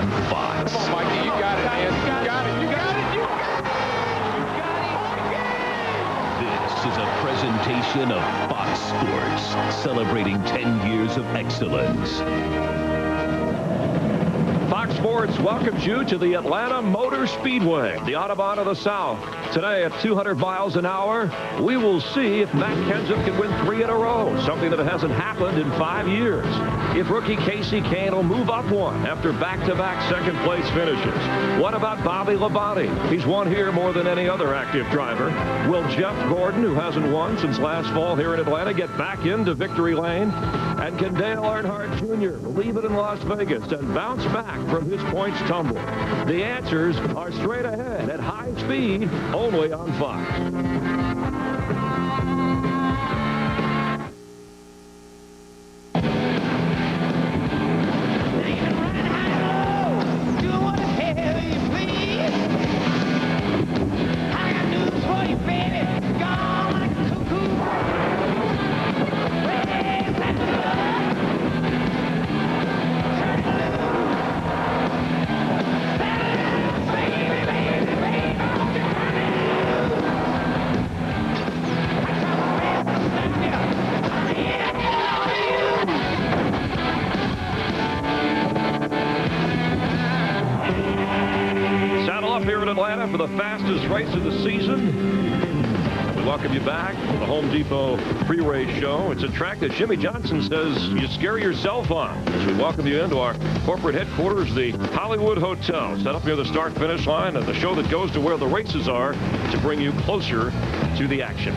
on Fox. Come on, Mikey, you got it, man. You got it. You got it. You got it. This is a presentation of Fox Sports, celebrating 10 years of excellence. Fox Sports welcomes you to the Atlanta Motor Speedway, the Autobahn of the South. Today at 200 miles an hour, we will see if Matt Kenseth can win 3 in a row, something that hasn't happened in 5 years. If rookie Casey Kane will move up one after back-to-back second-place finishes. What about Bobby Labonte? He's won here more than any other active driver. Will Jeff Gordon, who hasn't won since last fall here in Atlanta, get back into victory lane? And can Dale Earnhardt Jr. leave it in Las Vegas and bounce back from his points tumble? The answers are straight ahead at high speed, only on Fox. Here in Atlanta for the fastest race of the season. We welcome you back to the Home Depot pre-race show. It's a track that Jimmy Johnson says you scare yourself on. As we welcome you into our corporate headquarters, the Hollywood Hotel, set up near the start-finish line, and the show that goes to where the races are to bring you closer to the action.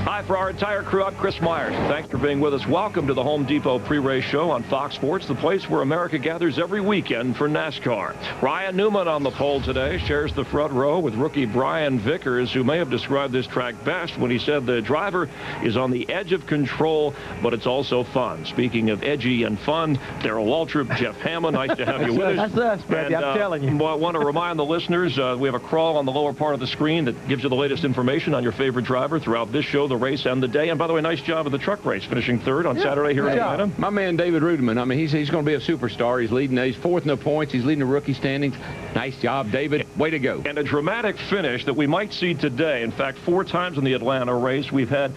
Hi, for our entire crew, I'm Chris Myers. Thanks for being with us. Welcome to the Home Depot pre-race show on Fox Sports, the place where America gathers every weekend for NASCAR. Ryan Newman on the pole today shares the front row with rookie Brian Vickers, who may have described this track best when he said the driver is on the edge of control, but it's also fun. Speaking of edgy and fun, Darrell Waltrip, Jeff Hammond, nice to have you with us. That's us, baby. I'm telling you. I want to remind the listeners, we have a crawl on the lower part of the screen that gives you the latest information on your favorite driver throughout this show, the race and the day. And by the way, nice job of the truck race, finishing third on Saturday here in Atlanta. My man David Rudiman, I mean, he's going to be a superstar. He's leading. He's fourth in the points. He's leading the rookie standings. Nice job, David. Way to go. And a dramatic finish that we might see today. In fact, 4 times in the Atlanta race, we've had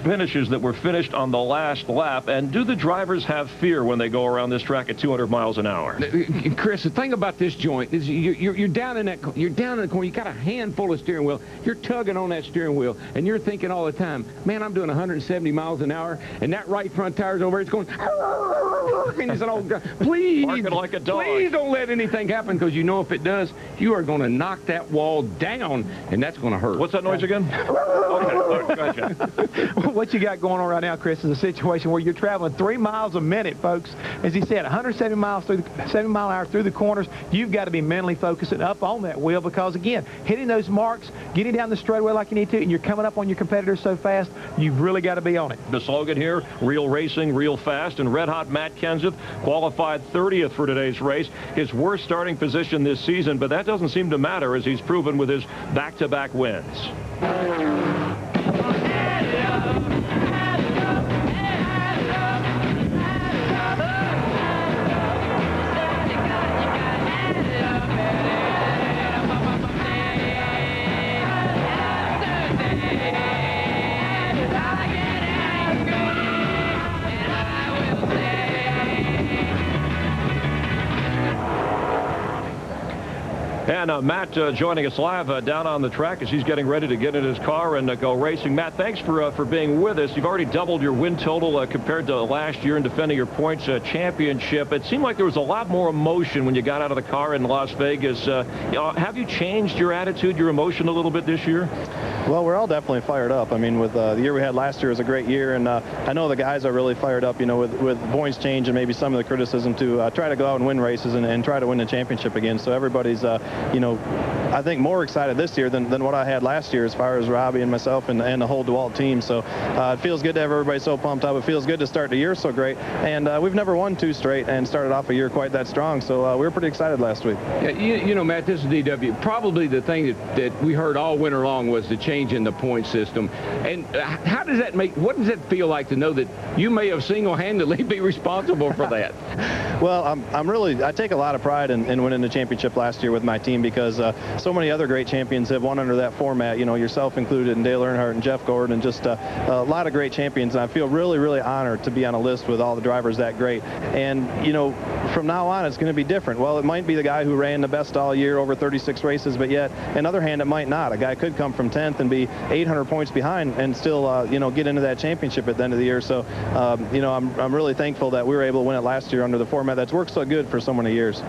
finishes that were finished on the last lap. And do the drivers have fear when they go around this track at 200 miles an hour? Chris, the thing about this joint is you're down in that. You're down in the corner. You got a handful of steering wheel. You're tugging on that steering wheel, and you're thinking all the time, man, I'm doing 170 miles an hour, and that right front tire's over. It's going. And it's an old guy. Please, barking like a dog. Please don't let anything happen, because you know if it does, you are going to knock that wall down, and that's going to hurt. What's that noise again? Okay, all right, gotcha. What you got going on right now, Chris, is a situation where you're traveling 3 miles a minute, folks. As he said, 170 miles through the 7 mile an hour through the corners. You've got to be mentally focused and up on that wheel, because again, hitting those marks, getting down the straightaway like you need to, and you're coming up on your competitors so fast, you've really got to be on it. The slogan here, real racing, real fast, and red-hot Matt Kenseth qualified 30th for today's race. His worst starting position this season, but that doesn't seem to matter, as he's proven with his back-to-back wins. And Matt joining us live down on the track as he's getting ready to get in his car and go racing. Matt, thanks for being with us. You've already doubled your win total compared to last year in defending your points championship. It seemed like there was a lot more emotion when you got out of the car in Las Vegas. Have you changed your attitude, your emotion a little bit this year? Well, we're all definitely fired up. I mean, with the year we had last year was a great year, and I know the guys are really fired up, you know, with points change and maybe some of the criticism to try to go out and win races and try to win the championship again. So everybody's, you know, I think more excited this year than what I had last year as far as Robbie and myself and the whole DeWalt team. So it feels good to have everybody so pumped up. It feels good to start the year so great. And we've never won 2 straight and started off a year quite that strong. So we were pretty excited last week. Yeah, you know, Matt, this is DW. Probably the thing that we heard all winter long was the change in the point system. And how does that what does that feel like to know that you may have single-handedly be responsible for that? Well, I take a lot of pride in winning the championship last year with my team because so many other great champions have won under that format, you know, yourself included, and Dale Earnhardt and Jeff Gordon, and just a lot of great champions. And I feel really, really honored to be on a list with all the drivers that great. And, you know, from now on, it's going to be different. Well, it might be the guy who ran the best all year over 36 races, but yet, on the other hand, it might not. A guy could come from 10th and be 800 points behind and still, you know, get into that championship at the end of the year. So, you know, I'm really thankful that we were able to win it last year under the format that's worked so good for so many years.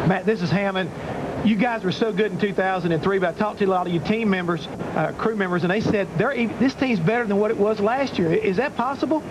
Matt, this is Hammond. You guys were so good in 2003, but I talked to a lot of your team members, crew members, and they said this team's better than what it was last year. Is that possible?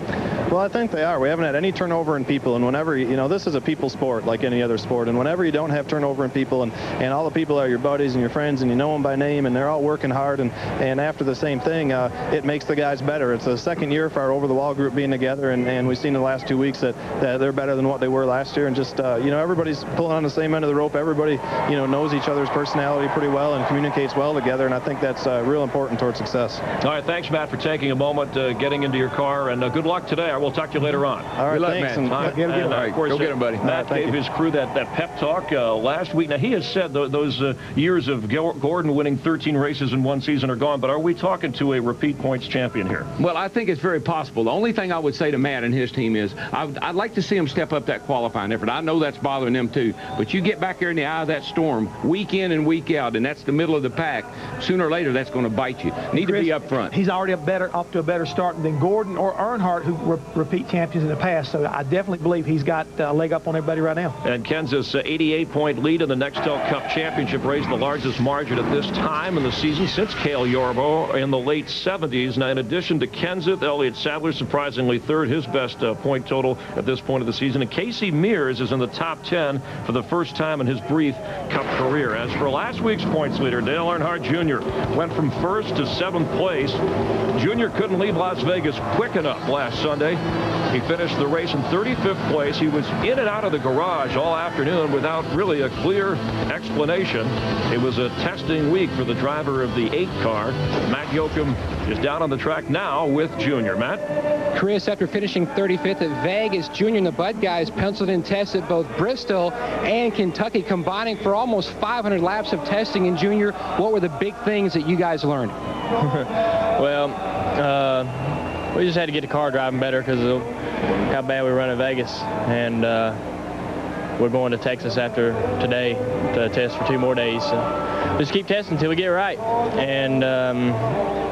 Well, I think they are. We haven't had any turnover in people, and whenever, you know, this is a people sport like any other sport, and whenever you don't have turnover in people, and all the people are your buddies and your friends, and you know them by name, and they're all working hard, and after the same thing, it makes the guys better. It's the second year for our over-the-wall group being together, and we've seen the last 2 weeks that they're better than what they were last year, and just, you know, everybody's pulling on the same end of the rope. Everybody, you know, knows each other's personality pretty well and communicates well together, and I think that's real important towards success. All right, thanks, Matt, for taking a moment, getting into your car, and good luck today. I will talk to you later on. All right, thanks. Of course, go get him, buddy. Matt gave his crew that pep talk last week. Now, he has said those years of Gordon winning 13 races in one season are gone, but are we talking to a repeat points champion here? Well, I think it's very possible. The only thing I would say to Matt and his team is I'd like to see him step up that qualifying effort. I know that's bothering them too, but you get back there in the eye of that storm week in and week out, and that's the middle of the pack. Sooner or later, that's going to bite you. Need to be up front. He's already off to a better start than Gordon or Earnhardt, who were repeat champions in the past. So I definitely believe he's got a leg up on everybody right now. And Kansas 88-point lead in the Nextel Cup Championship race, the largest margin at this time in the season since Cale Yarborough in the late 70s. Now, in addition to Kenseth, Elliott Sadler surprisingly third, his best point total at this point of the season. And Casey Mears is in the top 10 for the first time in his brief Cup career. As for last week's points leader, Dale Earnhardt Jr. went from first to 7th place. Jr. couldn't leave Las Vegas quick enough last Sunday. He finished the race in 35th place. He was in and out of the garage all afternoon without really a clear explanation. It was a testing week for the driver of the 8 car. Matt Yoakum is down on the track now with Jr. Matt? Chris, after finishing 35th at Vegas, Jr. and the Bud guys penciled in tests at both Bristol and Kentucky, combining for almost 500 laps of testing. And Jr., what were the big things that you guys learned? Well, we just had to get the car driving better because of how bad we run in Vegas. And we're going to Texas after today to test for 2 more days. So just keep testing until we get it right. And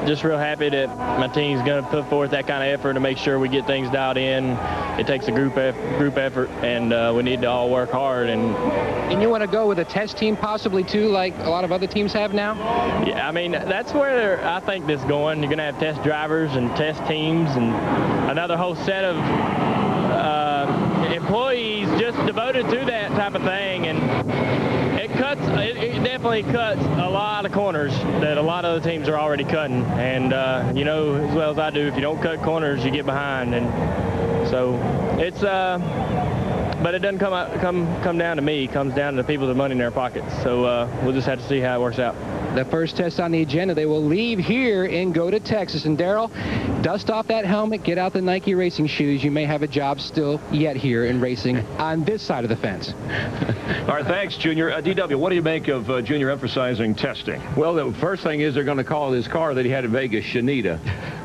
just real happy that my team's going to put forth that kind of effort to make sure we get things dialed in. It takes a group effort, and we need to all work hard. And you want to go with a test team possibly too, like a lot of other teams have now? Yeah, I mean, that's where I think this is going. You're going to have test drivers and test teams and another whole set of employees just devoted to that type of thing. And it definitely cuts a lot of corners that a lot of other teams are already cutting. And you know as well as I do, if you don't cut corners, you get behind. And so it's but it doesn't come down to me. It comes down to the people with the money in their pockets. So we'll just have to see how it works out. The first test on the agenda, they will leave here and go to Texas. And Darrell, dust off that helmet, get out the Nike racing shoes. You may have a job still yet here in racing on this side of the fence. All right, thanks, Junior. DW, what do you make of Junior emphasizing testing? Well, the first thing is they're going to call his car that he had in Vegas Shanita.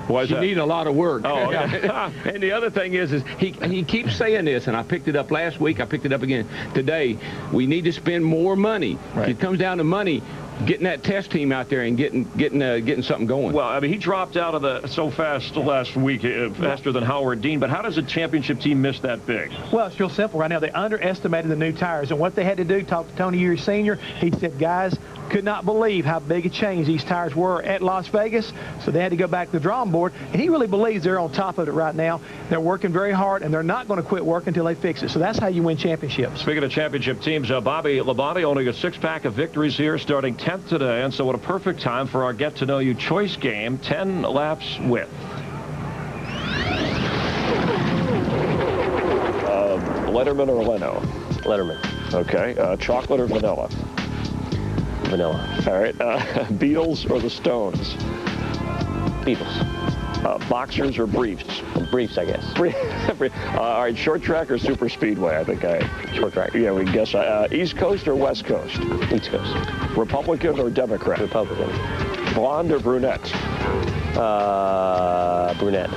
Why is that? She needs a lot of work. Oh, okay. And the other thing is he keeps saying this, and I picked it up last week. I picked it up again today. We need to spend more money. Right. It comes down to money. Getting that test team out there and getting something going. Well, I mean, he dropped out of so fast last week, faster than Howard Dean. But how does a championship team miss that big? Well, it's real simple right now. They underestimated the new tires, and what they had to do, talk to Tony Uri Sr. He said, guys, could not believe how big a change these tires were at Las Vegas, so they had to go back to the drawing board, and he really believes they're on top of it right now. They're working very hard, and they're not going to quit working until they fix it. So that's how you win championships. Speaking of championship teams, Bobby Labonte only a 6-pack of victories here, starting 10th today, and so what a perfect time for our Get to Know You choice game, 10 laps with. Letterman or Leno? Letterman. Okay. Chocolate or vanilla? Vanilla. All right. Beatles or the Stones? Beatles. Boxers or briefs? Briefs, I guess. All right, short track or super speedway? I think short track. Yeah, we guess. East Coast or West Coast? East Coast. Republican or Democrat? Republican. Blonde or brunette? Brunette.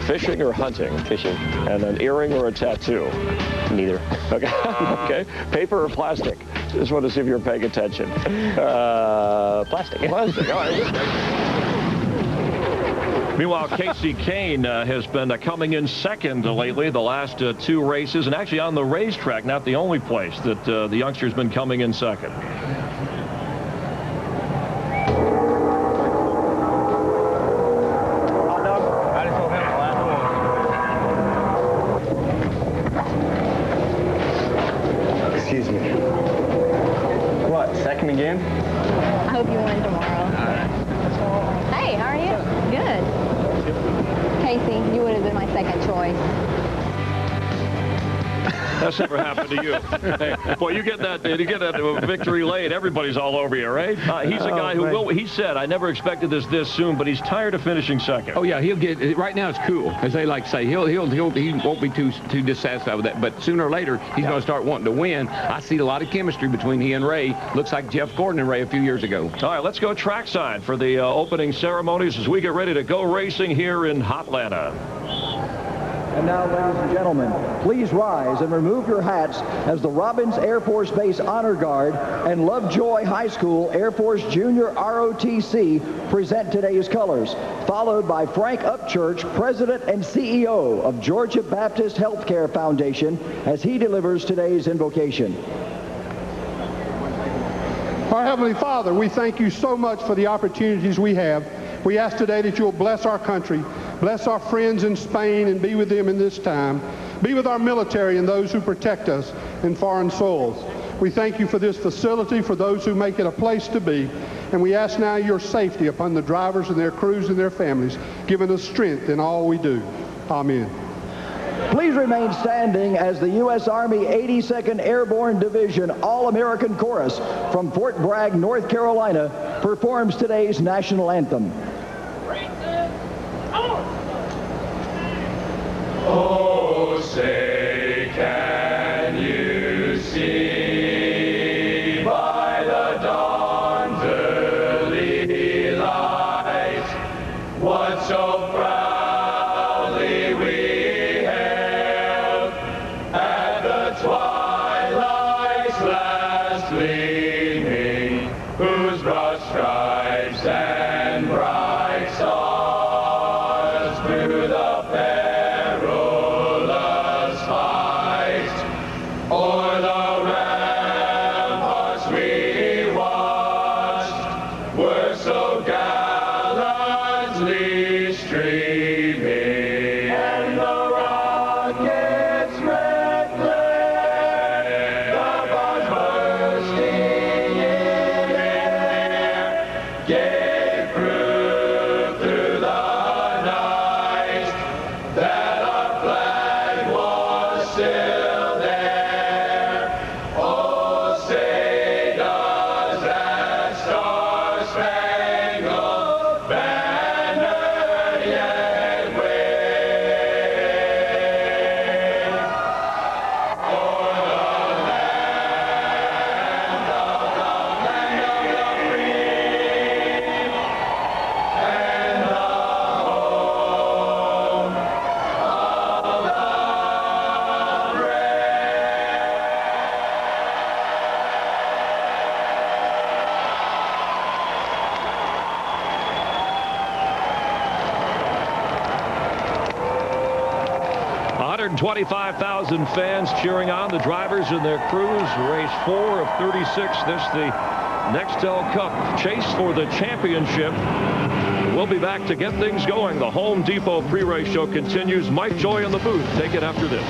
Fishing or hunting? Fishing. And an earring or a tattoo? Neither. Okay. Okay. Paper or plastic? Just want to see if you're paying attention. Plastic. Plastic. All right. Meanwhile, Casey Kane has been coming in second lately, the last 2 races, and actually on the racetrack, not the only place that the youngster's been coming in second. Excuse me. What, second again? I hope you win tomorrow. Hey, how are you? Good. Casey, you would have been my second choice. That's never happened to you. Hey, boy, you get that victory late, everybody's all over you, right? He's a guy who will. He said, "I never expected this soon," but he's tired of finishing second. Oh yeah, he'll get. Right now it's cool, as they like to say. He won't be too dissatisfied with that. But sooner or later, he's going to start wanting to win. I see a lot of chemistry between he and Ray. Looks like Jeff Gordon and Ray a few years ago. All right, let's go trackside for the opening ceremonies as we get ready to go racing here in Hotlanta. And now, ladies and gentlemen, please rise and remove your hats as the Robbins Air Force Base Honor Guard and Lovejoy High School Air Force Junior ROTC present today's colors, followed by Frank Upchurch, President and CEO of Georgia Baptist Healthcare Foundation, as he delivers today's invocation. Our Heavenly Father, we thank you so much for the opportunities we have. We ask today that you'll bless our country, bless our friends in Spain, and be with them in this time. Be with our military and those who protect us in foreign soils. We thank you for this facility, for those who make it a place to be. And we ask now your safety upon the drivers and their crews and their families, giving us strength in all we do. Amen. Please remain standing as the U.S. Army 82nd Airborne Division All-American Chorus from Fort Bragg, North Carolina, performs today's national anthem. Oh, say, can you see by the dawn's early light what so proudly we hailed at the twilight's last gleaming, whose broad stripes and bright stars through the o'er the ramparts we watched, were so gallantly streaming, and the rocket's red glare, the bombs bursting in air, gave proof through the night that our flag was still there. Hundred 25,000 fans cheering on the drivers and their crews. Race 4 of 36. This the Nextel Cup chase for the championship. We'll be back to get things going. The Home Depot pre-race show continues. Mike Joy in the booth. Take it after this.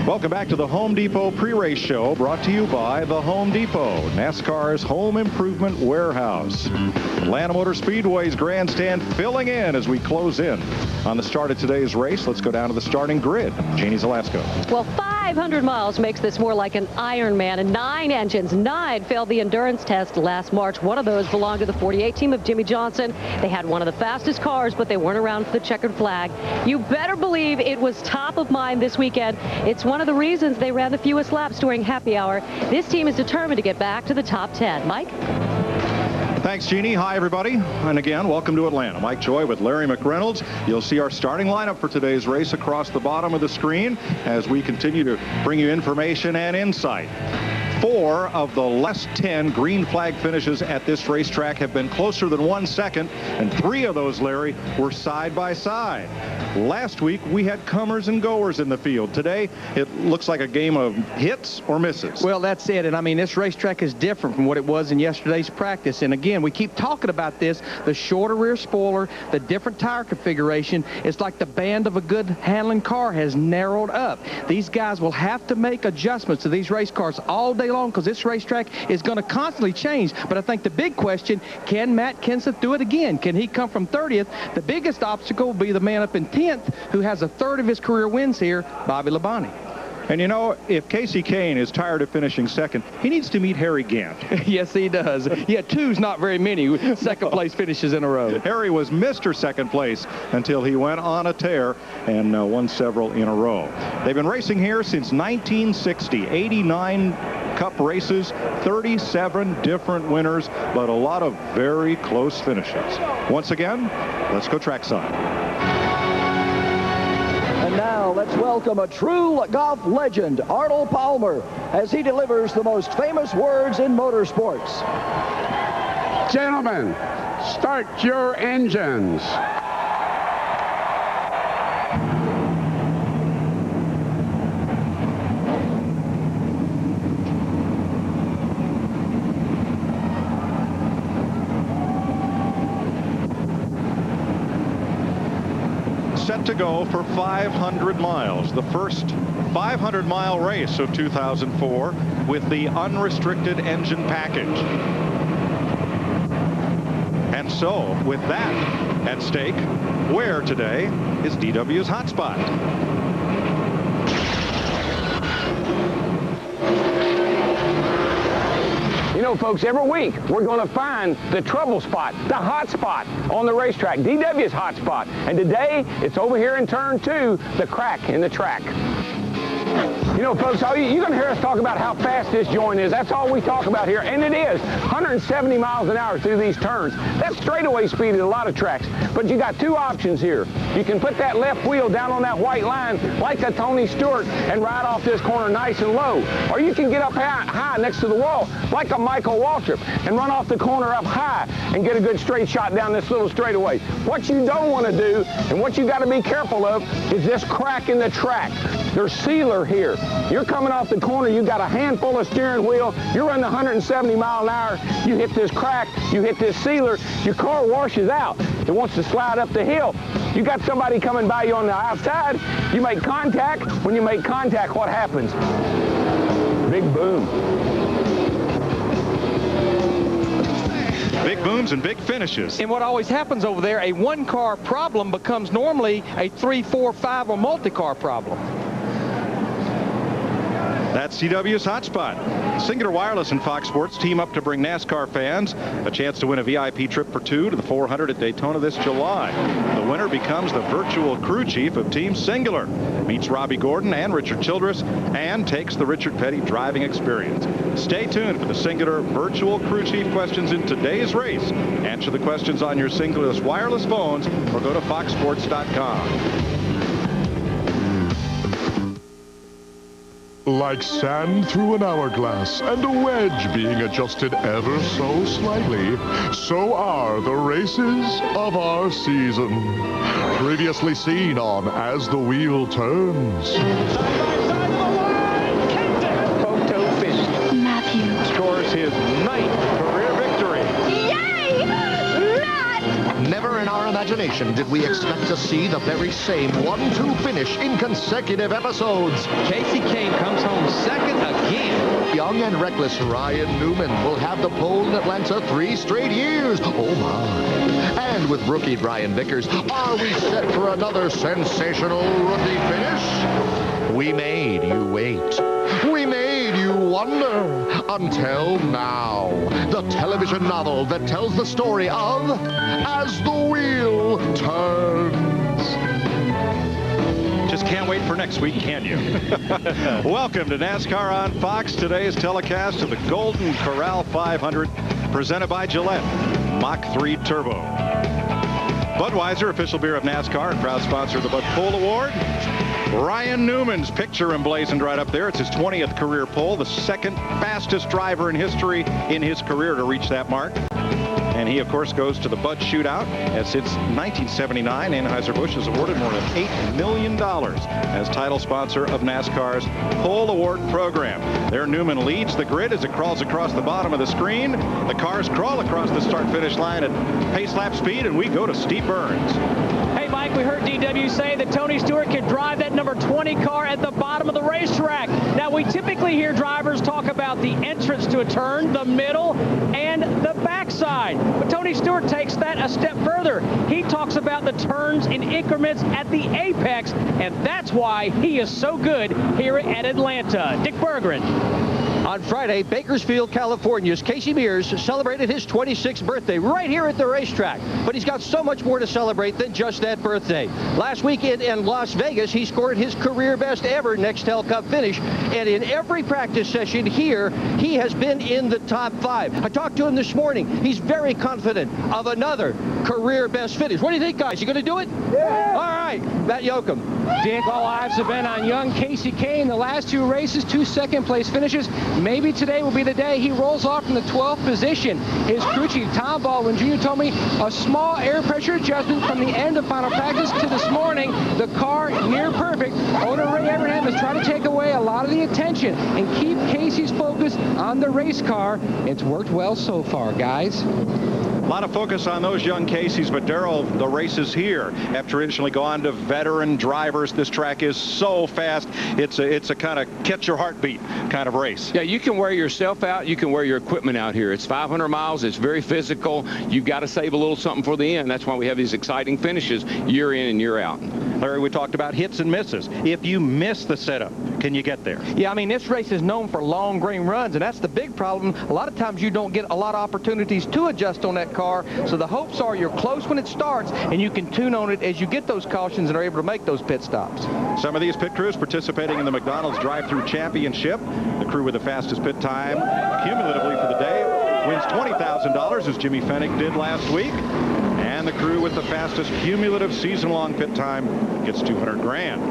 Welcome back to the Home Depot pre-race show, brought to you by the Home Depot, NASCAR's home improvement warehouse. Atlanta Motor Speedway's grandstand filling in as we close in on the start of today's race. Let's go down to the starting grid. Jeannie Zelasco. Well, 5 500 miles makes this more like an Ironman, and 9 engines, 9 failed the endurance test last March. One of those belonged to the 48 team of Jimmy Johnson. They had one of the fastest cars, but they weren't around for the checkered flag. You better believe it was top of mind this weekend. It's one of the reasons they ran the fewest laps during happy hour. This team is determined to get back to the top 10. Mike? Thanks, Jeannie. Hi, everybody. And again, welcome to Atlanta. Mike Joy with Larry McReynolds. You'll see our starting lineup for today's race across the bottom of the screen as we continue to bring you information and insight. 4 of the last 10 green flag finishes at this racetrack have been closer than 1 second, and 3 of those, Larry, were side by side. Last week, we had comers and goers in the field. Today, it looks like a game of hits or misses. Well, that's it. And I mean, this racetrack is different from what it was in yesterday's practice. And again, we keep talking about this, the shorter rear spoiler, the different tire configuration. It's like the band of a good handling car has narrowed up. These guys will have to make adjustments to these race cars all day long because this racetrack is going to constantly change. But I think the big question, can Matt Kenseth do it again? Can he come from 30th? The biggest obstacle will be the man up in 10th, who has a third of his career wins here, Bobby Labonte. And you know, if Casey Kane is tired of finishing second, he needs to meet Harry Gant. Yes, he does. Yeah, 2's not very many second place finishes in a row. Harry was Mr. Second Place until he went on a tear and won several in a row. They've been racing here since 1960, 89 Cup races, 37 different winners, but a lot of very close finishes. Once again, let's go trackside. And now let's welcome a true golf legend, Arnold Palmer, as he delivers the most famous words in motorsports. Gentlemen, start your engines. Set to go for 500 miles, the first 500-mile race of 2004 with the unrestricted engine package. And so, with that at stake, where today is DW's hotspot? You know, folks, every week we're going to find the trouble spot, the hot spot on the racetrack, DW's hot spot. And today, it's over here in turn 2, the crack in the track. You know, folks, you're going to hear us talk about how fast this joint is. That's all we talk about here, and it is 170 miles an hour through these turns. That's straightaway speed at a lot of tracks, but you got 2 options here. You can put that left wheel down on that white line like a Tony Stewart and ride off this corner nice and low, or you can get up high next to the wall like a Michael Waltrip and run off the corner up high and get a good straight shot down this little straightaway. What you don't want to do, and what you got to be careful of, is this crack in the track. There's sealer here. You're coming off the corner, you got a handful of steering wheel, you're running 170 mile an hour, you hit this crack, you hit this sealer, your car washes out. It wants to slide up the hill. You got somebody coming by you on the outside, you make contact. When you make contact, what happens? Big boom. Big booms and big finishes. And what always happens over there, a 1-car problem becomes normally a 3, 4, 5 or multi-car problem. That's CW's hotspot. Singular Wireless and Fox Sports team up to bring NASCAR fans a chance to win a VIP trip for 2 to the 400 at Daytona this July. The winner becomes the virtual crew chief of Team Singular, meets Robbie Gordon and Richard Childress, and takes the Richard Petty driving experience. Stay tuned for the Singular virtual crew chief questions in today's race. Answer the questions on your Singular wireless phones or go to foxsports.com. Like sand through an hourglass and a wedge being adjusted ever so slightly, so are the races of our season. Previously seen on As the Wheel Turns. Photo finish. Matthew Scores his 9th career victory. Yay! Matt! Never in our imagination did we expect to see the very same 1-2 finish in consecutive episodes. Casey Kane comes home second again. Young and reckless Ryan Newman will have the pole in Atlanta 3 straight years. Oh my. And with rookie Brian Vickers, are we set for another sensational rookie finish? We made you wait. We made you wonder. Until now. The television novel that tells the story of As the Wheel Turns. Just can't wait for next week, can you? Welcome to NASCAR on Fox. Today's telecast of the Golden Corral 500, presented by Gillette Mach 3 Turbo. Budweiser, official beer of NASCAR and proud sponsor of the Bud Pole Award. Ryan Newman's picture emblazoned right up there. It's his 20th career pole, the second fastest driver in history in his career to reach that mark. And he, of course, goes to the Bud Shootout, as since 1979, Anheuser-Busch has awarded more than $8 million as title sponsor of NASCAR's Pole Award program. There, Newman leads the grid as it crawls across the bottom of the screen. The cars crawl across the start-finish line at pace lap speed, and we go to Steve Burns. Hey, Mike, we heard DW say that Tony Stewart can drive that number 20 car at the bottom of the racetrack. Now, we typically hear drivers talk about the entrance to a turn, the middle, and the backside. But Tony Stewart takes that a step further. He talks about the turns in increments at the apex, and that's why he is so good here at Atlanta. Dick Berggren. On Friday, Bakersfield, California's Casey Mears celebrated his 26th birthday right here at the racetrack. But he's got so much more to celebrate than just that birthday. Last weekend in Las Vegas, he scored his career best ever Nextel Cup finish. And in every practice session here, he has been in the top 5. I talked to him this morning. He's very confident of another career best finish. What do you think, guys? You going to do it? Yeah. All right. Matt Yoakum. Dick, all eyes have been on young Casey Kane. The last 2 races, 2 second-place finishes. Maybe today will be the day he rolls off from the 12th position. His crew chief, Tom Baldwin Jr., told me a small air pressure adjustment from the end of final practice to this morning. The car near perfect. Owner Ray Abraham is trying to take away a lot of the attention and keep Casey's focus on the race car. It's worked well so far, guys. A lot of focus on those young Caseys, but Darrell, the race is here. Have traditionally gone to veteran drivers. This track is so fast. It's a kind of catch your heartbeat kind of race. Yeah, you can wear yourself out. You can wear your equipment out here. It's 500 miles. It's very physical. You've got to save a little something for the end. That's why we have these exciting finishes year in and year out. Larry, we talked about hits and misses. If you miss the setup, can you get there? Yeah, I mean, this race is known for long green runs, and that's the big problem. A lot of times you don't get a lot of opportunities to adjust on that car, so the hopes are you're close when it starts, and you can tune on it as you get those cautions and are able to make those pit stops. Some of these pit crews participating in the McDonald's Drive-Thru Championship. The crew with the fastest pit time cumulatively for the day wins $20,000, as Jimmy Fennick did last week. And the crew with the fastest cumulative season-long pit time gets $200 grand.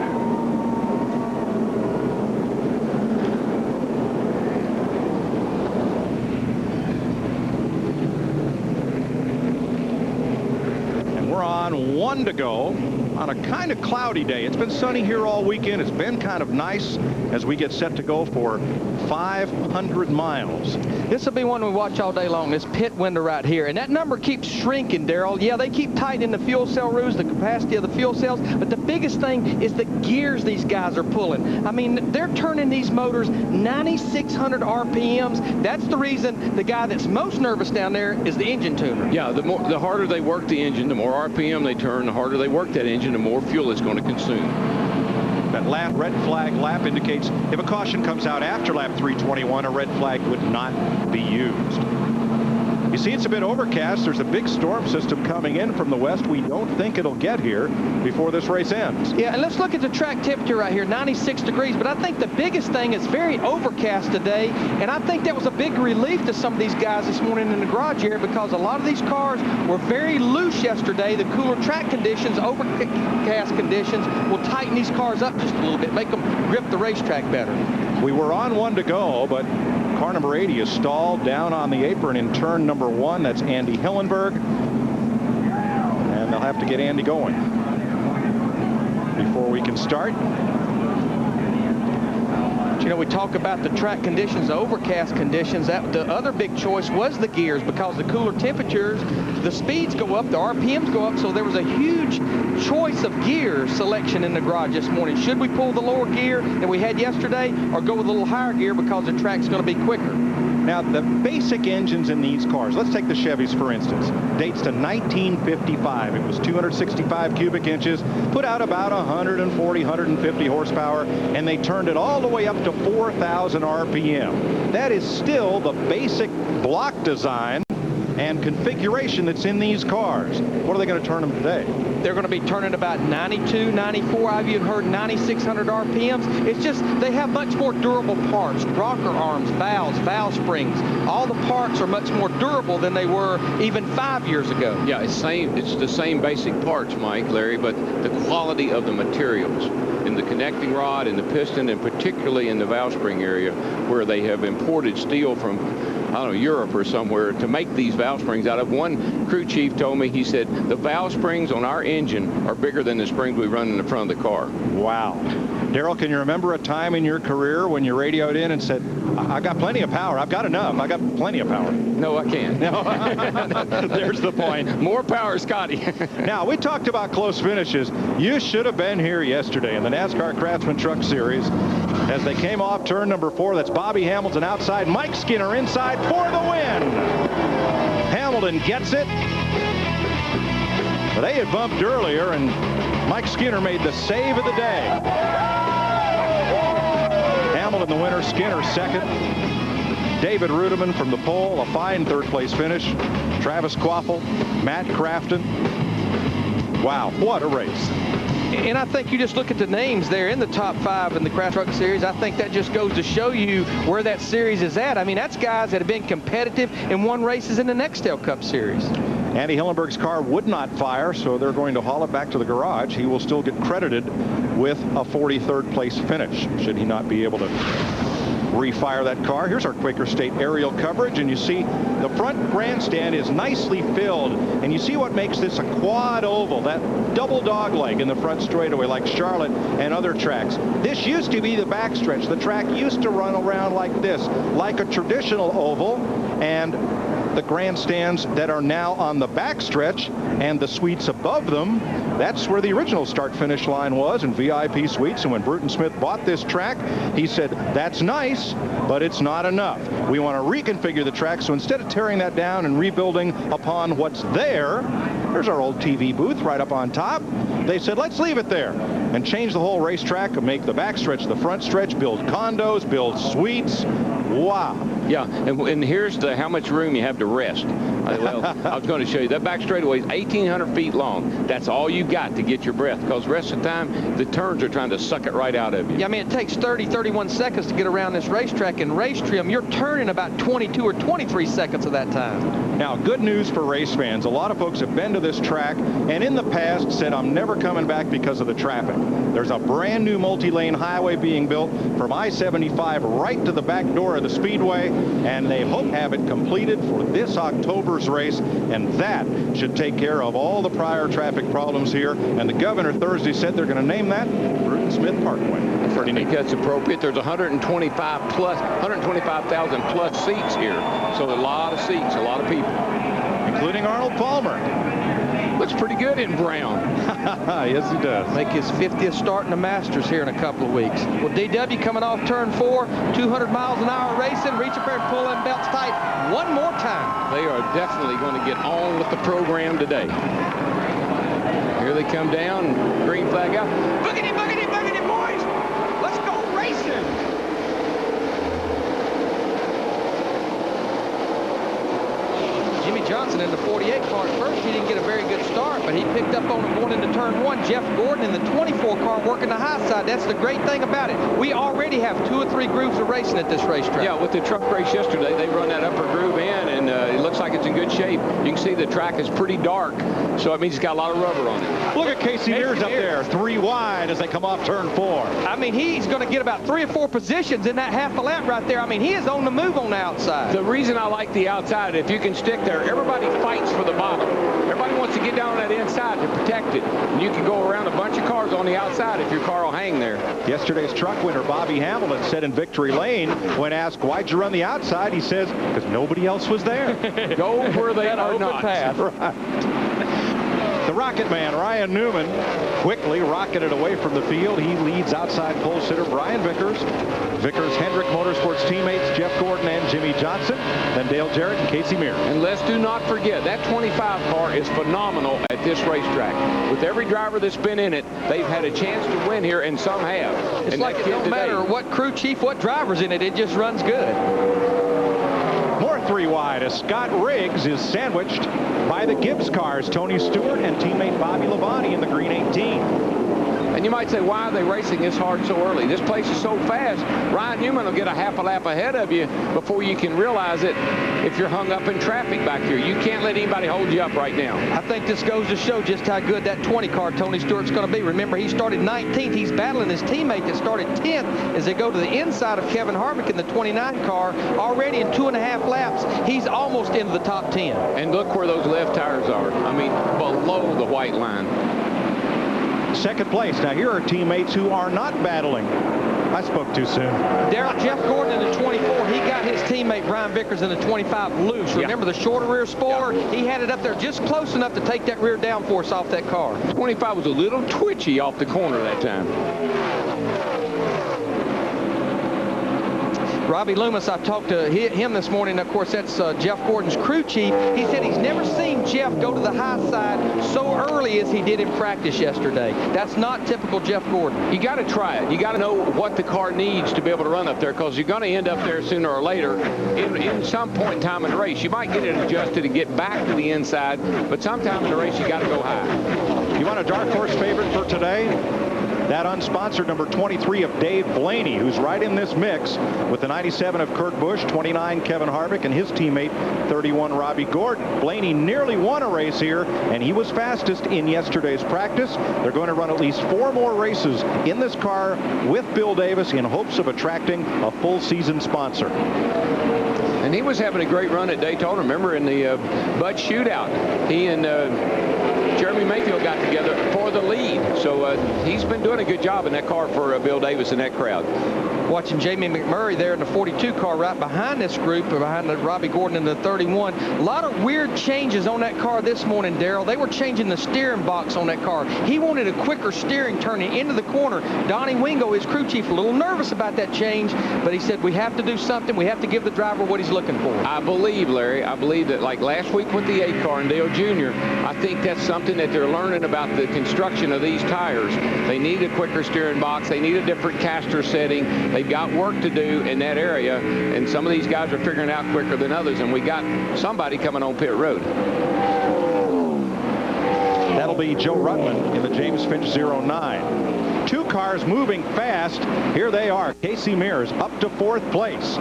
And we're on 1 to go on a kind of cloudy day. It's been sunny here all weekend. It's been kind of nice as we get set to go for 500 miles. This will be one we watch all day long, this pit window right here. And that number keeps shrinking, Darrell. Yeah, they keep tightening the fuel cell roofs, the capacity of the fuel cells, but the biggest thing is the gears these guys are pulling. I mean, they're turning these motors 9,600 RPMs. That's the reason the guy that's most nervous down there is the engine tuner. Yeah, the harder they work the engine, the more RPM they turn, the harder they work that engine, the more fuel it's going to consume. That lap, red flag lap indicates if a caution comes out after lap 321, a red flag would not be used. You see, it's a bit overcast. There's a big storm system coming in from the west. We don't think it'll get here before this race ends. Yeah, and let's look at the track temperature right here, 96 degrees. But I think the biggest thing is very overcast today, and I think that was a big relief to some of these guys this morning in the garage here because a lot of these cars were very loose yesterday. The cooler track conditions, overcast conditions, will tighten these cars up just a little bit, make them grip the racetrack better. We were on 1 to go, but car number 80 is stalled down on the apron in turn number 1. That's Andy Hillenberg. And they'll have to get Andy going before we can start. You know, we talk about the track conditions, the overcast conditions. The other big choice was the gears because the cooler temperatures, the speeds go up, the RPMs go up. So there was a huge choice of gear selection in the garage this morning. Should we pull the lower gear that we had yesterday or go with a little higher gear because the track's going to be quicker? Now, the basic engines in these cars, let's take the Chevys, for instance, dates to 1955. It was 265 cubic inches, put out about 140, 150 horsepower, and they turned it all the way up to 4,000 RPM. That is still the basic block design and configuration that's in these cars. What are they going to turn them today? They're going to be turning about 92, 94. I've even heard 9,600 RPMs. It's just they have much more durable parts. Rocker arms, valves, valve springs. All the parts are much more durable than they were even 5 years ago. Yeah, it's the same basic parts, Mike, Larry, but the quality of the materials in the connecting rod, in the piston, and particularly in the valve spring area, where they have imported steel from, I don't know, Europe or somewhere to make these valve springs out of. One crew chief told me, he said, the valve springs on our engine are bigger than the springs we run in the front of the car. Wow. Darrell, can you remember a time in your career when you radioed in and said, I got plenty of power. I've got enough. I got plenty of power. No, I can't. No. There's the point. More power, Scotty. Now, we talked about close finishes. You should have been here yesterday in the NASCAR Craftsman Truck Series as they came off turn number 4. That's Bobby Hamilton outside, Mike Skinner inside for the win. Hamilton gets it. They had bumped earlier, and Mike Skinner made the save of the day. Hamilton the winner, Skinner second. David Rudeman from the pole, a fine third-place finish. Travis Quaffle, Matt Crafton. Wow, what a race. And I think you just look at the names there in the top 5 in the Craft Truck Series. I think that just goes to show you where that series is at. I mean, that's guys that have been competitive and won races in the Nextel Cup Series. Andy Hillenberg's car would not fire, so they're going to haul it back to the garage. He will still get credited with a 43rd place finish, should he not be able to refire that car. Here's our Quaker State aerial coverage, and you see the front grandstand is nicely filled, and you see what makes this a quad oval, that double dog leg in the front straightaway like Charlotte and other tracks. This used to be the backstretch. The track used to run around like this, like a traditional oval, and the grandstands that are now on the backstretch and the suites above them, that's where the original start-finish line was in VIP suites. And when Bruton Smith bought this track, he said, that's nice, but it's not enough. We want to reconfigure the track, so instead of tearing that down and rebuilding upon what's there, there's our old TV booth right up on top. They said, let's leave it there and change the whole racetrack and make the backstretch the front stretch, build condos, build suites. Wow. Yeah, and here's how much room you have to rest. Well, I was going to show you. That back straightaway is 1,800 feet long. That's all you got to get your breath, because the rest of the time, the turns are trying to suck it right out of you. Yeah, I mean, it takes 30, 31 seconds to get around this racetrack. In race trim, you're turning about 22 or 23 seconds of that time. Now, good news for race fans. A lot of folks have been to this track and in the past said, I'm never coming back because of the traffic. There's a brand new multi-lane highway being built from I-75 right to the back door of the Speedway, and they hope to have it completed for this October's race, and that should take care of all the prior traffic problems here. And the governor Thursday said they're going to name that Bruton Smith Parkway. I think that's appropriate. There's 125,000 plus seats here, so a lot of seats, a lot of people, including Arnold Palmer. Looks pretty good in brown. Yes, he does. Make his 50th start in the Masters here in a couple of weeks. Well, DW coming off turn 4, 200 miles an hour racing. Reach up there and pull them belts tight one more time. They are definitely going to get on with the program today. Here they come down, green flag out. Boogity, boogity, boogity, boys. Let's go racing. Jimmy Johnson in the 48 car at first. He didn't get a very good start, but he picked up on it going into turn 1. Jeff Gordon in the 24 car working the high side. That's the great thing about it. We already have 2 or 3 grooves of racing at this racetrack. Yeah, with the truck race yesterday, they run that upper groove in, and it looks like it's in good shape. You can see the track is pretty dark, so it means it's got a lot of rubber on it. Look at Casey Mears up there, 3 wide as they come off turn 4. I mean, he's going to get about 3 or 4 positions in that half a lap right there. I mean, he is on the move on the outside. The reason I like the outside, if you can stick there, everybody fights for the bottom. Everybody wants to get down on that inside to protect it. And you can go around a bunch of cars on the outside if your car will hang there. Yesterday's truck winner, Bobby Hamilton, said in Victory Lane, when asked, why'd you run the outside? He says, because nobody else was there. Go where they are not. Right. The Rocket Man, Ryan Newman, quickly rocketed away from the field. He leads outside pole sitter Brian Vickers. Vickers, Hendrick Motorsports teammates Jeff Gordon and Jimmy Johnson. Then Dale Jarrett and Casey Mears. And let's do not forget, that 25 car is phenomenal at this racetrack. With every driver that's been in it, they've had a chance to win here, and some have. It's like it don't matter what crew chief, what driver's in it, it just runs good. More 3 wide as Scott Riggs is sandwiched by the Gibbs cars, Tony Stewart and teammate Bobby Labonte in the green 18. And you might say, why are they racing this hard so early? This place is so fast. Ryan Newman will get a half a lap ahead of you before you can realize it if you're hung up in traffic back here. You can't let anybody hold you up right now. I think this goes to show just how good that 20 car Tony Stewart's going to be. Remember, he started 19th. He's battling his teammate that started 10th as they go to the inside of Kevin Harvick in the 29 car. Already in 2.5 laps, he's almost into the top 10. And look where those left tires are. I mean, below the white line. Second place. Now here are teammates who are not battling. I spoke too soon. Darryl, Jeff Gordon in the 24, he got his teammate Brian Vickers in the 25 loose. Remember the shorter rear spoiler? He had it up there just close enough to take that rear downforce off that car. 25 was a little twitchy off the corner that time. Robbie Loomis, I talked to him this morning. Of course, that's Jeff Gordon's crew chief. He said he's never seen Jeff go to the high side so early as he did in practice yesterday. That's not typical Jeff Gordon. You got to try it. You got to know what the car needs to be able to run up there, because you're going to end up there sooner or later in some point in time in the race. You might get it adjusted and get back to the inside, but sometime in the race you got to go high. You want a dark horse favorite for today? That unsponsored number 23 of Dave Blaney, who's right in this mix with the 97 of Kurt Busch, 29 Kevin Harvick, and his teammate 31 Robbie Gordon. Blaney nearly won a race here, and he was fastest in yesterday's practice. They're going to run at least 4 more races in this car with Bill Davis in hopes of attracting a full season sponsor. And he was having a great run at Daytona. Remember in the Bud Shootout, he and Jeremy Mayfield got together for the lead. So he's been doing a good job in that car for Bill Davis and that crowd. Watching Jamie McMurray there in the 42 car right behind this group, behind Robbie Gordon in the 31. A lot of weird changes on that car this morning, Darryl. They were changing the steering box on that car. He wanted a quicker steering turning into the corner. Donnie Wingo, his crew chief, a little nervous about that change, but he said we have to do something. We have to give the driver what he's looking for. I believe, Larry, I believe that like last week with the 8 car and Dale Jr., I think that's something that they're learning about the construction of these tires. They need a quicker steering box. They need a different caster setting. They've got work to do in that area, and some of these guys are figuring out quicker than others, and we got somebody coming on pit road. That'll be Joe Rutman in the James Finch 09. 2 cars moving fast. Here they are. Casey Mears up to 4th place.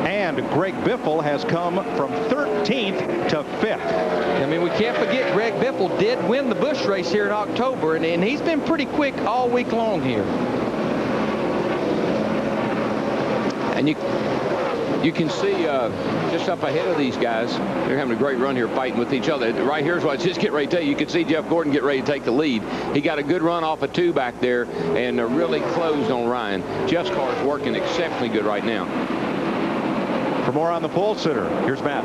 And Greg Biffle has come from 13th to 5th. I mean, we can't forget Greg Biffle did win the Busch race here in October, and he's been pretty quick all week long here. And you can see just up ahead of these guys, they're having a great run here fighting with each other. Right here's what I just get ready to tell you. You can see Jeff Gordon get ready to take the lead. He got a good run off of 2 back there, and they're really closed on Ryan. Jeff's car is working exceptionally good right now. For more on the pole sitter, here's Matt.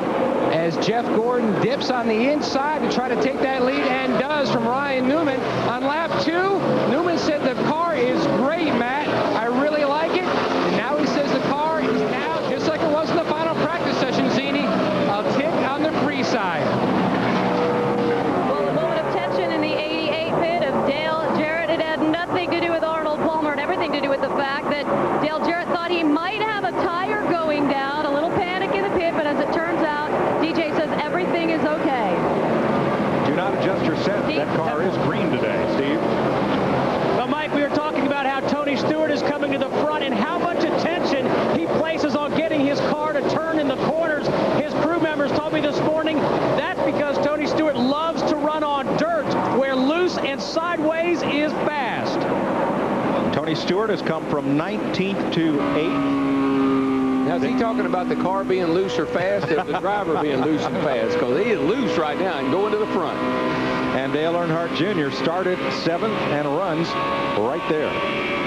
As Jeff Gordon dips on the inside to try to take that lead, and does, from Ryan Newman. On lap 2, Newman said the car is great, Matt. I really like it. And now he says the car is now, just like it was in the final practice session, Zini, a tick on the free side. Well, a moment of tension in the 88 pit of Dale Jarrett. It had nothing to do with Arnold Palmer and everything to do with the fact that Dale Jarrett thought he might have a tire going down. A little panic in the pit, but as it turns out, DJ says everything is okay. Do not adjust your set. That car is green today, Steve. Well, Mike, we were talking about how Tony Stewart is coming to the front and how much attention he places on getting his car to turn in the corners. His crew members told me this morning that's because Tony Stewart loves to run on dirt where loose and sideways is fast. Tony Stewart has come from 19th to 8th. Now, is he talking about the car being loose or fast, or the driver being loose and fast? Because he is loose right now and going to the front. And Dale Earnhardt Jr. started 7th and runs right there.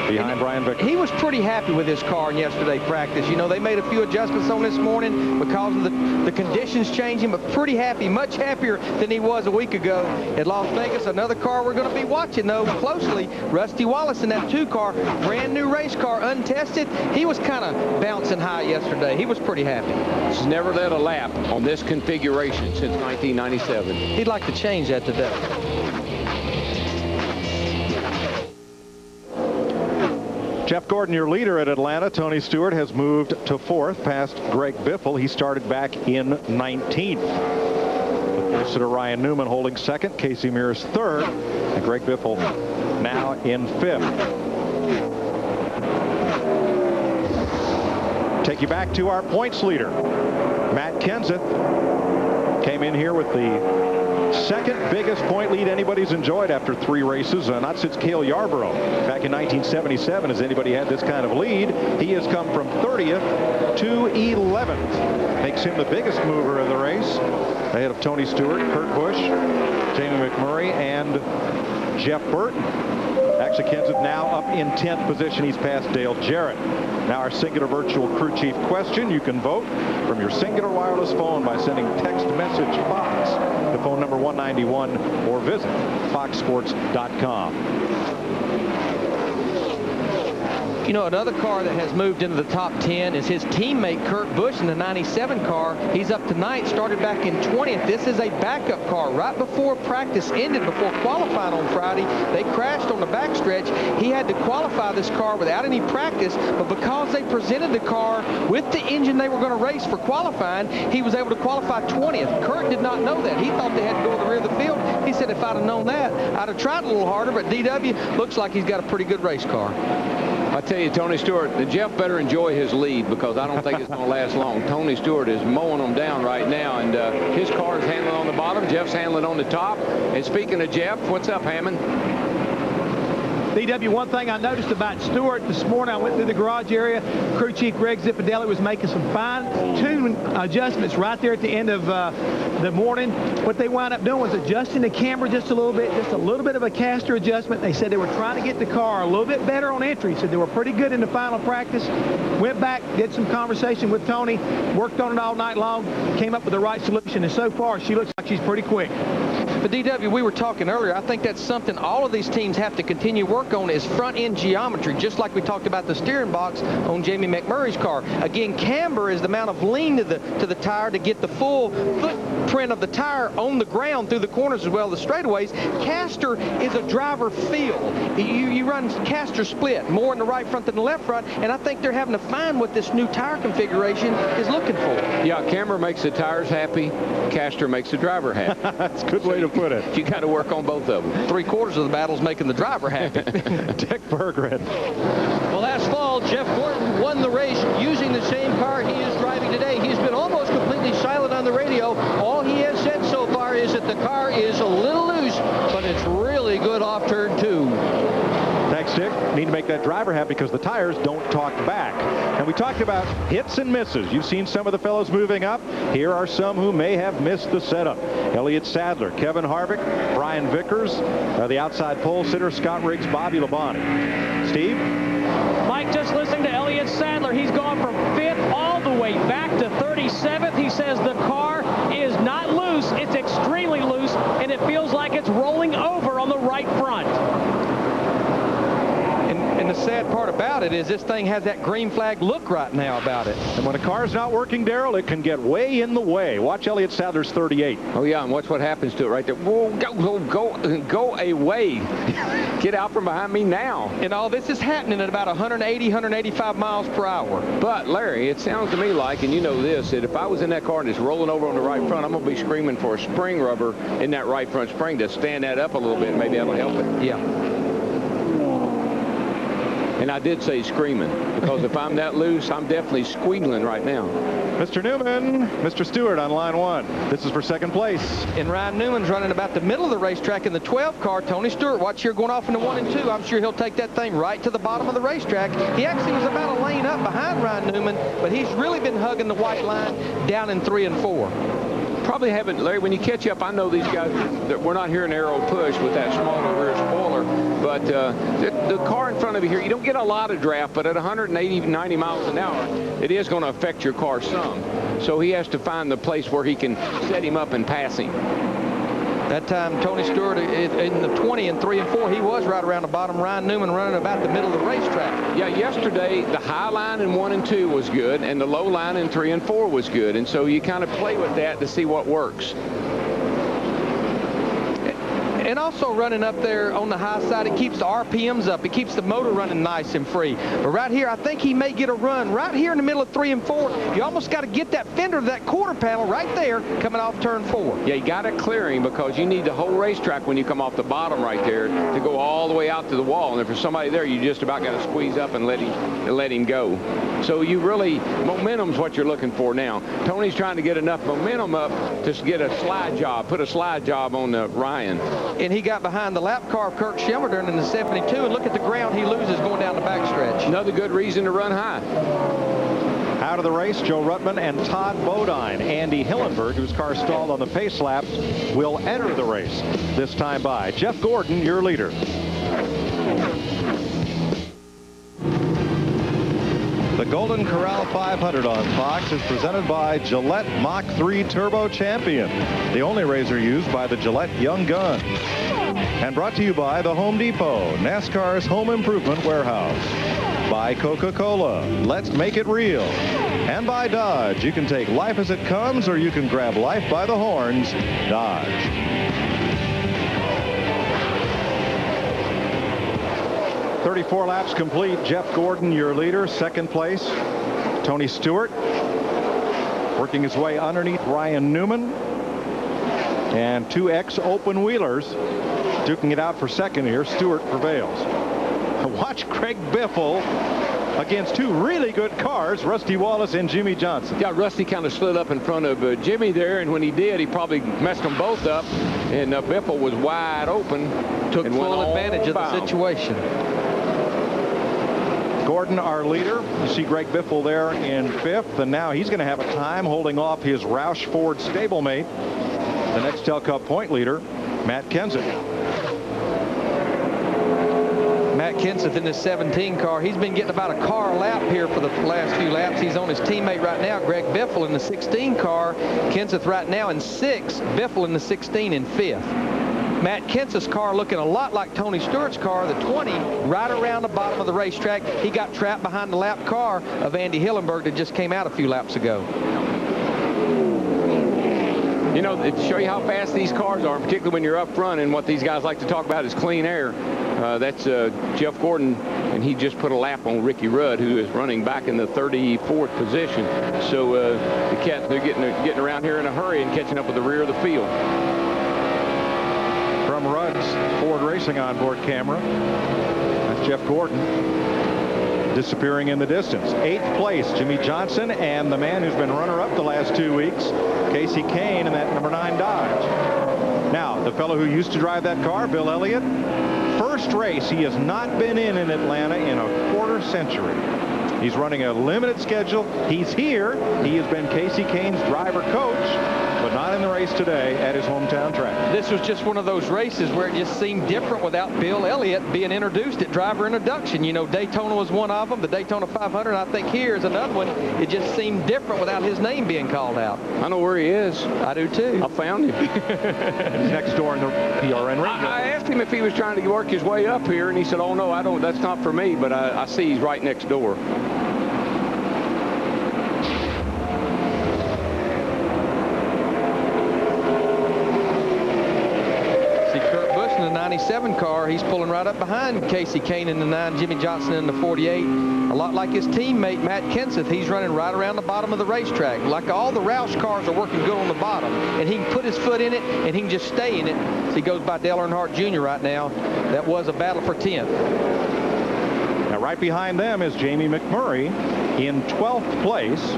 behind Brian Vickers. He was pretty happy with his car in yesterday's practice. You know, they made a few adjustments on this morning because of the conditions changing, but pretty happy, much happier than he was a week ago at Las Vegas. Another car we're going to be watching, though, closely, Rusty Wallace in that 2 car, brand new race car, untested. He was kind of bouncing high yesterday. He was pretty happy. He's never led a lap on this configuration since 1997. He'd like to change that today. Jeff Gordon, your leader at Atlanta. Tony Stewart has moved to 4th past Greg Biffle. He started back in 19th. Closer Ryan Newman holding 2nd. Casey Mears 3rd. And Greg Biffle now in 5th. Take you back to our points leader. Matt Kenseth came in here with the 2nd biggest point lead anybody's enjoyed after 3 races, not since Cale Yarborough. Back in 1977, has anybody had this kind of lead. He has come from 30th to 11th. Makes him the biggest mover of the race, ahead of Tony Stewart, Kurt Busch, Jamie McMurray, and Jeff Burton. Actually, Kenseth now up in 10th position. He's passed Dale Jarrett. Now our Singular Virtual Crew Chief question. You can vote from your Singular wireless phone by sending text message FOX to phone number 191 or visit foxsports.com. You know, another car that has moved into the top 10 is his teammate Kurt Busch in the 97 car. He's up to 9th, started back in 20th. This is a backup car. Right before practice ended, before qualifying on Friday, they crashed on the backstretch. He had to qualify this car without any practice, but because they presented the car with the engine they were going to race for qualifying, he was able to qualify 20th. Kurt did not know that. He thought they had to go to the rear of the field. He said, if I'd have known that, I'd have tried a little harder, but DW looks like he's got a pretty good race car. I tell you, Tony Stewart, Jeff better enjoy his lead because I don't think it's going to last long. Tony Stewart is mowing them down right now, and his car is handling on the bottom. Jeff's handling on the top. And speaking of Jeff, what's up, Hammond? DW, one thing I noticed about Stewart this morning, I went through the garage area. Crew Chief Greg Zippadelli was making some fine-tune adjustments right there at the end of the morning. What they wound up doing was adjusting the camber just a little bit of a caster adjustment. They said they were trying to get the car a little bit better on entry. Said they were pretty good in the final practice. Went back, did some conversation with Tony, worked on it all night long, came up with the right solution, and so far she looks like she's pretty quick. But DW, we were talking earlier, I think that's something all of these teams have to continue work on is front-end geometry, just like we talked about the steering box on Jamie McMurray's car. Again, camber is the amount of lean to the tire to get the full footprint of the tire on the ground through the corners as well as the straightaways. Caster is a driver feel. You run caster split, more in the right front than the left front, and I think they're having to find what this new tire configuration is looking for. Yeah, camber makes the tires happy, caster makes the driver happy. That's a good way to put it. You got to work on both of them. 3/4 of the battle's making the driver happy. Dick Berggren. Well, last fall, Jeff Gordon won the race using the same car he is driving today. He's been almost completely silent on the radio. All he has said so far is that the car is a little loose, but it's really good off turn 2. Thanks, Dick. Need to make that driver happy because the tires don't talk back. And we talked about hits and misses. You've seen some of the fellows moving up. Here are some who may have missed the setup. Elliott Sadler, Kevin Harvick, Brian Vickers, the outside pole sitter, Scott Riggs, Bobby Labonte. Steve? Mike, just listening to Elliott Sadler, he's gone from 5th all the way back to 37th. He says the car is not loose. It's extremely loose, and it feels like it's rolling over on the right front. And the sad part about it is this thing has that green flag look right now about it. And when a car's not working, Darrell, it can get way in the way. Watch Elliott Sadler's 38. Oh, yeah, and watch what happens to it right there. Whoa, go away. Get out from behind me now. And all this is happening at about 180, 185 miles per hour. But, Larry, it sounds to me like, and you know this, that if I was in that car and it's rolling over on the right front, I'm going to be screaming for a spring rubber in that right front spring to stand that up a little bit. Maybe that'll help it. Yeah. And I did say screaming, because if I'm that loose, I'm definitely squealing right now. Mr. Newman, Mr. Stewart on line 1. This is for second place. And Ryan Newman's running about the middle of the racetrack in the 12 car. Tony Stewart, watch here going off into 1 and 2. I'm sure he'll take that thing right to the bottom of the racetrack. He actually was about a lane up behind Ryan Newman, but he's really been hugging the white line down in 3 and 4. probably haven't, Larry, when you catch up, I know these guys, we're not hearing arrow push with that smaller rear spoiler, but the car in front of you here, you don't get a lot of draft, but at 180, 90 miles an hour, it is going to affect your car some. So he has to find the place where he can set him up and pass him. That time, Tony Stewart in the 20 and 3 and 4, he was right around the bottom. Ryan Newman running about the middle of the racetrack. Yeah, yesterday the high line in 1 and 2 was good, and the low line in 3 and 4 was good, and so you kind of play with that to see what works. And also running up there on the high side, it keeps the RPMs up. It keeps the motor running nice and free. But right here, I think he may get a run right here in the middle of 3 and 4. You almost got to get that fender to that quarter panel right there coming off turn 4. Yeah, you got to clear him because you need the whole racetrack when you come off the bottom right there to go all the way out to the wall. And if there's somebody there, you just about got to squeeze up and let him go. So you really, momentum's what you're looking for now. Tony's trying to get enough momentum up to get a slide job, put a slide job on Ryan. And he got behind the lap car of Kirk Schimmerden in the 72, and look at the ground he loses going down the backstretch. Another good reason to run high. Out of the race, Joe Ruttman and Todd Bodine. Andy Hillenberg, whose car stalled on the pace lap, will enter the race, this time by Jeff Gordon, your leader. The Golden Corral 500 on Fox is presented by Gillette Mach 3 Turbo Champion, the only razor used by the Gillette Young Guns. And brought to you by the Home Depot, NASCAR's home improvement warehouse. By Coca-Cola, let's make it real. And by Dodge, you can take life as it comes, or you can grab life by the horns. Dodge. "34 laps complete. Jeff Gordon, your leader. Second place, Tony Stewart, working his way underneath Ryan Newman. And 2X open wheelers duking it out for second here. Stewart prevails. Watch Craig Biffle against two really good cars, Rusty Wallace and Jimmy Johnson. Yeah, Rusty kind of slid up in front of Jimmy there, and when he did, he probably messed them both up. And Biffle was wide open. Took full advantage of the situation. Gordon, our leader. You see Greg Biffle there in 5th, and now he's going to have a time holding off his Roush Ford stablemate, the Nextel Cup point leader, Matt Kenseth. Matt Kenseth in his 17 car. He's been getting about a car a lap here for the last few laps. He's on his teammate right now, Greg Biffle, in the 16 car. Kenseth right now in 6th. Biffle in the 16 in 5th. Matt Kenseth's car looking a lot like Tony Stewart's car, the 20, right around the bottom of the racetrack. He got trapped behind the lap car of Andy Hillenberg that just came out a few laps ago. You know, to show you how fast these cars are, particularly when you're up front, and what these guys like to talk about is clean air. That's Jeff Gordon, and he just put a lap on Ricky Rudd, who is running back in the 34th position. So they're getting around here in a hurry and catching up with the rear of the field. From Rudd's Ford Racing onboard camera, that's Jeff Gordon disappearing in the distance. 8th place, Jimmy Johnson, and the man who's been runner-up the last 2 weeks, Casey Kane, in that number 9 Dodge. Now, the fellow who used to drive that car, Bill Elliott, first race he has not been in Atlanta in a quarter century. He's running a limited schedule. He's here. He has been Casey Kane's driver coach, but not in the race today at his hometown track. This was just one of those races where it just seemed different without Bill Elliott being introduced at driver introduction. You know, Daytona was one of them, the Daytona 500. I think here's another one. It just seemed different without his name being called out. I know where he is. I do too. I found him. He's next door in the PRN ring. I asked him if he was trying to work his way up here, and he said, "Oh no, I don't. That's not for me." But I see he's right next door. See Kurt Busch in the 97 car. He's pulling right up behind Casey Kane in the 9, Jimmy Johnson in the 48. A lot like his teammate Matt Kenseth, he's running right around the bottom of the racetrack. Like all the Roush cars are working good on the bottom, and he can put his foot in it and he can just stay in it. So he goes by Dale Earnhardt Jr. right now. That was a battle for 10th. Now right behind them is Jamie McMurray in 12th place.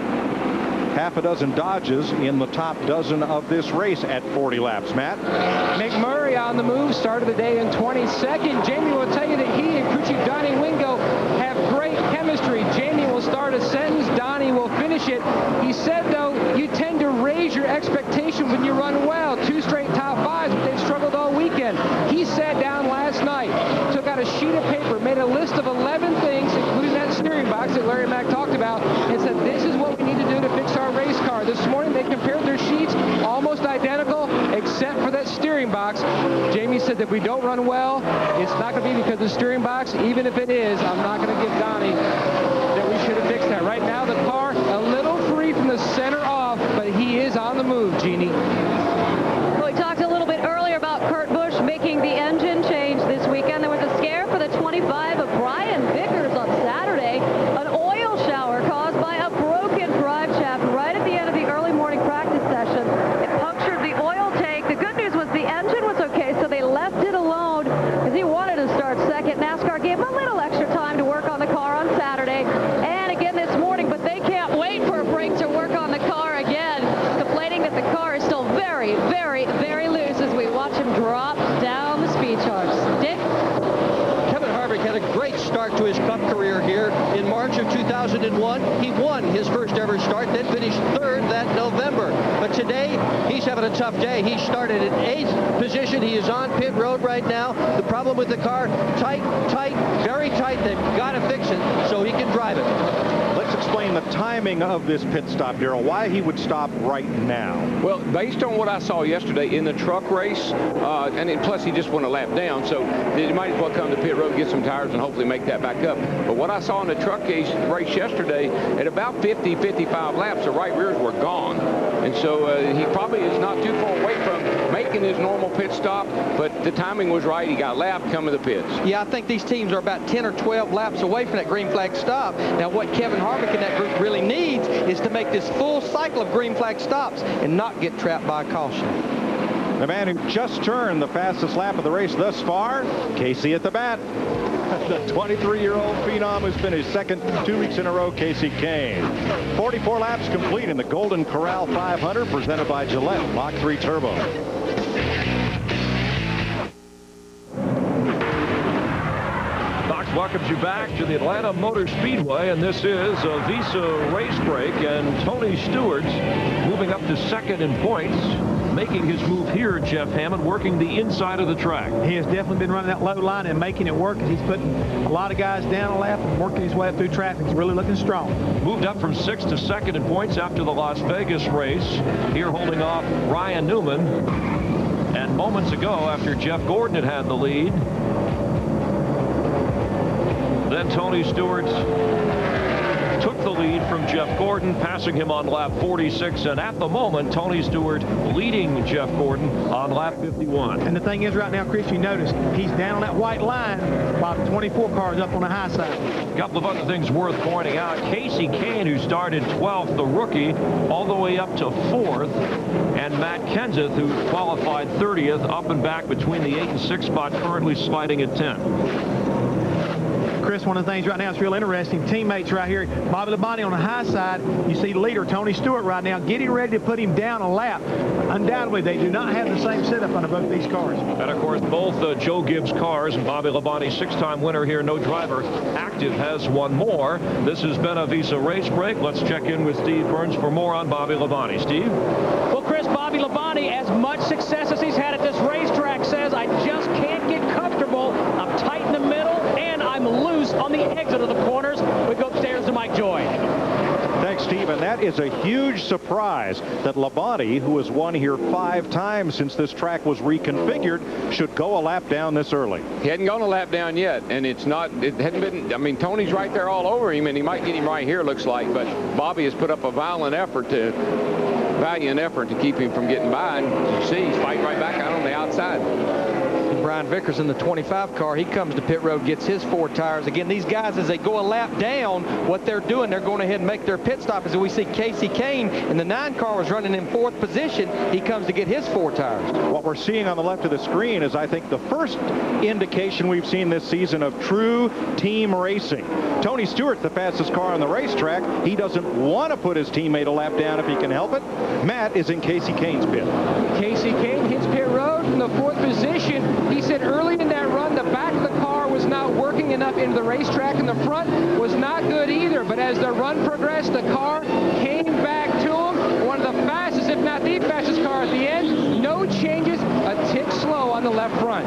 Half a dozen Dodges in the top dozen of this race at 40 laps. Matt? McMurray on the move, started the day in 22nd. Jamie will tell you that he and crew chief Donnie Wingo have great chemistry. Jamie will start a sentence, Donnie will finish it. He said, though, you tend to raise your expectations celebration when you run well. 2 straight top 5s, but they've struggled all weekend. He sat down last night, took out a sheet of paper, made a list of 11 things, including that steering box that Larry Mack talked about, and said, this is what we need to do to fix our race car. This morning they compared their sheets, almost identical, except for that steering box. Jamie said that if we don't run well, it's not going to be because of the steering box. Even if it is, I'm not going to give Donnie that we should have fixed that. Right now, the car a little free from the center off, but he is on the move, Jeannie. Well, we talked a little bit earlier about Kurt Busch making the engine change this weekend. There was a scare for the 25 of Brian Vickers on Saturday. An oil shower caused by a broken drive shaft right at the end of the early morning practice session. It punctured the oil tank. The good news was the engine was okay, so they left it alone because he wanted to start second. NASCAR gave him a little extra time to work on the car on Saturday and again this morning, but they can't wait for a break to work on the car again, complaining that the car is still very, very, very loose as we watch him drop down the speed charts. Dick? Kevin Harvick had a great start to his Cup career here in March of 2001. He won his first ever start, then finished 3rd that November. But today, he's having a tough day. He started in 8th position. He is on pit road right now. The problem with the car, tight, very tight. They've got to fix it so he can drive it. Let's explain the timing of this pit stop, Darrell, why he would stop right now. Well, based on what I saw yesterday in the truck race, plus he just went a lap down, so he might as well come to pit road, get some tires, and hopefully make that back up. But what I saw in the truck race yesterday, at about 50, 55 laps, the right rears were gone. And so he probably is not too far away from making his normal pit stop, but the timing was right. He got lapped, come to the pits. Yeah, I think these teams are about 10 or 12 laps away from that green flag stop. Now, what Kevin Harvick and that group really needs is to make this full cycle of green flag stops and not get trapped by a caution. The man who just turned the fastest lap of the race thus far, Casey at the bat. The 23-year-old phenom who's finished second 2 weeks in a row, Casey Kane. 44 laps complete in the Golden Corral 500 presented by Gillette Mach 3 Turbo. Fox welcomes you back to the Atlanta Motor Speedway, and this is a Visa race break, and Tony Stewart's moving up to second in points. Making his move here, Jeff Hammond, working the inside of the track. He has definitely been running that low line and making it work. He's putting a lot of guys down a lap and working his way up through traffic. He's really looking strong. Moved up from 6th to 2nd in points after the Las Vegas race. Here holding off Ryan Newman. And moments ago, after Jeff Gordon had the lead, then Tony Stewart took the lead from Jeff Gordon, passing him on lap 46, and at the moment, Tony Stewart leading Jeff Gordon on lap 51. And the thing is, right now, Chris, you notice he's down on that white line while the 24 car is up on the high side. A couple of other things worth pointing out. Casey Kane, who started 12th, the rookie, all the way up to 4th, and Matt Kenseth, who qualified 30th, up and back between the 8 and 6 spot, currently sliding at 10. Chris, one of the things right now that's real interesting, teammates right here, Bobby Labonte on the high side, you see leader Tony Stewart right now getting ready to put him down a lap. Undoubtedly, they do not have the same setup under both these cars. And of course, both Joe Gibbs cars, and Bobby Labonte, 6-time winner here, no driver active, has one more. This has been a Visa race break. Let's check in with Steve Burns for more on Bobby Labonte. Steve? Well, Chris, Bobby Labonte, as much success as he's had at this racetrack, says, I just can't get comfortable. I'm tight in the middle, and I'm loose on the exit of the corners. We go upstairs to Mike Joy. Thanks, Steve. And that is a huge surprise that Labonte, who has won here 5 times since this track was reconfigured, should go a lap down this early. He hadn't gone a lap down yet, and it hadn't been, I mean, Tony's right there all over him, and he might get him right here, looks like, but Bobby has put up a valiant effort to keep him from getting by, and you see, he's fighting right back out on the outside. Brian Vickers in the 25 car, he comes to pit road, gets his 4 tires. Again, these guys, as they go a lap down, what they're doing, they're going ahead and make their pit stop. As we see Casey Kane in the 9 car was running in 4th position. He comes to get his 4 tires. What we're seeing on the left of the screen is, I think, the first indication we've seen this season of true team racing. Tony Stewart, the fastest car on the racetrack. He doesn't want to put his teammate a lap down if he can help it. Matt is in Casey Kane's pit. Casey Kane hits pit road from the 4th position. He said early in that run, the back of the car was not working enough into the racetrack, and the front was not good either. But as the run progressed, the car came back to him. One of the fastest, if not the fastest car at the up front.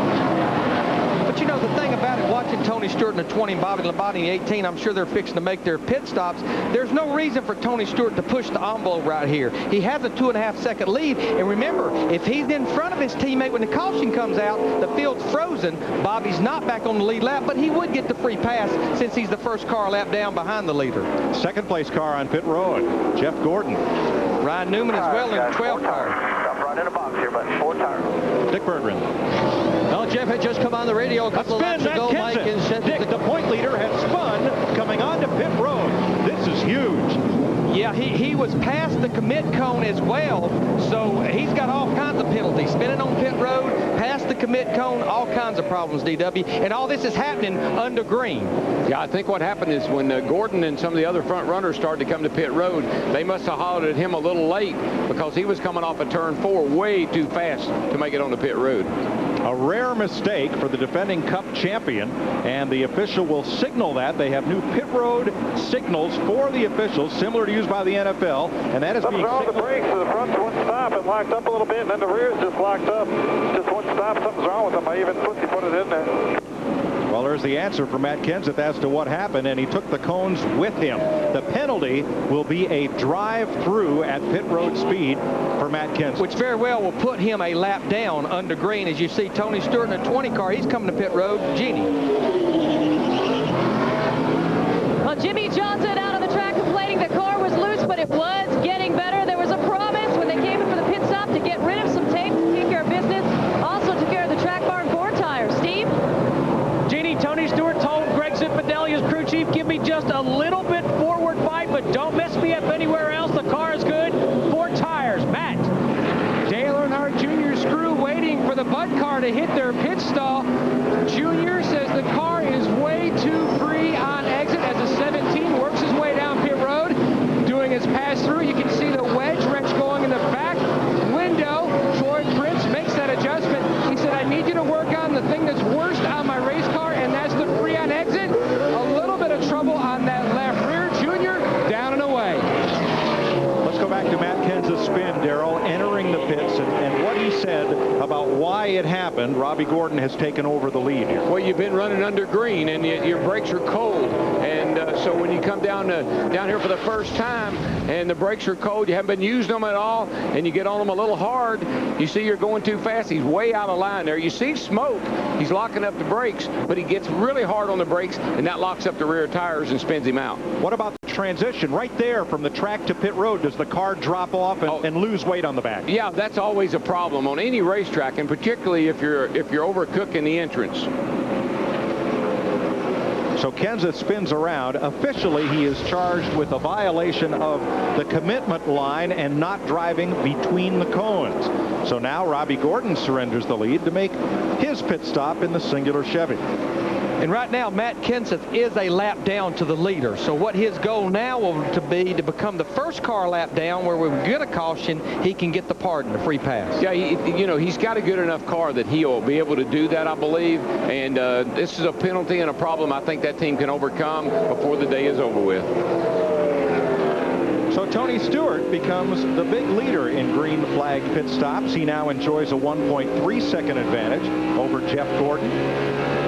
But you know, the thing about it, watching Tony Stewart in the 20 and Bobby Labonte in the 18, I'm sure they're fixing to make their pit stops. There's no reason for Tony Stewart to push the envelope right here. He has a 2.5-second lead. And remember, if he's in front of his teammate when the caution comes out, the field's frozen. Bobby's not back on the lead lap, but he would get the free pass since he's the first car lap down behind the leader. Second place car on pit road, Jeff Gordon. Ryan Newman as well in 12 car. Stop right in the box here, but 4 tires. Dick Berggren. Well, Jeff had just come on the radio a couple of laps ago, Mike, and said Dick, the point leader, has spun coming onto pit road. This is huge. Yeah, he was past the commit cone as well, so he's got all kinds of penalties. Spinning on pit road, past the commit cone, all kinds of problems, DW. And all this is happening under green. Yeah, I think what happened is when Gordon and some of the other front runners started to come to pit road, they must have hollered at him a little late because he was coming off of turn 4 way too fast to make it on the pit road. A rare mistake for the defending Cup champion, and the official will signal that. They have new pit road signals for the officials, similar to used by the NFL, and that is being signaled. The brakes, the front's one stop and locked up a little bit, and then the rear's just locked up. Just one stop, something's wrong with them. I even put it in there. Well, there's the answer from Matt Kenseth as to what happened, and he took the cones with him. The penalty will be a drive-through at pit road speed for Matt Kenseth. Which very well will put him a lap down under green. As you see Tony Stewart in a 20 car, he's coming to pit road. Jeannie. Well, Jimmy Johnson out on the track complaining the car was loose, but it was getting better. There was a promise when they came in for the pit stop to get rid of some tape to take care of business. Also took care of the track bar and 4 tires. Steve? Jeannie, Tony Stewart told Greg Zipadelia's crew chief, give me just a little bit forward bite, but don't mess me up anywhere else. The car is good. 4 tires. Matt. Dale Earnhardt Jr.'s crew waiting for the Bud car to hit their pit stall. Jr. says the car is way too free on exit as a 17 works his way down pit road, doing his pass through. You can see the wedge wrench going in the back window. Troy Prince makes that adjustment. He said, I need you to work on the thing that's worst on my race car, and that's the free on exit. A little bit of trouble on that left rear. Junior down and away. Let's go back to Matt Kenseth's spin, Darrell, entering the pits, and what he said about why it happened. Robbie Gordon has taken over the lead here. Well, you've been running under green, and your brakes are cold, and so when you come down here for the first time, and the brakes are cold, you haven't been using them at all, and you get on them a little hard, you see you're going too fast. He's way out of line there. You see smoke. He's locking up the brakes, but he gets really hard on the brakes, and that locks up the rear tires and spins him out. What about the transition right there from the track to pit road? Does the car drop off and lose weight on the back? Yeah, that's always a problem on any racetrack, and particularly if you're overcooking the entrance. So Kenseth spins around. Officially, he is charged with a violation of the commitment line and not driving between the cones. So now Robbie Gordon surrenders the lead to make his pit stop in the singular Chevy. And right now, Matt Kenseth is a lap down to the leader. So what his goal now will to be to become the first car lap down where we get a caution, he can get the pardon, the free pass. Yeah, he's got a good enough car that he'll be able to do that, I believe. And this is a penalty and a problem I think that team can overcome before the day is over with. So Tony Stewart becomes the big leader in green flag pit stops. He now enjoys a 1.3-second advantage over Jeff Gordon.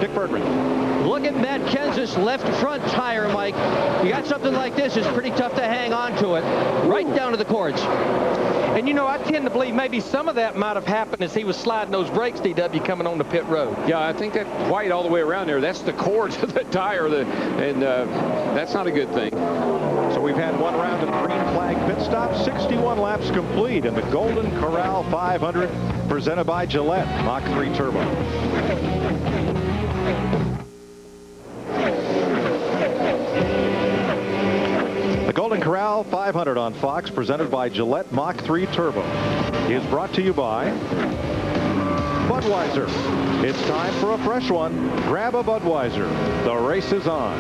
Dick Berggren. Look at Matt Kenseth's left front tire, Mike. You got something like this, it's pretty tough to hang on to it. Right down to the cords. And you know, I tend to believe maybe some of that might have happened as he was sliding those brakes, DW, coming on the pit road. Yeah, I think that white all the way around there, that's the cords of the tire, and that's not a good thing. So we've had one round of green flag pit stop, 61 laps complete in the Golden Corral 500 presented by Gillette Mach 3 Turbo. The Golden Corral 500 on Fox presented by Gillette Mach 3 Turbo is brought to you by Budweiser. It's time for a fresh one. Grab a Budweiser. The race is on.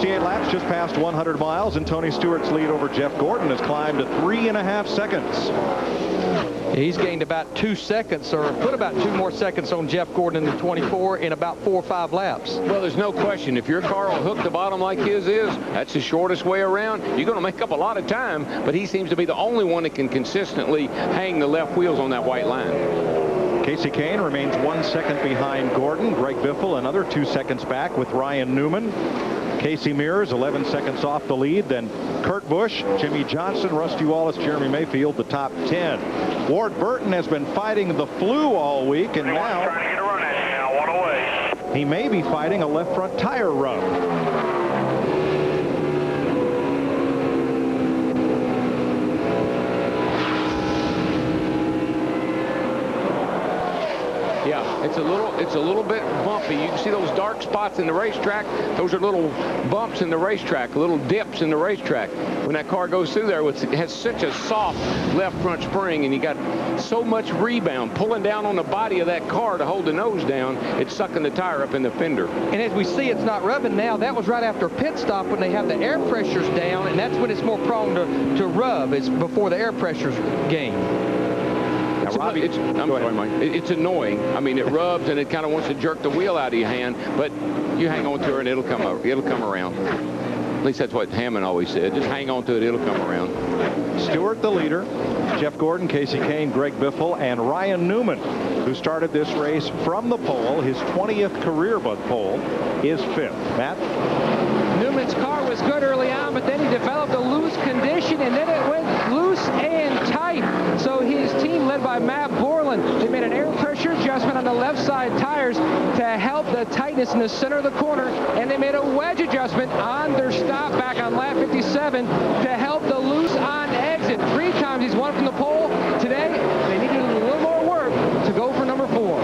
Laps, just past 100 miles, and Tony Stewart's lead over Jeff Gordon has climbed to 3.5 seconds. He's gained about 2 seconds, or put about 2 more seconds on Jeff Gordon in the 24 in about 4 or 5 laps. Well, there's no question. If your car will hook the bottom like his is, that's the shortest way around. You're going to make up a lot of time, but he seems to be the only one that can consistently hang the left wheels on that white line. Casey Kane remains 1 second behind Gordon. Greg Biffle another 2 seconds back with Ryan Newman. Casey Mears 11 seconds off the lead. Then Kurt Busch, Jimmy Johnson, Rusty Wallace, Jeremy Mayfield, the top 10. Ward Burton has been fighting the flu all week, and now trying to get a run at you now, one away. He may be fighting a left front tire rub. Yeah, it's a little bit bumpy. You can see those dark spots in the racetrack. Those are little bumps in the racetrack, little dips in the racetrack. When that car goes through there, it has such a soft left front spring, and you got so much rebound pulling down on the body of that car to hold the nose down. It's sucking the tire up in the fender. And as we see, it's not rubbing now. That was right after a pit stop when they have the air pressures down, and that's when it's more prone to rub. It's before the air pressures gain. I'm sorry, Mike. It's annoying. I mean, it rubs and it kind of wants to jerk the wheel out of your hand, but you hang on to it and it'll come over. It'll come around. At least that's what Hammond always said. Just hang on to it. It'll come around. Stewart, the leader. Jeff Gordon, Casey Kane, Greg Biffle, and Ryan Newman, who started this race from the pole. His 20th career pole is 5th. Matt? Newman's car was good early on, but then he developed a loose condition, and then it went loose and tight. So his team, led by Matt Borland, they made an air pressure adjustment on the left side tires to help the tightness in the center of the corner, and they made a wedge adjustment on their stop back on lap 57 to help the loose on exit. 3 times he's won from the pole. Today, they needed a little more work to go for number 4.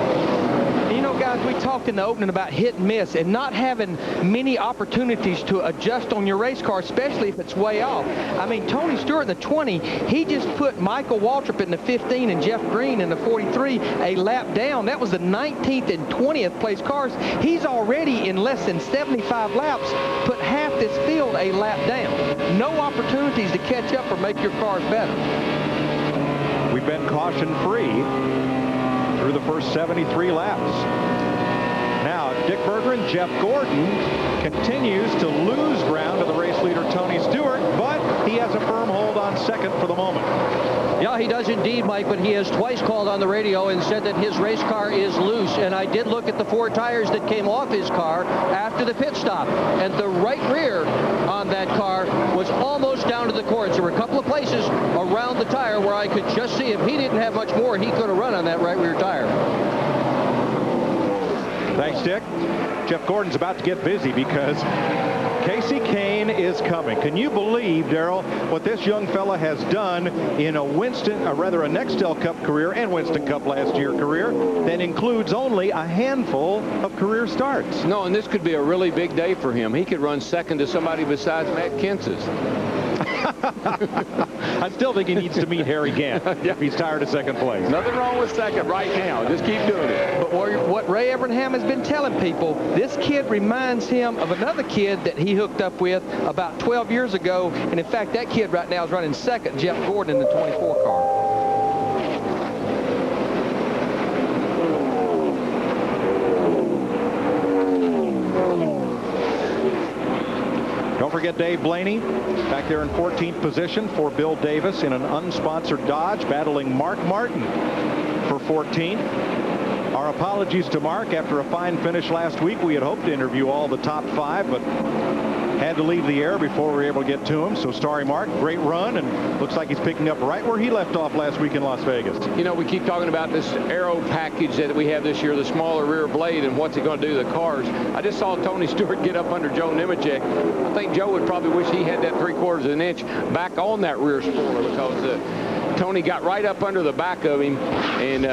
You know, guys, we talked in the opening about hit and miss and not having many opportunities to adjust on your race car, especially if it's way off. I mean, Tony Stewart in the 20, he just put Michael Waltrip in the 15 and Jeff Green in the 43 a lap down. That was the 19th and 20th place cars. He's already in less than 75 laps put half this field a lap down. No opportunities to catch up or make your cars better. We've been caution-free through the first 73 laps. Now, Dick Berger and Jeff Gordon continues to lose ground to the race leader, Tony Stewart, but he has a firm hold on second for the moment. Yeah, he does indeed, Mike, but he has twice called on the radio and said that his race car is loose. And I did look at the 4 tires that came off his car after the pit stop. And the right rear on that car was almost down to the cords. There were a couple of places around the tire where I could just see if he didn't have much more, he could have run on that right rear tire. Thanks, Dick. Jeff Gordon's about to get busy because Casey Kane is coming. Can you believe, Darrell, what this young fella has done in a Nextel Cup career and Winston Cup last year career that includes only a handful of career starts? No, and this could be a really big day for him. He could run second to somebody besides Matt Kenseth. I still think he needs to meet Harry Gant if he's tired of second place. Nothing wrong with second right now. Just keep doing it. But what Ray Abraham has been telling people, this kid reminds him of another kid that he hooked up with about 12 years ago. And in fact, that kid right now is running second, Jeff Gordon, in the 24 car. Don't forget Dave Blaney back there in 14th position for Bill Davis in an unsponsored Dodge, battling Mark Martin for 14th. Our apologies to Mark after a fine finish last week. We had hoped to interview all the top 5, but had to leave the air before we were able to get to him. So sorry, Mark. Great run, and looks like he's picking up right where he left off last week in Las Vegas. You know, we keep talking about this aero package that we have this year, the smaller rear blade, and what's it going to do to the cars. I just saw Tony Stewart get up under Joe Nemechek. I think Joe would probably wish he had that 3/4 of an inch back on that rear spoiler, because Tony got right up under the back of him, and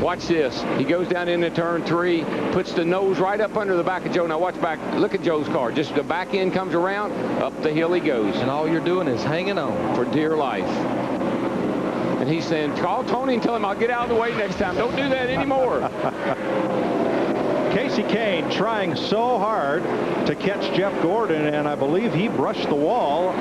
watch this. He goes down into turn 3, puts the nose right up under the back of Joe. Now watch back. Look at Joe's car. Just the back end comes around, up the hill he goes. And all you're doing is hanging on. For dear life. And he's saying, call Tony and tell him I'll get out of the way next time. Don't do that anymore. Casey Kane trying so hard to catch Jeff Gordon, and I believe he brushed the wall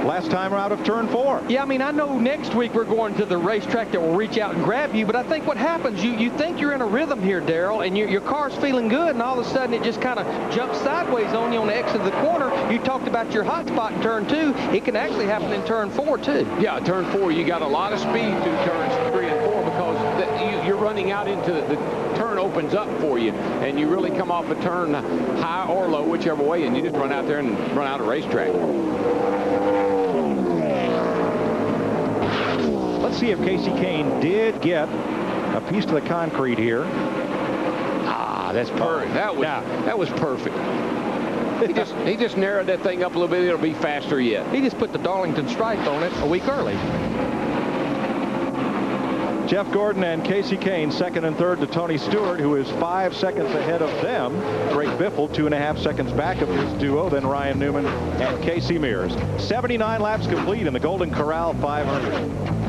last time out of turn 4. Yeah, I mean, I know next week we're going to the racetrack that will reach out and grab you, but I think what happens, you think you're in a rhythm here, Darrell, and your car's feeling good, and all of a sudden it just kind of jumps sideways on you on the exit of the corner. You talked about your hot spot in turn 2. It can actually happen in turn 4, too. Yeah, turn 4, you got a lot of speed through turns 3 and 4 because you're running out into the turn opens up for you, and you really come off a turn high or low, whichever way, and you just run out there and run out of racetrack. Let's see if Casey Kane did get a piece of the concrete here. That's perfect. That was perfect. He just narrowed that thing up a little bit. It'll be faster yet. He just put the Darlington stripe on it a week early. Jeff Gordon and Casey Kane, second and third to Tony Stewart, who is 5 seconds ahead of them. Greg Biffle, 2.5 seconds back of his duo, then Ryan Newman and Casey Mears. 79 laps complete in the Golden Corral 500.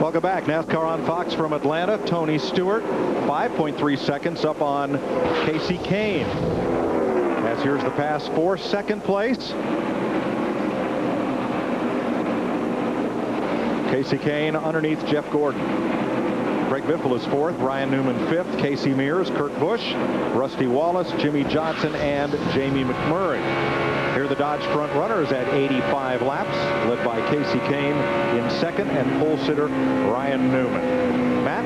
Welcome back. NASCAR on Fox from Atlanta. Tony Stewart, 5.3 seconds up on Casey Kane. As here's the pass for second place. Casey Kane underneath Jeff Gordon. Greg Biffle is fourth, Ryan Newman fifth, Casey Mears, Kurt Busch, Rusty Wallace, Jimmy Johnson, and Jamie McMurray. Here are the Dodge front runners at 85 laps, led by Casey Kane in second and pole sitter Ryan Newman. Matt?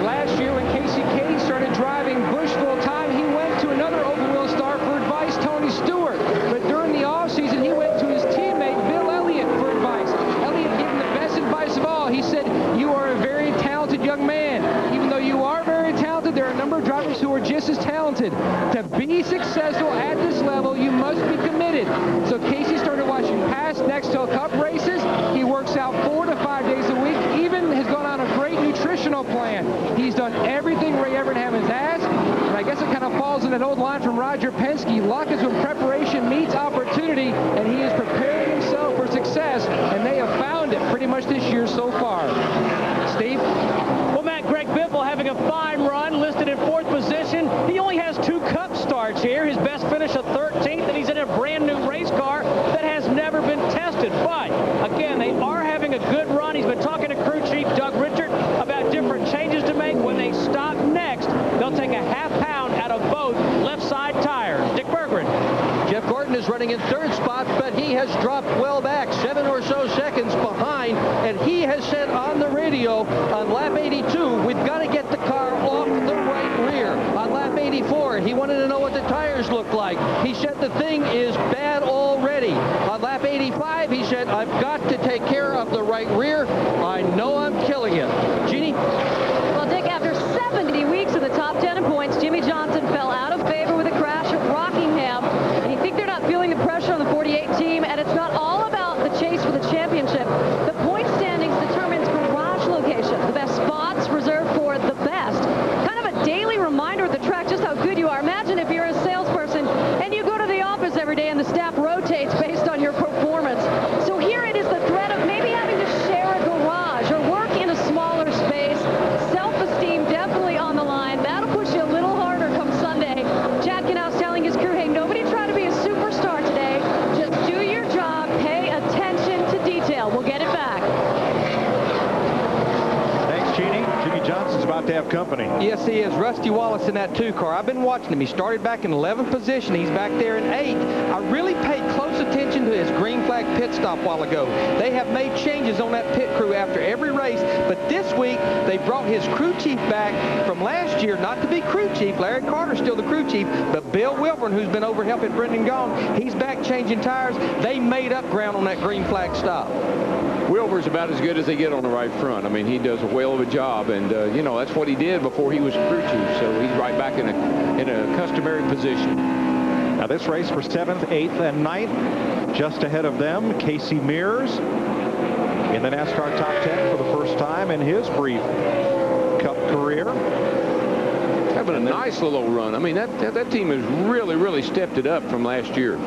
Last year when Casey Kane started driving Busch full time, he went to another open wheel star for advice, Tony Stewart. But during the offseason, he went to his teammate Bill Elliott for advice. Elliott gave him the best advice of all. He said, "You are a very talented young man. Even though you are very talented, there are a number of drivers who are just as talented. To be successful at this level, you must be committed." So Casey started watching past Nextel Cup races. He works out 4 to 5 days a week, even has gone on a great nutritional plan. He's done everything Ray Evernham has asked, and I guess it kind of falls in that old line from Roger Penske. Luck is when preparation meets opportunity, and he has prepared himself for success, and they have found it pretty much this year so far. Steve? Well, Matt, Greg Biffle having a fine run, listed in 4th position. He only has 2 Cup starts here. His best finish a 13th, and he's in a brand new race car that has never been tested. But, again, they are having a good run. He's been talking to crew chief Doug Richard about different changes to make. When they stop next, they'll take a half-pound out of both left side tires. Dick Berggren. Jeff Gordon is running in 3rd spot, but he has dropped well back, 7 or so seconds behind, and he has said on the radio on lap 82, we've got to get the car off the right rear. On lap 84, he wanted to know what the tires look like. He said the thing is bad already. On lap 85, he said, I've got to take care of the right rear. I know I'm killing it. Jeannie? Well, Dick, after 70 weeks in the top 10 in points, Jimmy Johnson fell out of favor with a crash at Rockingham. And you think they're not feeling the pressure on the 48 team, and it's not all about the chase for the championship. The point standings determines garage location, the best spots reserved for the best. Kind of a daily reminder of the track, just how good you are. Imagine if you're a salesperson and you go to the office every day and the staff rotates based on your performance. So here it is, the threat of maybe having to share a garage or work in a smaller space. Self-esteem definitely on the line. That'll push you a little harder come Sunday. Chad Knaus telling his crew, hey, nobody try to be a superstar today. Just do your job. Pay attention to detail. We'll get it back. Thanks, Jeannie. Jimmy Johnson's about to have company. Yes, he is. Rusty Wallace in that 2 car. I've been watching him. He started back in 11th position. He's back there in 8th. I really paid close attention to his green flag pit stop a while ago. They have made changes on that pit crew after every race, but this week they brought his crew chief back from last year, not to be crew chief. Larry Carter's still the crew chief, but Bill Wilburn, who's been over helping Brendan Gaughan, he's back changing tires. They made up ground on that green flag stop. Wilbur's about as good as they get on the right front. I mean, he does a whale of a job, and you know, that's what he did before he was crew chief. So he's right back in a customary position. Now this race for 7th, 8th, and 9th, just ahead of them, Casey Mears in the NASCAR top 10 for the first time in his brief Cup career. Having a nice little run. I mean, that team has really stepped it up from last year.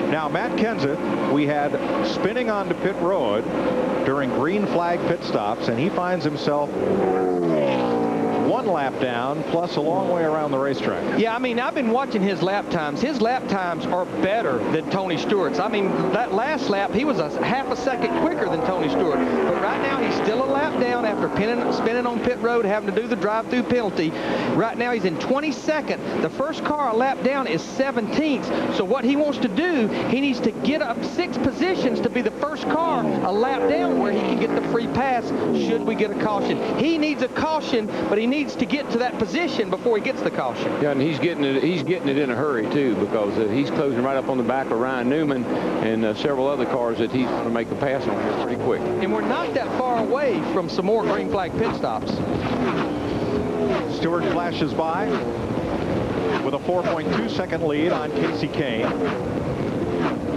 Now, Matt Kenseth, we had spinning onto pit road during green flag pit stops, and he finds himself 1 lap down, plus a long way around the racetrack. Yeah, I mean, I've been watching his lap times. His lap times are better than Tony Stewart's. I mean, that last lap, he was a half a second quicker than Tony Stewart. But right now, he's still a lap down after spinning on pit road, having to do the drive-through penalty. Right now, he's in 22nd. The first car a lap down is 17th. So what he wants to do, he needs to get up 6 positions to be the first car a lap down where he can get the free pass should we get a caution. He needs a caution, but he needs to get to that position before he gets the caution. Yeah, and he's getting it in a hurry too, because he's closing right up on the back of Ryan Newman and several other cars that he's going to make a pass on here pretty quick. And we're not that far away from some more green flag pit stops. Stewart flashes by with a 4.2 second lead on Casey Kane.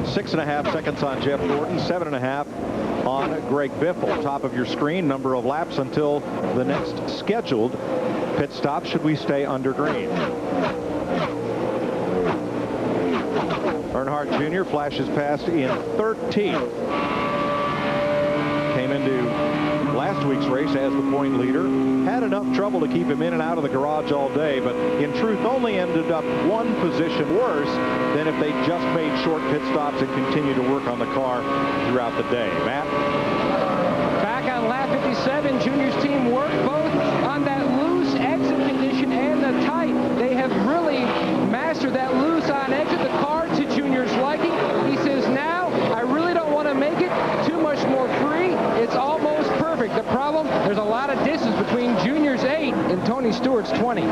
6.5 seconds on Jeff Gordon, 7.5 on Greg Biffle. Top of your screen, number of laps until the next scheduled pit stop should we stay under green. Earnhardt Jr. flashes past in 13th. Came into last week's race as the point leader. Had enough trouble to keep him in and out of the garage all day, but in truth only ended up 1 position worse than if they just made short pit stops and continued to work on the car throughout the day. Matt? Back on lap 57, Junior's team worked both on that loose exit condition and the tight. They have really mastered that loose on exit. The car to Junior's liking. He says, now I really don't want to make it too much more free. It's almost perfect. The problem, there's a lot of distance between Junior's 8 and Tony Stewart's 20.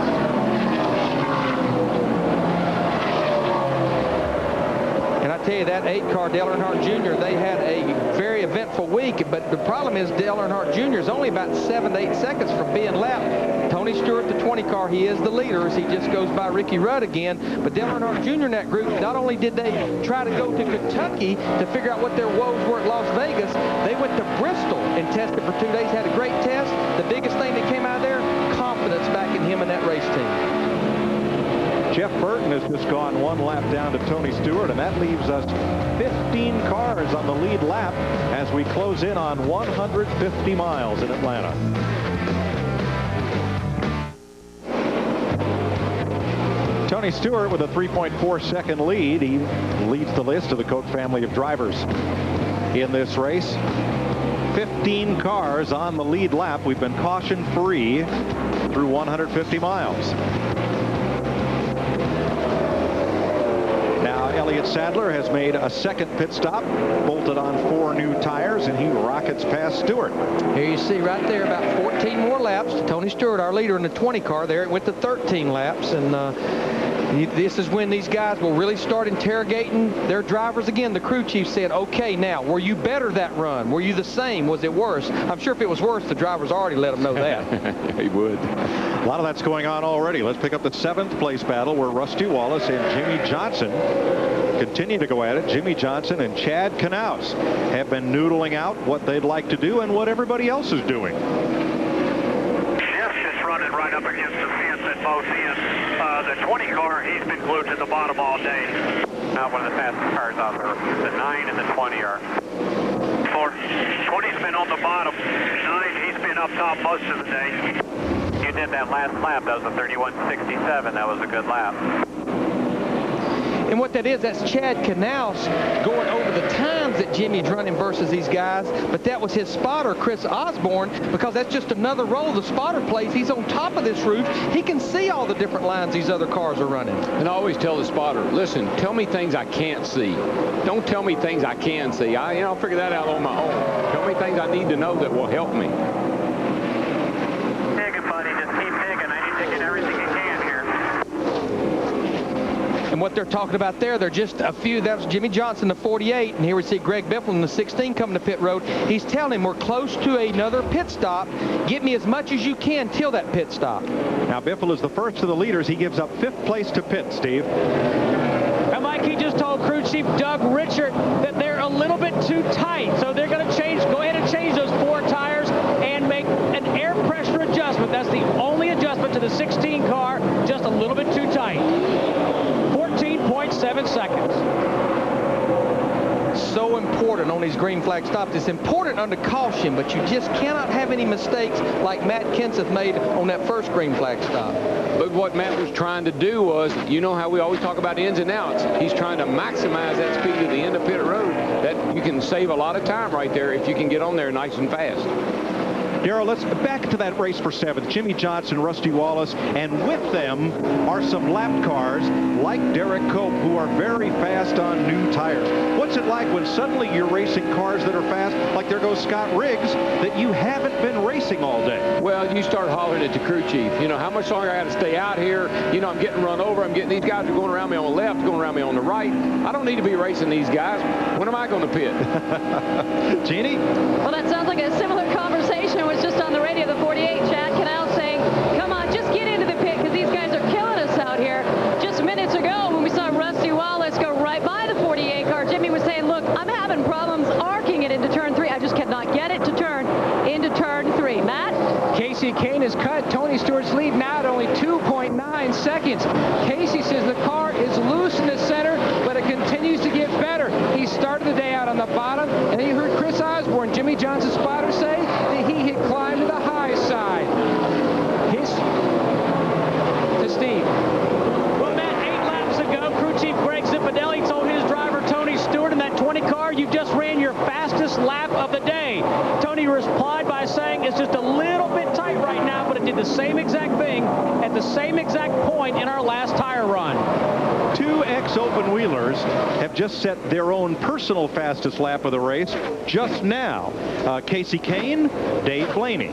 And I tell you, that 8 car, Dale Earnhardt Jr., they had a very eventful week, but the problem is Dale Earnhardt Jr. is only about 7 to 8 seconds from being lapped. Tony Stewart, the 20 car, he is the leader as he just goes by Ricky Rudd again. But Dale Earnhardt Jr. in that group, not only did they try to go to Kentucky to figure out what their woes were at Las Vegas, they went to Bristol and tested for 2 days, had a great test. The biggest thing that came out of there, confidence back in him and that race team. Jeff Burton has just gone 1 lap down to Tony Stewart, and that leaves us 15 cars on the lead lap as we close in on 150 miles in Atlanta. Tony Stewart with a 3.4 second lead. He leads the list of the Koch family of drivers in this race. 15 cars on the lead lap. We've been caution free through 150 miles. Now Elliott Sadler has made a second pit stop, bolted on 4 new tires, and he rockets past Stewart. Here you see right there about 14 more laps. Tony Stewart, our leader in the 20 car there, it went to 13 laps, and this is when these guys will really start interrogating their drivers again. The crew chief said, okay, now, were you better that run? Were you the same? Was it worse? I'm sure if it was worse, the drivers already let them know that. He would. A lot of that's going on already. Let's pick up the 7th place battle where Rusty Wallace and Jimmy Johnson continue to go at it. Jimmy Johnson and Chad Knaus have been noodling out what they'd like to do and what everybody else is doing. Jeff's just running right up against the fence at both ends. The 20 car, he's been glued to the bottom all day. Not one of the fastest cars out there. The 9 and the 20 are. 20's been on the bottom. 9, he's been up top most of the day. You did that last lap. That was a 31.67. That was a good lap. And what that is, that's Chad Knaus going over the times that Jimmy's running versus these guys. But that was his spotter, Chris Osborne, because that's just another role the spotter plays. He's on top of this roof. He can see all the different lines these other cars are running. And I always tell the spotter, listen, tell me things I can't see. Don't tell me things I can see. I'll figure that out on my own. Tell me things I need to know that will help me. Digging, buddy. Just keep digging. I need to get everything you can here. And what they're talking about there, they're just a few. That was Jimmy Johnson, the 48, and here we see Greg Biffle in the 16 coming to pit road. He's telling him we're close to another pit stop. Get me as much as you can till that pit stop. Now Biffle is the first of the leaders. He gives up 5th place to pit, Steve. And like he just told crew chief Doug Richard that they're a little bit too tight. So they're going to go ahead and change those 4 tires and make an air pressure adjustment. That's the only adjustment to the 16 car, just a little bit too tight. 14.7 seconds. important on these green flag stops. It's important under caution, but you just cannot have any mistakes like Matt Kenseth made on that first green flag stop. But what Matt was trying to do was, you know how we always talk about ins and outs. He's trying to maximize that speed to the end of pit road. That you can save a lot of time right there if you can get on there nice and fast. Darrell, let's back to that race for 7th. Jimmy Johnson, Rusty Wallace, and with them are some lap cars like Derek Cope, who are very fast on new tires. What's it like when suddenly you're racing cars that are fast, like there goes Scott Riggs, that you haven't been racing all day? Well, you start hollering at the crew chief. You know, how much longer I got to stay out here? You know, I'm getting run over. I'm getting, these guys are going around me on the left, going around me on the right. I don't need to be racing these guys. When am I going to pit? Jeannie? Well, that sounds like a similar conversation. It was just on the radio, the 48, Chad Canal saying, come on, just get into the pit because these guys are killing us out here. Just minutes ago when we saw Rusty Wallace go right by the 48 car, Jimmy was saying, look, I'm having problems arcing it into turn 3. I just cannot get it to turn into turn 3. Matt? Casey Kane has cut Tony Stewart's lead now at only 2.9 seconds. Casey says the car is loose in the center, but it continues to get better. He started the day out on the bottom, and then you heard Chris Osborne, Jimmy Johnson's spotter, say that he had climbed to the high side. To Steve. Well, Matt, 8 laps ago, crew chief Greg Zipadelli told his driver Tony Stewart in that 20 car, you just ran your fastest lap of the day. Tony replied by saying it's just a little bit tight right now, but it did the same exact thing at the same exact point in our last tire run. 2 ex-open wheelers have just set their own personal fastest lap of the race just now. Casey Kane, Dave Blaney.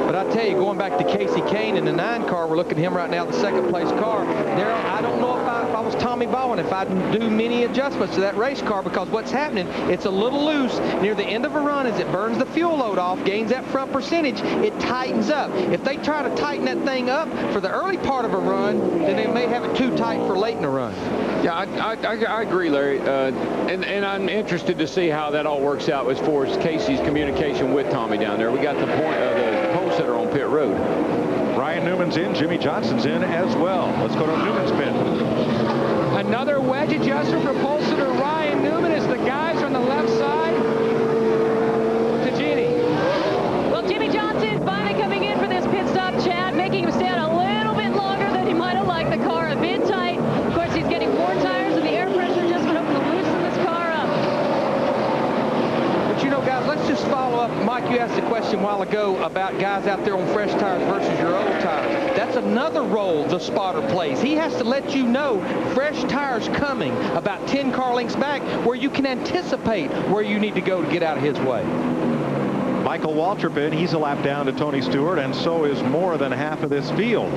But I tell you, going back to Casey Kane in the 9 car, we're looking at him right now, the 2nd place car. Darrell, I don't know if I was Tommy Bowen, if I'd do many adjustments to that race car, because what's happening, it's a little loose near the end of a run as it burns the fuel load off, gains that front percentage, it tightens up. If they try to tighten that thing up for the early part of a run, then they may have it too tight for late in the run. Yeah, I agree, Larry, and I'm interested to see how that all works out as far as Casey's communication with Tommy down there. We got the pole sitter on pit road. Ryan Newman's in, Jimmy Johnson's in as well. Let's go to Newman's pit. Another wedge adjuster for pole sitter Ryan Newman as the guys on the left side. To Jeannie. Well, Jimmy Johnson finally coming in for this pit stop, Chad, making him stand a little bit longer than he might have liked. The car a bit tight. Of course, he's getting 4 tires, and the air pressure adjustment hoping to loosen this car up. But you know, guys, let's just follow up. Mike, you asked a question a while ago about guys out there on fresh tires versus your old tires. That's another role the spotter plays. He has to let you know fresh tires coming about 10 car lengths back where you can anticipate where you need to go to get out of his way. Michael Waltrip in, he's a lap down to Tony Stewart, and so is more than half of this field.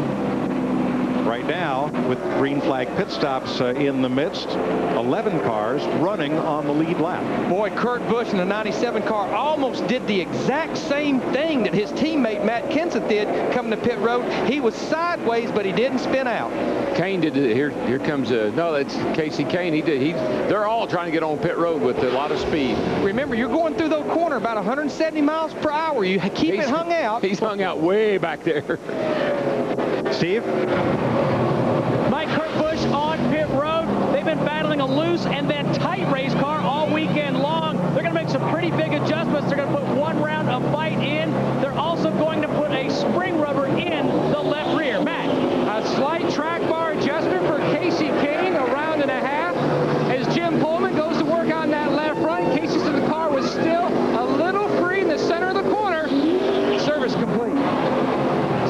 Right now, with green flag pit stops in the midst, 11 cars running on the lead lap. Boy, Kurt Busch in the 97 car almost did the exact same thing that his teammate Matt Kenseth did coming to pit road. He was sideways, but he didn't spin out. Kane did it. Here comes no, that's Casey Kane. They're all trying to get on pit road with a lot of speed. Remember, you're going through the corner about 170 miles per hour. You keep it hung out. He's hung out way back there. Steve? Mike, Kurt Busch on pit road. They've been battling a loose and then tight race car all weekend long. They're going to make some pretty big adjustments. They're going to put 1 round of bite in. They're also going to put a spring rubber in the left rear. Matt? A slight track bar adjustment for Casey Kane, a round and a half. As Jim Pullman goes to work on that left front, Casey said the car was still a little free in the center of the corner. Service complete.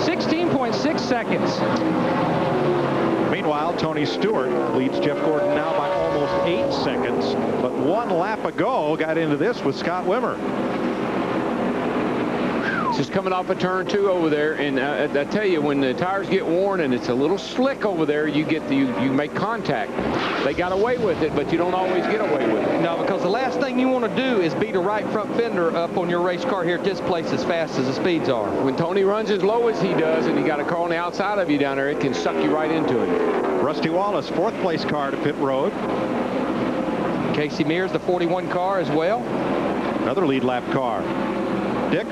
16.6 seconds. Meanwhile, Tony Stewart leads Jeff Gordon now by almost 8 seconds, but 1 lap ago got into this with Scott Wimmer. Just coming off of turn 2 over there, and I tell you, when the tires get worn and it's a little slick over there, you make contact. They got away with it, but you don't always get away with it. No, because the last thing you want to do is beat a right front fender up on your race car here at this place as fast as the speeds are. When Tony runs as low as he does, and you got a car on the outside of you down there, it can suck you right into it. Rusty Wallace, 4th place car to pit road. Casey Mears, the 41 car as well. Another lead lap car. Dick?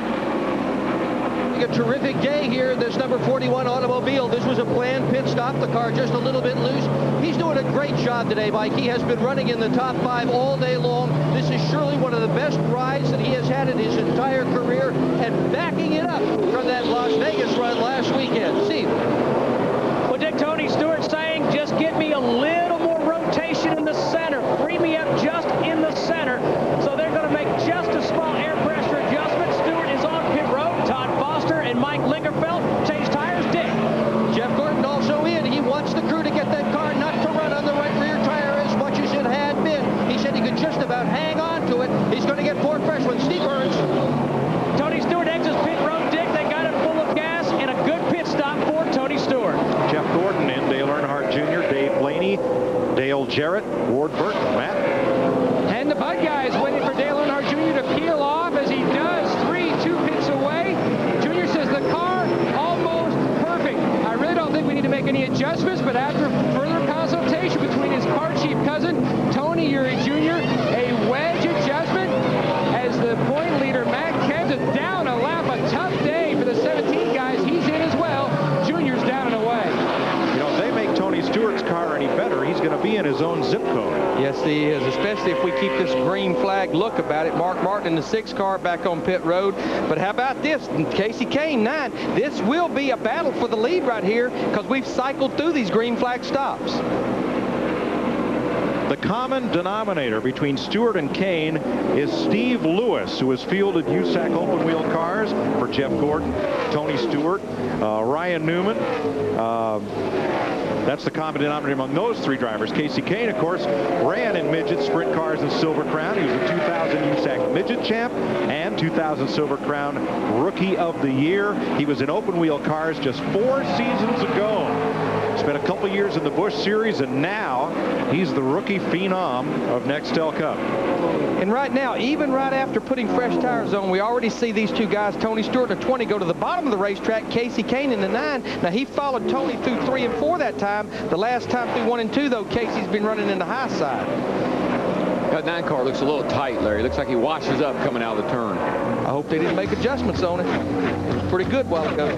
having a terrific day here in this number 41 automobile. This was a planned pit stop. The car just a little bit loose. He's doing a great job today, Mike. He has been running in the top 5 all day long. This is surely one of the best rides that he has had in his entire career, and backing it up from that Las Vegas run last weekend. Steve. Well, Dick, Tony Stewart saying, just get me a little more rotation in the center. Free me up just in the center. So they're going to make just a small air pressure adjustment. Stewart is on pit road. Todd Foster and Mike Lingerfeld change tires. Dick. Jeff Gordon also in. He wants the crew to get that car not to run on the right rear tire as much as it had been. He said he could just about hang on to it. He's going to get 4 fresh ones. Steve Burns. Tony Stewart exits pit road. Dick, they got it full of gas and a good pit stop for Tony Stewart. Jeff Gordon in, Dale Earnhardt Jr., Dave Blaney, Dale Jarrett, Ward Burton. Matt? And the Bud guy is waiting for Dale Earnhardt Jr. to peel off as he does. 2 pits away. Junior says the car almost perfect. I really don't think we need to make any adjustments, but after further consultation between his car chief cousin, Tony Eury Jr., a wedge adjustment as the point leader, Matt Kemp's down a lap. A tough day for the 17 guys. He's in as well. Junior's down and away. You know, if they make Tony Stewart's car any better, he's going to be in his own zip code. Yes, he is, especially if we keep this green flag look about it. Mark Martin in the 6 car back on pit road. But how about this? Casey Kane, 9. This will be a battle for the lead right here because we've cycled through these green flag stops. The common denominator between Stewart and Kane is Steve Lewis, who has fielded USAC open wheel cars for Jeff Gordon, Tony Stewart, Ryan Newman. That's the common denominator among those 3 drivers. Casey Kane, of course, ran in midget sprint cars in Silver Crown. He was a 2000 USAC midget champ and 2000 Silver Crown Rookie of the Year. He was in open wheel cars just 4 seasons ago. Spent a couple years in the Busch Series, and now he's the rookie phenom of Nextel Cup. And right now, even right after putting fresh tires on, we already see these 2 guys, Tony Stewart in the 20, go to the bottom of the racetrack. Casey Kane in the 9. Now, he followed Tony through 3 and 4 that time. The last time through 1 and 2, though, Casey's been running in the high side. That 9 car looks a little tight, Larry. Looks like he washes up coming out of the turn. I hope they didn't make adjustments on it. It was pretty good a while ago.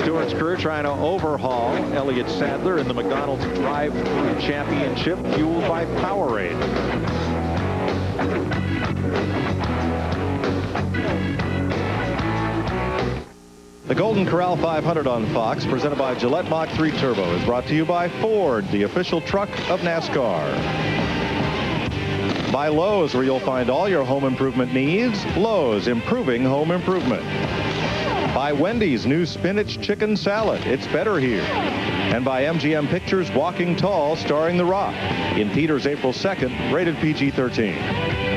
Stewart's crew trying to overhaul Elliott Sadler in the McDonald's Drive-Thru Championship, fueled by Powerade. The Golden Corral 500 on Fox, presented by Gillette Mach 3 Turbo, is brought to you by Ford, the official truck of NASCAR. By Lowe's, where you'll find all your home improvement needs. Lowe's, improving home improvement. By Wendy's new spinach chicken salad. It's better here. And by MGM Pictures' Walking Tall, starring The Rock, in theaters April 2nd, rated PG-13.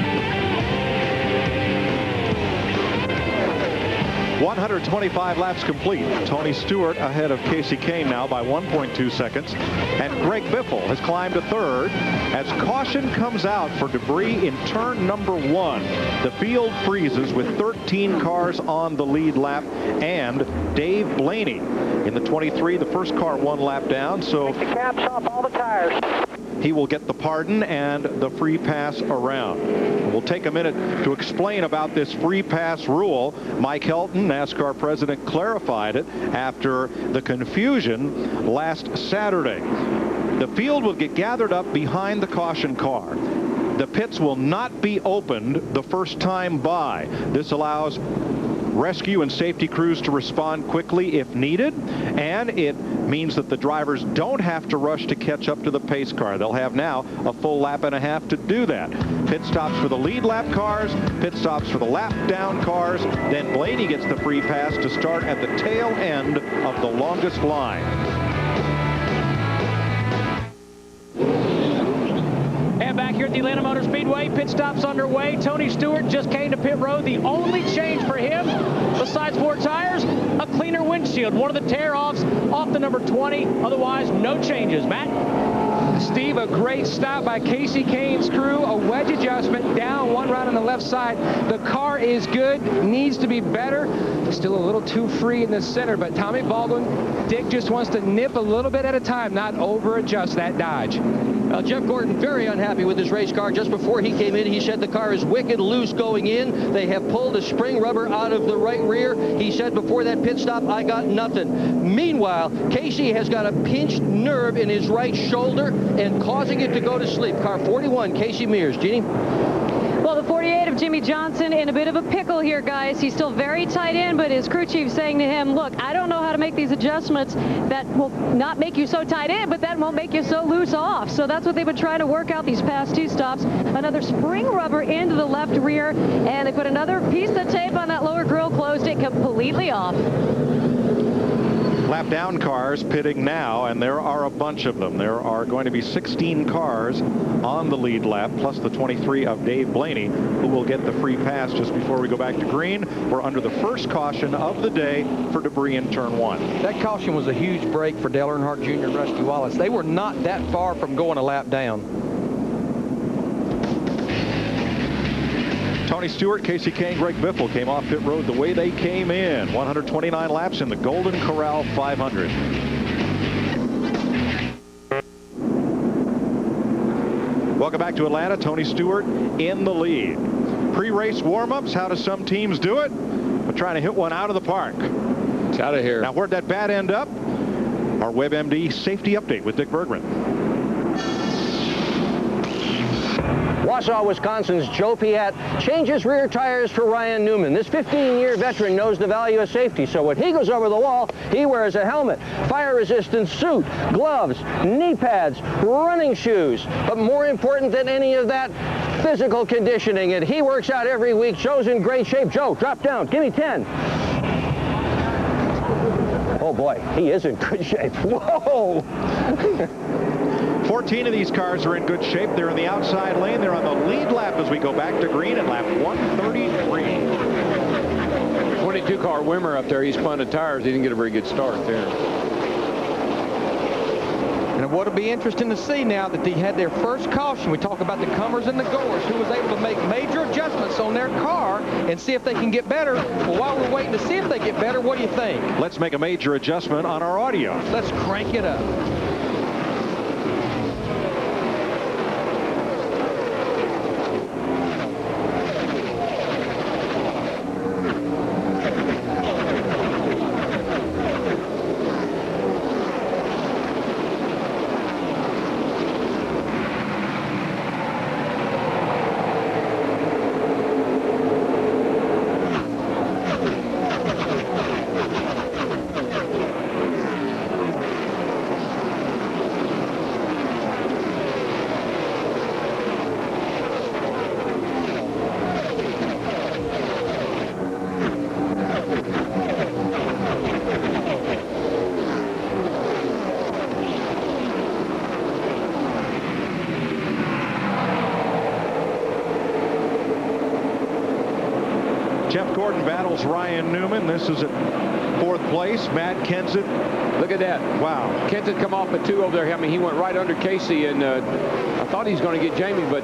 125 laps complete. Tony Stewart ahead of Casey Kane now by 1.2 seconds. And Greg Biffle has climbed to 3rd as caution comes out for debris in turn number 1. The field freezes with 13 cars on the lead lap, and Dave Blaney in the 23, the first car 1 lap down. So the caps off all the tires. He will get the pardon and the free pass around. We'll take a minute to explain about this free pass rule. Mike Helton, NASCAR president, clarified it after the confusion last Saturday. The field will get gathered up behind the caution car. The pits will not be opened the first time by. This allows rescue and safety crews to respond quickly if needed, and it means that the drivers don't have to rush to catch up to the pace car. They'll have now a full lap and a half to do that. Pit stops for the lead lap cars, pit stops for the lap down cars, then Blaney gets the free pass to start at the tail end of the longest line. And back here at the Atlanta Motor Speedway, pit stops underway. Tony Stewart just came to pit road. The only change for him, besides 4 tires, a cleaner windshield. One of the tear-offs off the number 20. Otherwise, no changes. Matt? Steve, a great stop by Casey Kane's crew. A wedge adjustment down 1 round on the left side. The car is good, needs to be better. Still a little too free in the center, but Tommy Baldwin, Dick just wants to nip a little bit at a time, not over-adjust that Dodge. Jeff Gordon very unhappy with his race car. Just before he came in, he said the car is wicked loose going in. They have pulled a spring rubber out of the right rear. He said before that pit stop, I got nothing. Meanwhile, Casey has got a pinched nerve in his right shoulder and causing it to go to sleep. Car 41, Casey Mears. Jeannie? Well, the 48 of Jimmy Johnson in a bit of a pickle here, guys. He's still very tight in, but his crew chief saying to him, look, I don't know how to make these adjustments that will not make you so tight in, but that won't make you so loose off. So that's what they've been trying to work out these past 2 stops. Another spring rubber into the left rear, and they put another piece of tape on that lower grill, closed it completely off. Lap down cars pitting now, and there are a bunch of them. There are going to be 16 cars on the lead lap, plus the 23 of Dave Blaney, who will get the free pass just before we go back to green. We're under the first caution of the day for debris in turn 1. That caution was a huge break for Dale Earnhardt Jr. and Rusty Wallace. They were not that far from going a lap down. Tony Stewart, Casey Kane, Greg Biffle came off pit road the way they came in. 129 laps in the Golden Corral 500. Welcome back to Atlanta. Tony Stewart in the lead. Pre-race warm-ups. How do some teams do it? We're trying to hit one out of the park. It's out of here. Now, where'd that bat end up? Our WebMD safety update with Dick Bergman. Wausau, Wisconsin's Joe Piat changes rear tires for Ryan Newman. This 15-year veteran knows the value of safety, so when he goes over the wall, he wears a helmet, fire-resistant suit, gloves, knee pads, running shoes. But more important than any of that, physical conditioning. And he works out every week. Joe's in great shape. Joe, drop down. Give me 10. Oh, boy, he is in good shape. Whoa! 14 of these cars are in good shape. They're in the outside lane. They're on the lead lap as we go back to green at lap 133. 22-car Wimmer up there. He spun the tires. He didn't get a very good start there. And what'll be interesting to see now that they had their first caution, we talk about the comers and the goers, who was able to make major adjustments on their car and see if they can get better. Well, while we're waiting to see if they get better, what do you think? Let's make a major adjustment on our audio. Let's crank it up. Jeff Gordon battles Ryan Newman. This is at 4th place. Matt Kenseth. Look at that. Wow. Kenseth come off at 2 over there. I mean, he went right under Casey, and I thought he was going to get Jamie, but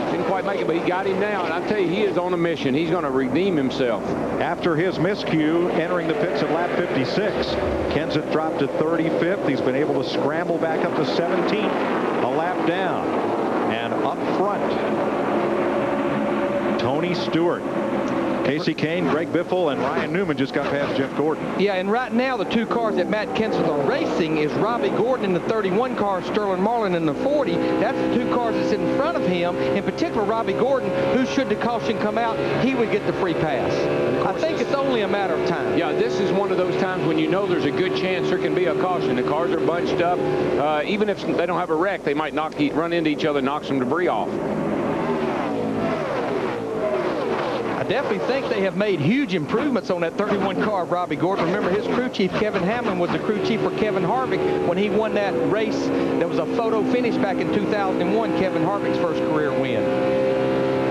didn't quite make it, but he got him now. And I tell you, he is on a mission. He's going to redeem himself. After his miscue, entering the pits at lap 56, Kenseth dropped to 35th. He's been able to scramble back up to 17th, a lap down. And up front, Tony Stewart. Casey Kane, Greg Biffle, and Ryan Newman just got past Jeff Gordon. Yeah, and right now the 2 cars that Matt Kenseth are racing is Robbie Gordon in the 31 car, Sterling Marlin in the 40. That's the 2 cars that's in front of him. In particular, Robbie Gordon, who should the caution come out, he would get the free pass. I think it's only a matter of time. Yeah, this is one of those times when you know there's a good chance there can be a caution. The cars are bunched up. Even if they don't have a wreck, they might run into each other, knock some debris off. I definitely think they have made huge improvements on that 31 car of Robbie Gordon. Remember, his crew chief, Kevin Hamlin, was the crew chief for Kevin Harvick when he won that race. There was a photo finish back in 2001, Kevin Harvick's first career win.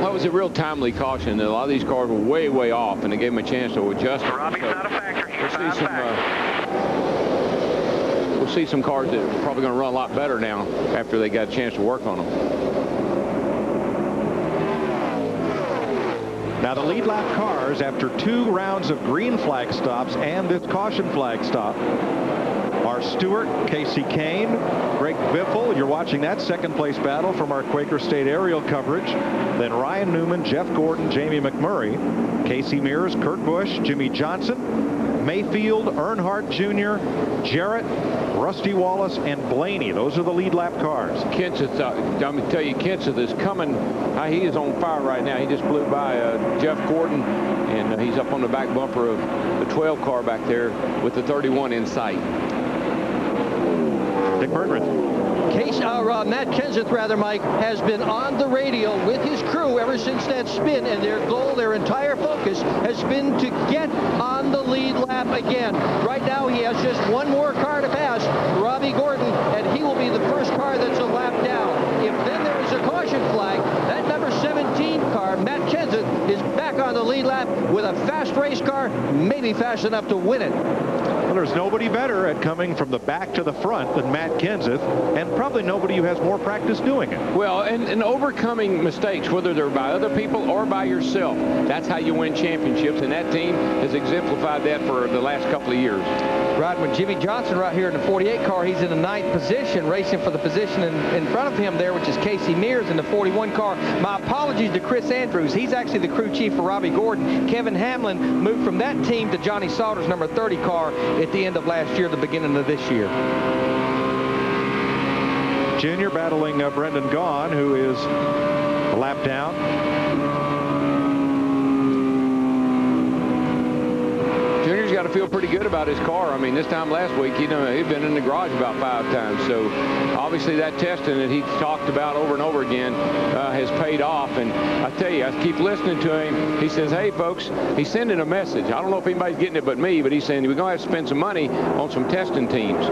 Well, it was a real timely caution. A lot of these cars were way, way off, and they gave him a chance to adjust. Robbie's not a factory. We'll see some cars that are probably going to run a lot better now after they got a chance to work on them. Now, the lead lap cars, after 2 rounds of green flag stops and this caution flag stop, are Stewart, Casey Kane, Greg Biffle. You're watching that second place battle from our Quaker State aerial coverage. Then Ryan Newman, Jeff Gordon, Jamie McMurray, Casey Mears, Kurt Busch, Jimmy Johnson, Mayfield, Earnhardt Jr., Jarrett, Rusty Wallace, and Blaney. Those are the lead lap cars. Kenseth, I'm going to tell you, Kenseth is coming. He is on fire right now. He just blew by Jeff Gordon, and he's up on the back bumper of the 12 car back there with the 31 in sight. Dick Berggren. Matt Kenseth, Mike, has been on the radio with his crew ever since that spin, and their goal, their entire focus has been to get on the lead lap again. Right now, he has just one more car to pass, Robbie Gordon, and he will be the first car that's a lap down. If then there is a caution flag, that number 17 car, Matt Kenseth, is back on the lead lap with a fast race car, maybe fast enough to win it. Well, there's nobody better at coming from the back to the front than Matt Kenseth, and probably nobody who has more practice doing it. Well, and overcoming mistakes, whether they're by other people or by yourself, that's how you win championships, and that team has exemplified that for the last couple of years. Riding with Jimmy Johnson right here in the 48 car. He's in the 9th position, racing for the position in front of him there, which is Casey Mears in the 41 car. My apologies to Chris Andrews. He's actually the crew chief for Robbie Gordon. Kevin Hamlin moved from that team to Johnny Sauter's number 30 car at the end of last year, the beginning of this year. Junior battling Brendan Gaughan, who is a lap down. Junior's got to feel pretty good about his car. I mean, this time last week, he'd been in the garage about 5 times. So obviously that testing that he's talked about over and over again has paid off. And I tell you, I keep listening to him. He says, hey, folks, he's sending a message. I don't know if anybody's getting it but me, but he's saying we're going to have to spend some money on some testing teams.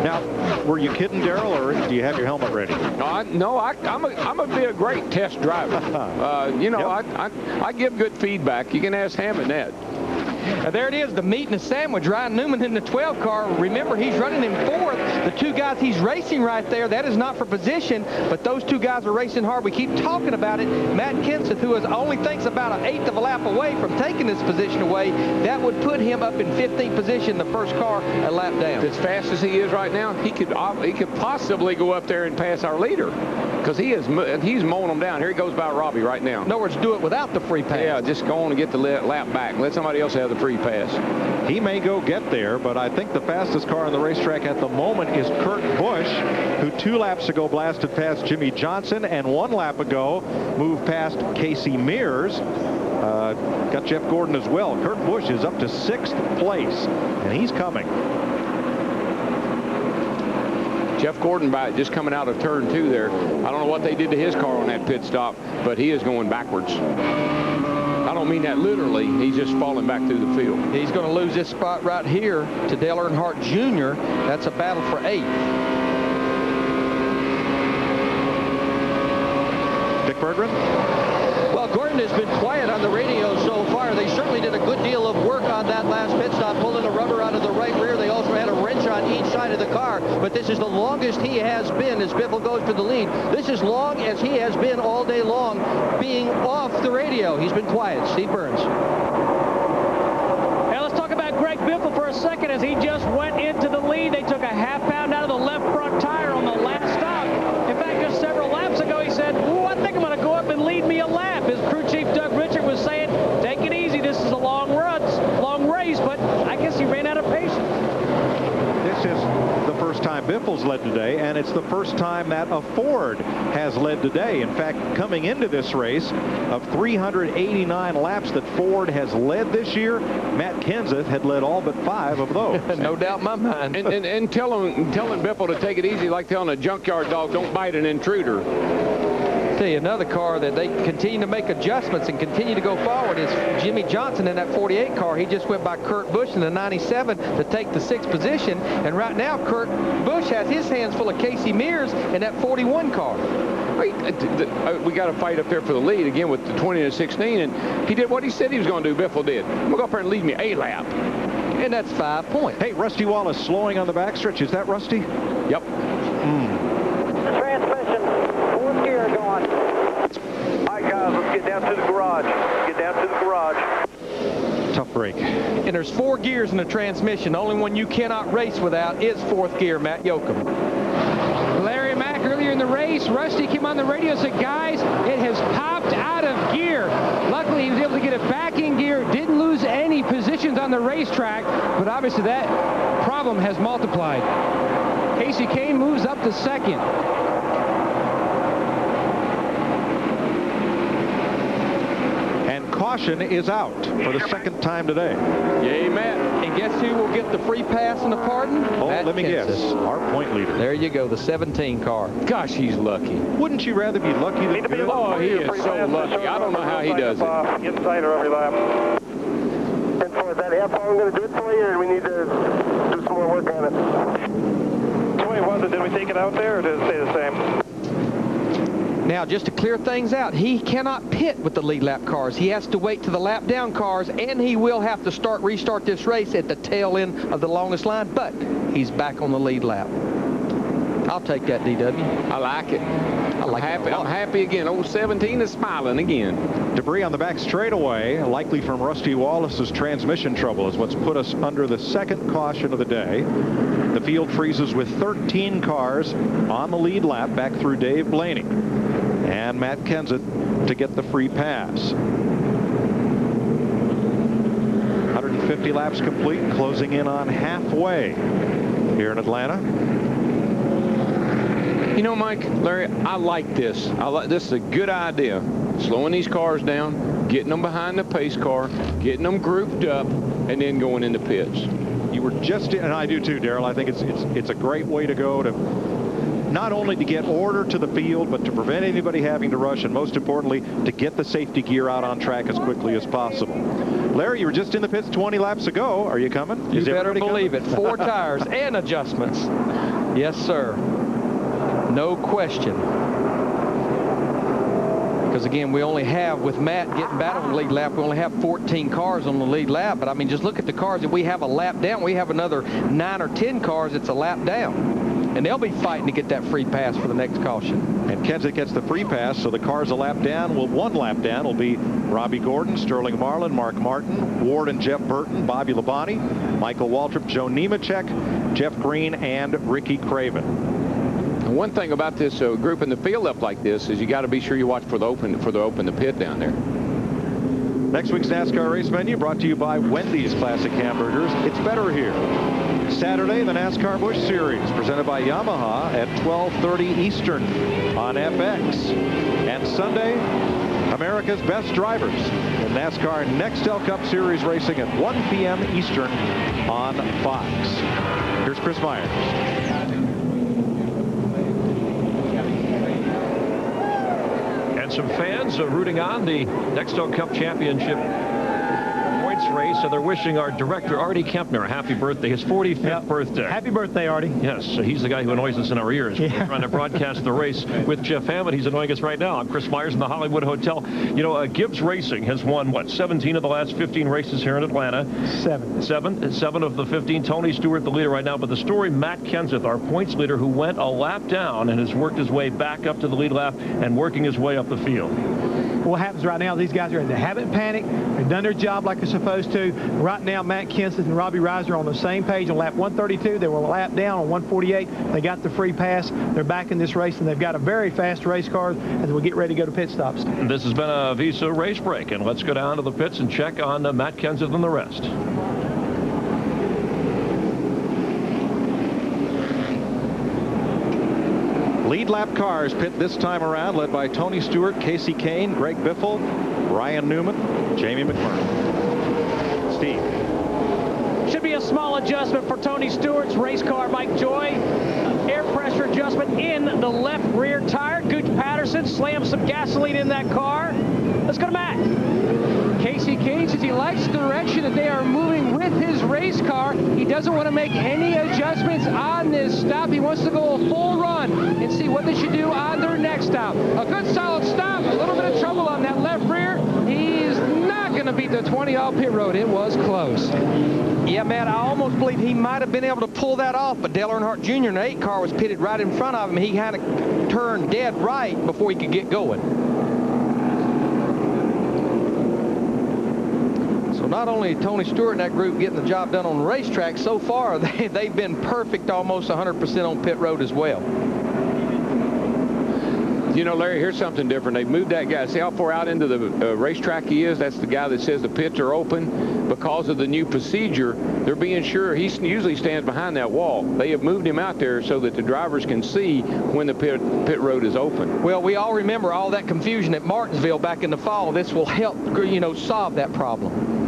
Now, were you kidding, Darrell, or do you have your helmet ready? No, I'm going to be a great test driver. I give good feedback. You can ask Hammond that. There it is, the meat and the sandwich. Ryan Newman in the 12 car. Remember, he's running in 4th. The 2 guys he's racing right there, that is not for position, but those 2 guys are racing hard. We keep talking about it. Matt Kenseth, who only thinks about 1/8 of a lap away from taking this position away, that would put him up in 15th position, the first car a lap down. As fast as he is right now, he could possibly go up there and pass our leader, because he's mowing them down. Here he goes by Robbie right now. In other words, do it without the free pass. Yeah, just go on and get the lap back. Let somebody else have the free pass. He may go get there, but I think the fastest car on the racetrack at the moment is Kurt Busch, who 2 laps ago blasted past Jimmy Johnson, and 1 lap ago moved past Casey Mears. Got Jeff Gordon as well. Kurt Busch is up to 6th place, and he's coming. Jeff Gordon just coming out of turn 2 there. I don't know what they did to his car on that pit stop, but he is going backwards. I don't mean that literally. He's just falling back through the field. He's going to lose this spot right here to Dale Earnhardt Jr. That's a battle for 8th. Dick Berggren? Well, Gordon has been quiet on the radio so far. They certainly did a good deal of work on that last pit stop, pulling the rubber out of the right rear. They also had a wrench on each side of the car, but this is the longest he has been as Biffle goes for the lead. This is long as he has been all day long being off the radio. He's been quiet. Steve Burns. Now let's talk about Greg Biffle for a second as he just went into the lead. They took a ½ pound out of the left front tire on the last stop. In fact, just several laps ago, he said, "Ooh, I think I'm going to go up and lead me a lap." His crew chief, Doug Richard, was saying, "Take it easy. This is a long race," but I guess he ran out of patience. This is the first time Biffle's led today, and it's the first time that a Ford has led today. In fact, coming into this race, of 389 laps that Ford has led this year, Matt Kenseth had led all but 5 of those. No doubt in my mind. and telling Biffle to take it easy, like telling a junkyard dog, don't bite an intruder. Tell you, another car that they continue to make adjustments and continue to go forward is Jimmy Johnson in that 48 car. He just went by Kurt Busch in the 97 to take the 6th position, and right now Kurt Busch has his hands full of Casey Mears in that 41 car. We got to fight up there for the lead again with the 20 and 16, and he did what he said he was going to do. Biffle did. I'm going to go up there and lead me a lap. And that's 5 points. Hey, Rusty Wallace slowing on the backstretch. Is that Rusty? Yep. Transmission, 4th gear going. there's 4 gears in the transmission. The only one you cannot race without is 4th gear, Matt Yoakum. Larry Mack earlier in the race, Rusty came on the radio and said, guys, it has popped out of gear. Luckily, he was able to get it back in gear, didn't lose any positions on the racetrack, but obviously that problem has multiplied. Casey Kane moves up to second. Caution is out for the second time today. Yay, Matt. And guess who will get the free pass and the pardon? Oh, Matt let me Kenseth. guess. Our point leader. There you go, the 17 car. Gosh, he's lucky. Wouldn't you rather be lucky than good? Oh, he is so lucky. I don't know how he does it. Inside or every lap. And so is that half hour going to do it for you, or we need to do some more work on it? Which way was it? Did we take it out there, or did it stay the same? Now, just to clear things out, he cannot pit with the lead lap cars. He has to wait to the lap down cars, and he will have to restart this race at the tail end of the longest line, but he's back on the lead lap. I'll take that, DW. I like it. I'm happy again. Old 17 is smiling again. Debris on the back straightaway, likely from Rusty Wallace's transmission trouble, is what's put us under the second caution of the day. The field freezes with 13 cars on the lead lap back through Dave Blaney and Matt Kenseth to get the free pass. 150 laps complete, closing in on halfway here in Atlanta. You know, Mike, Larry, I like this. This is a good idea. Slowing these cars down, getting them behind the pace car, getting them grouped up, and then going into pits. You were just, and I do too, Darrell. I think it's a great way to go, to not only to get order to the field, but to prevent anybody having to rush, and most importantly, to get the safety gear out on track as quickly as possible. Larry, you were just in the pits 20 laps ago. Are you coming? You better believe it. 4 tires and adjustments. Yes, sir. No question. Because, again, we only have, with Matt getting back on the lead lap, we only have 14 cars on the lead lap. But, I mean, just look at the cars. If we have a lap down, we have another 9 or 10 cars that's a lap down. And they'll be fighting to get that free pass for the next caution. And Kenseth gets the free pass, so the cars a lap down. Well, 1 lap down will be Robbie Gordon, Sterling Marlin, Mark Martin, Ward and Jeff Burton, Bobby Labonte, Michael Waltrip, Joe Nemechek, Jeff Green, and Ricky Craven. One thing about this grouping the field up like this is you got to be sure you watch for the open the pit down there. Next week's NASCAR race menu brought to you by Wendy's Classic Hamburgers. It's better here. Saturday, the NASCAR Busch Series, presented by Yamaha at 12:30 Eastern on FX. And Sunday, America's Best Drivers in NASCAR Next L Cup Series racing at 1 p.m. Eastern on Fox. Here's Chris Myers. Some fans are rooting on the Nextel Cup Championship points race, and they're wishing our director, Artie Kempner, a happy birthday, his 45th birthday. Happy birthday, Artie. Yes, he's the guy who annoys us in our ears. Yeah. We're trying to broadcast the race with Jeff Hammond. He's annoying us right now. I'm Chris Myers in the Hollywood Hotel. You know, Gibbs Racing has won, what, 17 of the last 15 races here in Atlanta? 7 of the 15. Tony Stewart, the leader right now. But the story, Matt Kenseth, our points leader, who went a lap down and has worked his way back up to the lead lap and working his way up the field. What happens right now, these guys they haven't panicked. They've done their job like they're supposed to. Right now, Matt Kenseth and Robbie Reiser are on the same page on lap 132. They were a lap down on 148. They got the free pass. They're back in this race, and they've got a very fast race car as we get ready to go to pit stops. This has been a Visa race break, and let's go down to the pits and check on Matt Kenseth and the rest. Lead lap cars pit this time around, led by Tony Stewart, Casey Kane, Greg Biffle, Ryan Newman, Jamie McMurray. Steve. Should be a small adjustment for Tony Stewart's race car, Mike Joy. Air pressure adjustment in the left rear tire. Gooch Patterson slams some gasoline in that car. Let's go to Matt. Casey Kane says he likes the direction that they are moving with his race car. He doesn't want to make any adjustments on this stop. He wants to go a full run and see what they should do on their next stop. A good solid stop. A little bit of trouble on that left rear. He's not going to beat the 20 off pit road. It was close. Yeah, Matt, I almost believe he might have been able to pull that off, but Dale Earnhardt Jr. in the 8 car was pitted right in front of him. He kind of turned dead right before he could get going. So not only Tony Stewart and that group getting the job done on the racetrack, so far they've been perfect, almost 100% on pit road as well. You know, Larry, here's something different. They moved that guy. See how far out into the racetrack he is? That's the guy that says the pits are open. Because of the new procedure, they're being sure he usually stands behind that wall. They have moved him out there so that the drivers can see when the pit road is open. Well, we all remember all that confusion at Martinsville back in the fall. This will help, you know, solve that problem.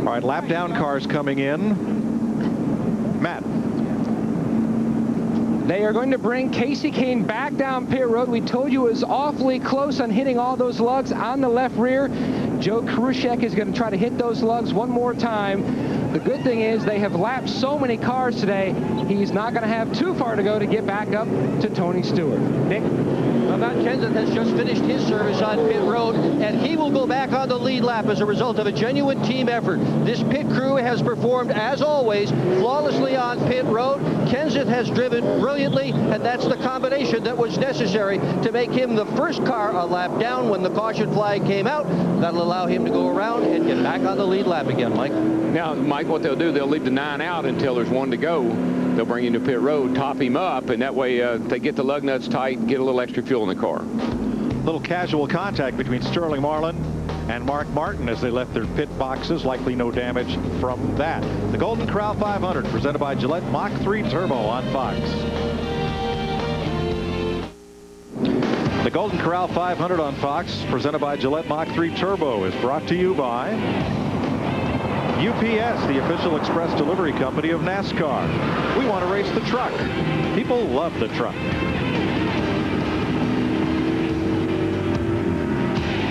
All right, lap down cars coming in. Matt. They are going to bring Casey Kane back down pit road. We told you it was awfully close on hitting all those lugs on the left rear. Joe Krushek is going to try to hit those lugs one more time. The good thing is they have lapped so many cars today, he's not going to have too far to go to get back up to Tony Stewart. Nick? Well, Matt Kenseth has just finished his service on pit road, and he will go back on the lead lap as a result of a genuine team effort. This pit crew has performed, as always, flawlessly on pit road. Kenseth has driven brilliantly, and that's the combination that was necessary to make him the first car a lap down when the caution flag came out. That'll allow him to go around and get back on the lead lap again, Mike. Now, Mike, what they'll do, they'll leave the 9 out until there's 1 to go. They'll bring him to pit road, top him up, and that way they get the lug nuts tight, get a little extra fuel in the car. Little casual contact between Sterling Marlin and Mark Martin as they left their pit boxes. Likely no damage from that. The Golden Corral 500 presented by Gillette Mach 3 Turbo on Fox. The Golden Corral 500 on Fox presented by Gillette Mach 3 Turbo is brought to you by UPS, the official express delivery company of NASCAR. We want to race the truck. People love the truck.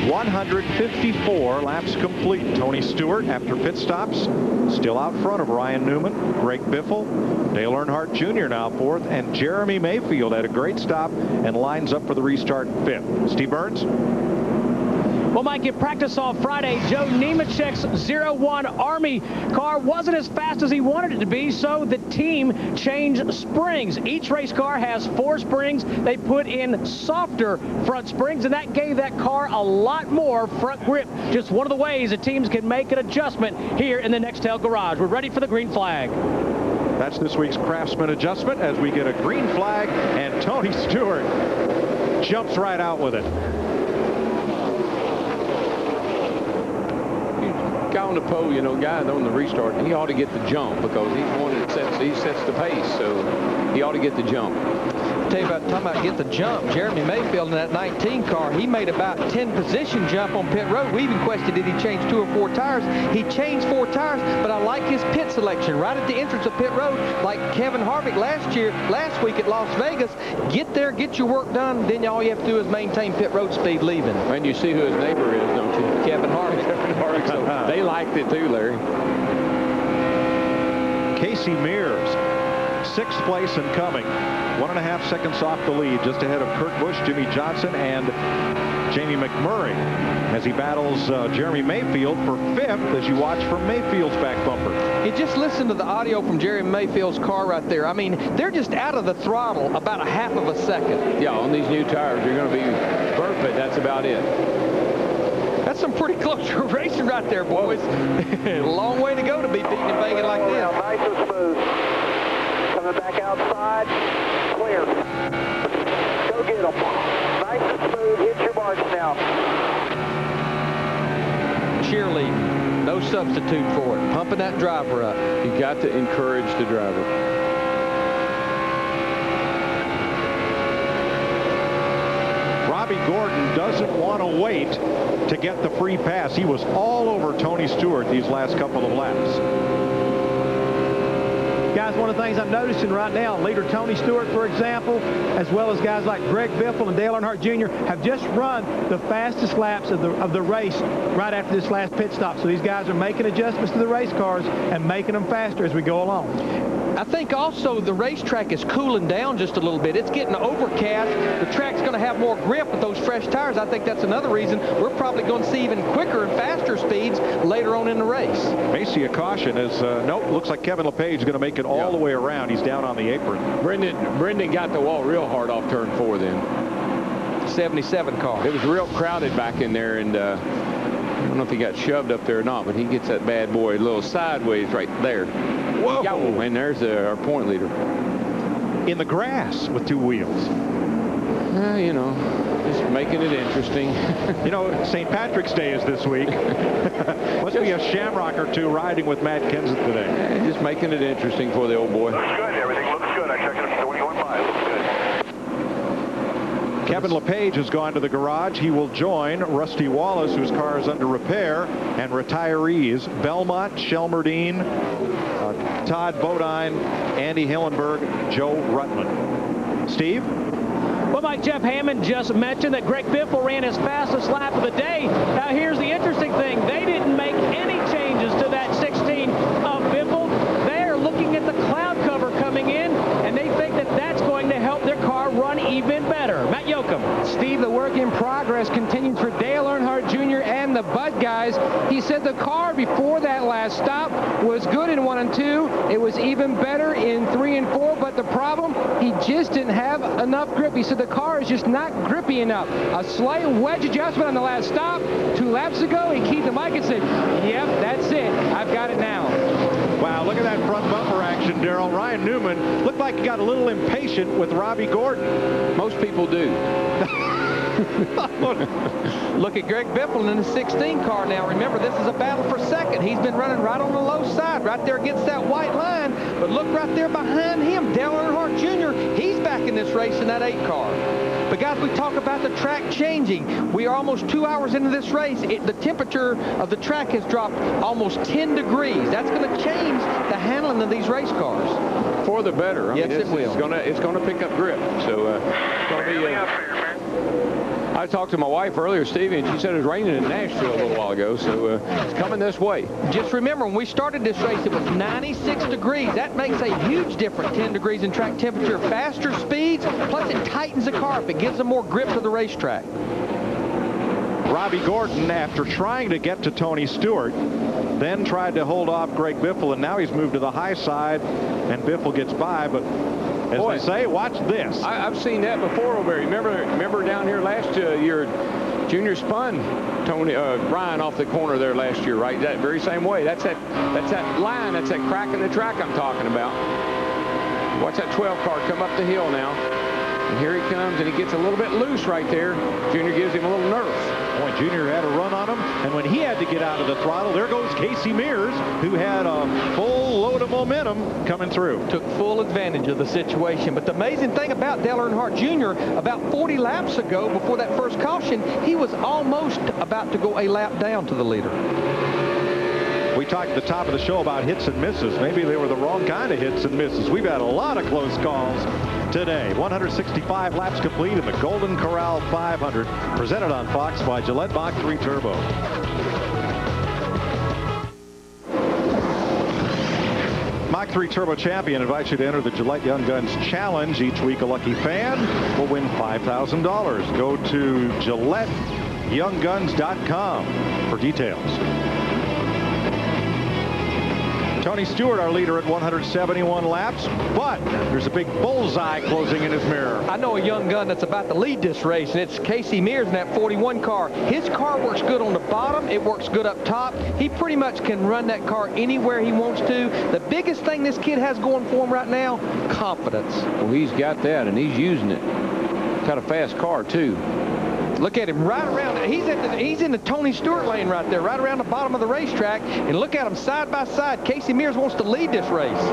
154 laps complete. Tony Stewart, after pit stops, still out front of Ryan Newman, Greg Biffle, Dale Earnhardt Jr. now 4th, and Jeremy Mayfield had a great stop and lines up for the restart 5th. Steve Burns? Well, Mike, in practice on Friday, Joe Nemechek's 01 Army car wasn't as fast as he wanted it to be, so the team changed springs. Each race car has 4 springs. They put in softer front springs, and that gave that car a lot more front grip. Just one of the ways the teams can make an adjustment here in the Nextel garage. We're ready for the green flag. That's this week's Craftsman adjustment as we get a green flag, and Tony Stewart jumps right out with it. Guy on the pole, you know, guy on the restart, he ought to get the jump because he's the one that sets the pace, so he ought to get the jump. Tell you about talking about get the jump. Jeremy Mayfield in that 19 car, he made about 10 position jump on pit road. We even questioned did he change 2 or 4 tires. He changed 4 tires, but I like his pit selection right at the entrance of pit road, like Kevin Harvick last week at Las Vegas. Get there, get your work done, then all you have to do is maintain pit road speed leaving. And you see who his neighbor is, don't you? Kevin Harvick. Kevin Harvick. So they liked it too, Larry. Casey Mears, 6th place and coming. 1.5 seconds off the lead, just ahead of Kurt Busch, Jimmy Johnson, and Jamie McMurray as he battles Jeremy Mayfield for 5th as you watch from Mayfield's back bumper. You just listen to the audio from Jeremy Mayfield's car right there. I mean, they're just out of the throttle about 1/2 of a second. Yeah, on these new tires, you're going to be perfect. That's about it. That's some pretty close racing right there, boys. A long way to go to be beating in Vegas like this. Nice and smooth. Coming back outside. Clear. Go get them. Nice and smooth. Hit your marks now. Cheerleading. No substitute for it. Pumping that driver up. You got to encourage the driver. Robbie Gordon doesn't want to wait to get the free pass. He was all over Tony Stewart these last couple of laps. Guys, one of the things I'm noticing right now, leader Tony Stewart, for example, as well as guys like Greg Biffle and Dale Earnhardt Jr. have just run the fastest laps of the race right after this last pit stop. So these guys are making adjustments to the race cars and making them faster as we go along. I think also the racetrack is cooling down just a little bit. It's getting overcast. The track's going to have more grip with those fresh tires. I think that's another reason we're probably going to see even quicker and faster speeds later on in the race. May see a caution as, nope, looks like Kevin LePage is going to make it all the way around. He's down on the apron. Brendan got the wall real hard off turn 4 then. 77 car. It was real crowded back in there, and I don't know if he got shoved up there or not, but he gets that bad boy a little sideways right there. Whoa! Yow, and there's our point leader. In the grass with 2 wheels. You know, just making it interesting. You know, St. Patrick's Day is this week. Must be a shamrock or 2 riding with Matt Kenseth today. Just making it interesting for the old boy. Looks good. Everything looks good. I checked it at 21.5. Looks good. Kevin LePage has gone to the garage. He will join Rusty Wallace, whose car is under repair, and retirees Belmont, Shelmerdine, Todd Bodine, Andy Hillenberg, Joe Rutland. Steve? Well, Mike, Jeff Hammond just mentioned that Greg Biffle ran his fastest lap of the day. Now, here's the interesting thing. They didn't make any changes to that 16 of Biffle. They're looking at the cloud cover coming in, and they think that that's going to help their car run even better. Matt Yoakum. Steve, the work in progress continues for Dale Earnhardt Jr. and the Bud guys. He said the car before that last stop was good in 1 and 2. It was even better in 3 and 4, but the problem, he just didn't have enough grip. He said the car is just not grippy enough. A slight wedge adjustment on the last stop. 2 laps ago, he keyed the mic and said, yep, that's it. I've got it now. Wow, look at that front bumper action, Darrell. Ryan Newman looked like he got a little impatient with Robbie Gordon. Most people do. Look at Greg Biffle in the 16 car now. Remember, this is a battle for second. He's been running right on the low side, right there against that white line. But look right there behind him, Dale Earnhardt Jr. He's back in this race in that 8 car. But guys, we talk about the track changing. We are almost 2 hours into this race. The temperature of the track has dropped almost 10 degrees. That's going to change the handling of these race cars. For the better. Yes, it will. It's going to pick up grip. So it's going to be. I talked to my wife earlier, Stevie, and she said it was raining in Nashville a little while ago, so it's coming this way. Just remember, when we started this race, it was 96 degrees. That makes a huge difference, 10 degrees in track temperature. Faster speeds, plus it tightens the car up. It gives them more grip to the racetrack. Robbie Gordon, after trying to get to Tony Stewart, then tried to hold off Greg Biffle, and now he's moved to the high side, and Biffle gets by, but as they say, watch this. I've seen that before over here. Remember down here last year, Junior spun Ryan off the corner there last year, right? That very same way. That's that line, that's that crack in the track I'm talking about. Watch that 12 car come up the hill now. And here he comes, and he gets a little bit loose right there. Junior gives him a little nerf. Boy, Junior had a run on him, and when he had to get out of the throttle, there goes Casey Mears, who had a full load of momentum coming through. Took full advantage of the situation. But the amazing thing about Dale Earnhardt Jr., about 40 laps ago, before that first caution, he was almost about to go a lap down to the leader. We talked at the top of the show about hits and misses. Maybe they were the wrong kind of hits and misses. We've had a lot of close calls today. 165 laps complete in the Golden Corral 500, presented on Fox by Gillette Mach 3 Turbo. Mach 3 Turbo Champion invites you to enter the Gillette Young Guns Challenge. Each week, a lucky fan will win $5,000. Go to GilletteYoungGuns.com for details. Tony Stewart, our leader at 171 laps, but there's a big bullseye closing in his mirror. I know a young gun that's about to lead this race, and it's Casey Mears in that 41 car. His car works good on the bottom. It works good up top. He pretty much can run that car anywhere he wants to. The biggest thing this kid has going for him right now, confidence. Well, he's got that, and he's using it. Got a fast car, too. Look at him right around. He's in the Tony Stewart lane right there, right around the bottom of the racetrack. And look at them side by side. Casey Mears wants to lead this race.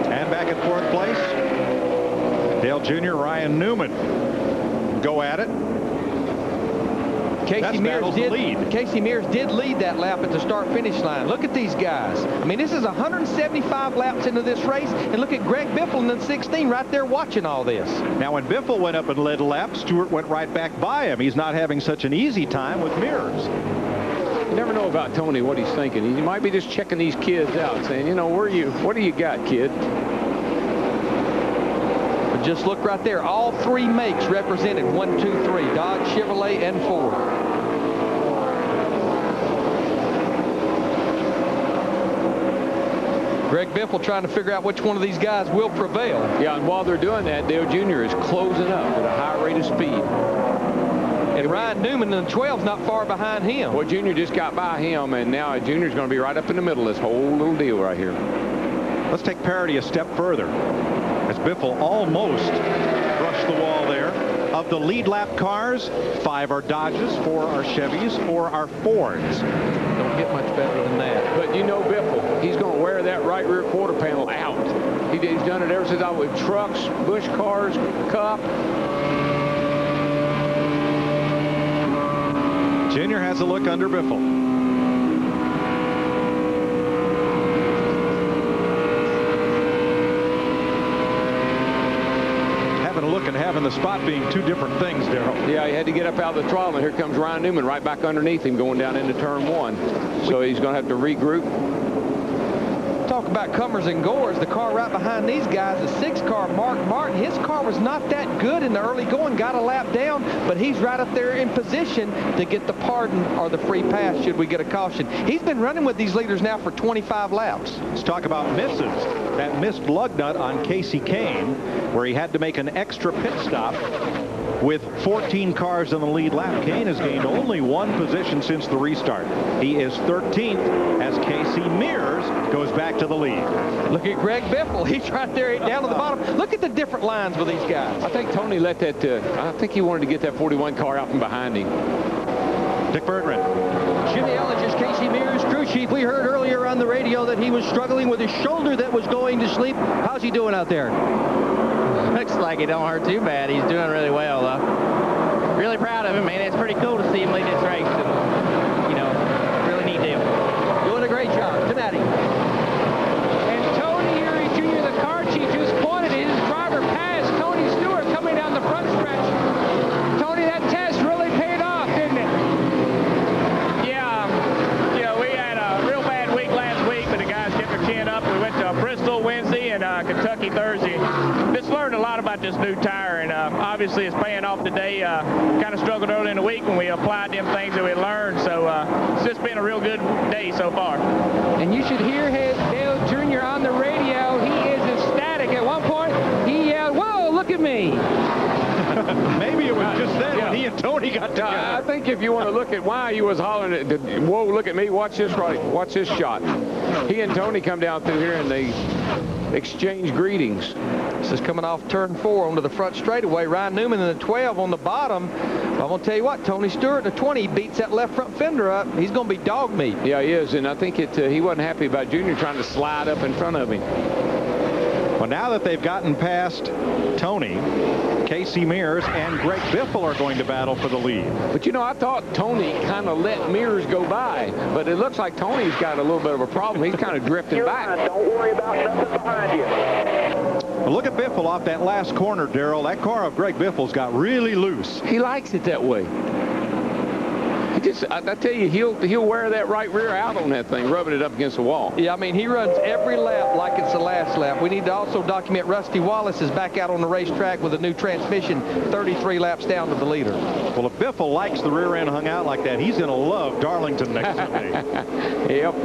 And back in 4th place, Dale Jr., Ryan Newman go at it. Casey Mears did lead that lap at the start-finish line. Look at these guys. I mean, this is 175 laps into this race, and look at Greg Biffle in the 16 right there watching all this. Now, when Biffle went up and led a lap, Stewart went right back by him. He's not having such an easy time with Mears. You never know about Tony, what he's thinking. He might be just checking these kids out, saying, you know, what do you got, kid? But just look right there. All 3 makes represented. 1, 2, 3. Dodge, Chevrolet, and Ford. Greg Biffle trying to figure out which one of these guys will prevail. Yeah, and while they're doing that, Dale Jr. is closing up at a high rate of speed. And Ryan Newman in the 12's not far behind him. Well, Junior just got by him, and now Junior's going to be right up in the middle of this whole little deal right here. Let's take parity a step further, as Biffle almost brushed the wall there. Of the lead lap cars, 5 are Dodges, 4 are Chevys, 4 are Fords. Don't get much better than that. But you know Biffle, he's going to wear that right rear quarter panel out. He's done it ever since I was with trucks, Busch cars, Cup. Junior has a look under Biffle. Having a look and having the spot being two different things, Darrell. Yeah, he had to get up out of the throttle, and here comes Ryan Newman right back underneath him going down into turn 1. So he's going to have to regroup. Talk about comers and goers. The car right behind these guys, the 6 car, Mark Martin, his car was not that good in the early going, got a lap down, but he's right up there in position to get the pardon or the free pass should we get a caution. He's been running with these leaders now for 25 laps. Let's talk about misses. That missed lug nut on Casey Kane, where he had to make an extra pit stop. With 14 cars in the lead lap, Kane has gained only 1 position since the restart. He is 13th as Casey Mears goes back to the lead. Look at Greg Biffle. He's right there down to the bottom. Look at the different lines with these guys. I think Tony let that, I think he wanted to get that 41 car out from behind him. Dick Berggren. Jimmy Elledge is Casey Mears' crew chief. We heard earlier on the radio that he was struggling with his shoulder that was going to sleep. How's he doing out there? Looks like it don't hurt too bad. He's doing really well, though. Really proud of him, man. It's pretty cool to see him lead this race. And, you know, really neat deal. Doing a great job. Cincinnati. And Tony here, Junior, the car chief, just pointed at his driver past Tony Stewart coming down the front stretch. Tony, that test really paid off, didn't it? Yeah, we had a real bad week last week, but the guys kept their chin up. We went to Bristol Wednesday and Kentucky Thursday. Just learned a lot about this new tire, and obviously it's paying off today. Kind of struggled early in the week when we applied them things that we learned, so it's just been a real good day so far. And you should hear Dale Jr. on the radio. He is ecstatic. At one point, he yelled, "Whoa, look at me!" Maybe it was just then when he and Tony got together. I think if you want to look at why he was hollering at, "Whoa, look at me, watch this right, watch this shot." He and Tony come down through here and they exchange greetings. This is coming off turn 4 onto the front straightaway. Ryan Newman in the 12 on the bottom. I'm going to tell you what, Tony Stewart in the 20 beats that left front fender up. He's going to be dog meat. Yeah, he is, and I think he wasn't happy about Junior trying to slide up in front of him. Well, now that they've gotten past Tony, Casey Mears and Greg Biffle are going to battle for the lead. But, you know, I thought Tony kind of let Mears go by, but it looks like Tony's got a little bit of a problem. He's kind of drifting back. Don't worry about nothing behind you. Well, look at Biffle off that last corner, Darrell. That car of Greg Biffle's got really loose. He likes it that way. I tell you, he'll wear that right rear out on that thing, rubbing it up against the wall. Yeah, I mean, he runs every lap like it's the last lap. We need to also document Rusty Wallace is back out on the racetrack with a new transmission, 33 laps down to the leader. Well, if Biffle likes the rear end hung out like that, he's going to love Darlington next Sunday. Yep.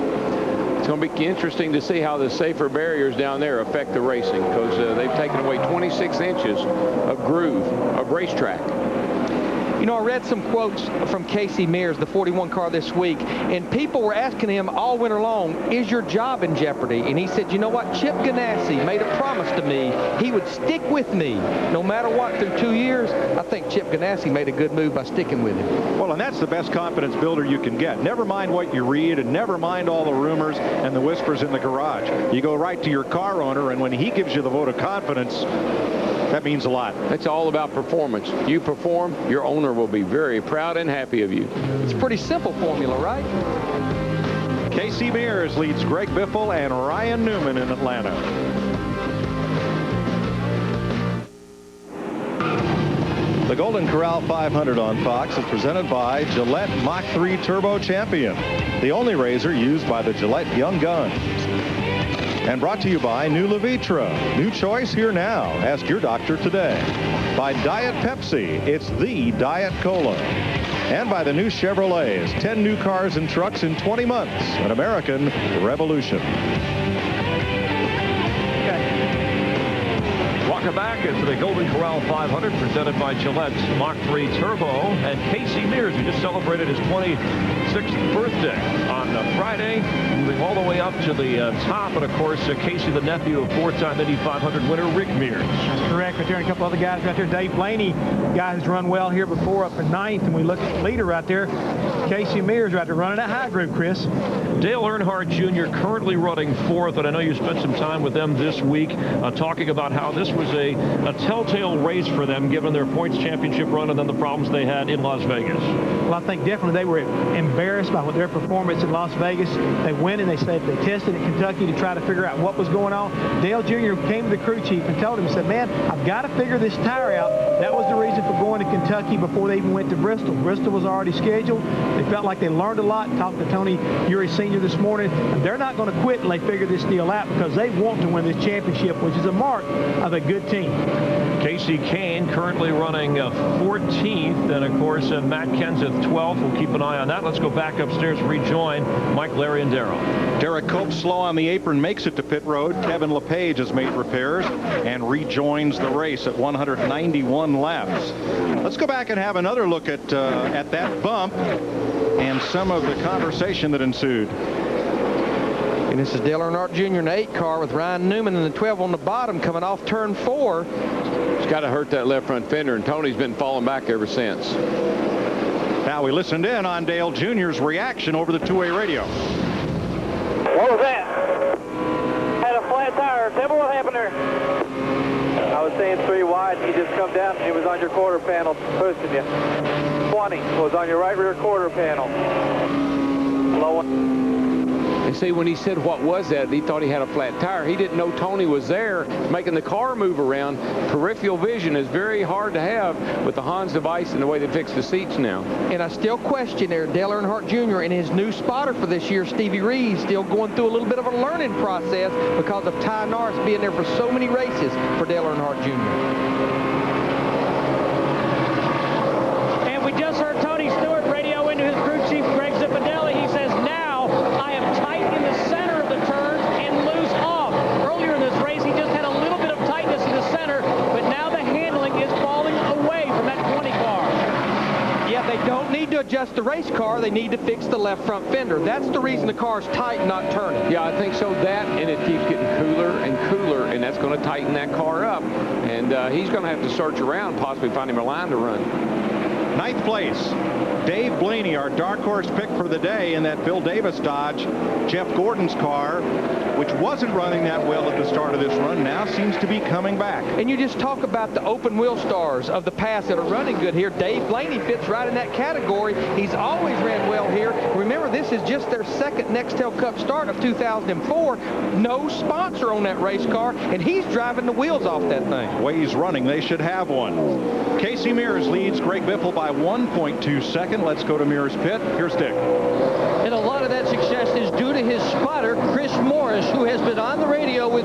It's going to be interesting to see how the safer barriers down there affect the racing, because they've taken away 26 inches of groove of racetrack. You know, I read some quotes from Casey Mears, the 41 car this week, and people were asking him all winter long, is your job in jeopardy? And he said, you know what, Chip Ganassi made a promise to me he would stick with me no matter what through 2 years. I think Chip Ganassi made a good move by sticking with him. Well, and that's the best confidence builder you can get. Never mind what you read, and never mind all the rumors and the whispers in the garage. You go right to your car owner, and when he gives you the vote of confidence, that means a lot. It's all about performance. You perform, your owner will be very proud and happy of you. It's a pretty simple formula, right? Casey Mears leads Greg Biffle and Ryan Newman in Atlanta. The Golden Corral 500 on Fox is presented by Gillette Mach 3 Turbo Champion, the only razor used by the Gillette Young Guns. And brought to you by New Levitra. New choice here now. Ask your doctor today. By Diet Pepsi. It's the Diet Cola. And by the new Chevrolets. 10 new cars and trucks in 20 months. An American revolution. Welcome back to the Golden Corral 500 presented by Gillette's Mach 3 Turbo. And Casey Mears, who just celebrated his 26th birthday on Friday, moving all the way up to the top. And, of course, Casey, the nephew of four-time Indy 500 winner Rick Mears. That's correct. Right there, and a couple other guys right there. Dave Blaney, guy who's run well here before, up in 9th. And we look at the leader right there, Casey Mears, right there running that high group, Chris. Dale Earnhardt Jr. currently running 4th, and I know you spent some time with them this week talking about how this was a telltale race for them, given their points championship run and then the problems they had in Las Vegas. Well, I think definitely they were embarrassed by their performance in Las Vegas. They went and they said they tested in Kentucky to try to figure out what was going on. Dale Jr. came to the crew chief and told him, he said, man, I've got to figure this tire out. That was the reason for going to Kentucky before they even went to Bristol. Bristol was already scheduled. They felt like they learned a lot. Talked to Tony Uri Sr. this morning. And they're not going to quit until they figure this deal out because they want to win this championship, which is a mark of a good team. Casey Kane currently running 14th, and of course Matt Kenseth 12th. We'll keep an eye on that. Let's go back upstairs and rejoin Mike, Larry, and Darrell. Derek Cope slow on the apron, makes it to pit road. Kevin LePage has made repairs and rejoins the race at 191 laps. Let's go back and have another look at that bump and some of the conversation that ensued. And this is Dale Earnhardt Jr. in the 8 car with Ryan Newman in the 12 on the bottom coming off turn 4. It's got to hurt that left front fender, and Tony's been falling back ever since. Now we listened in on Dale Jr.'s reaction over the two-way radio. What was that? Had a flat tire. Tell me what happened there. I was saying 3 wide. He just come down and he was on your quarter panel pushing you. 20 was on your right rear quarter panel. Low one. And see, when he said what was that, he thought he had a flat tire. He didn't know Tony was there making the car move around. Peripheral vision is very hard to have with the Hans device and the way they fix the seats now. And I still question there, Dale Earnhardt Jr. and his new spotter for this year, Stevie Reed, still going through a little bit of a learning process because of Ty Norris being there for so many races for Dale Earnhardt Jr. And we just heard Tony Stewart radio into his crew chief, Greg Zipadelli. He says, now I am tight in the center of the turns and loose off. Earlier in this race, he just had a little bit of tightness in the center, but now the handling is falling away from that 20 car. Yeah, they don't need to adjust the race car. They need to fix the left front fender. That's the reason the car's tight, not turning. Yeah, I think so. That, and it keeps getting cooler and cooler, and that's going to tighten that car up. And he's going to have to search around, possibly find him a line to run. 9th place, Dave Blaney, our dark horse pick for the day in that Bill Davis Dodge. Jeff Gordon's car, which wasn't running that well at the start of this run, now seems to be coming back. And you just talk about the open wheel stars of the past that are running good here. Dave Blaney fits right in that category. He's always ran well here. Remember, this is just their second Nextel Cup start of 2004. No sponsor on that race car, and he's driving the wheels off that thing. The way he's running, they should have one. Casey Mears leads Greg Biffle by 1.2 seconds. Let's go to Mears' pit. Here's Dick. And a lot of that success is due to his spotter, Chris Morris, who has been on the radio with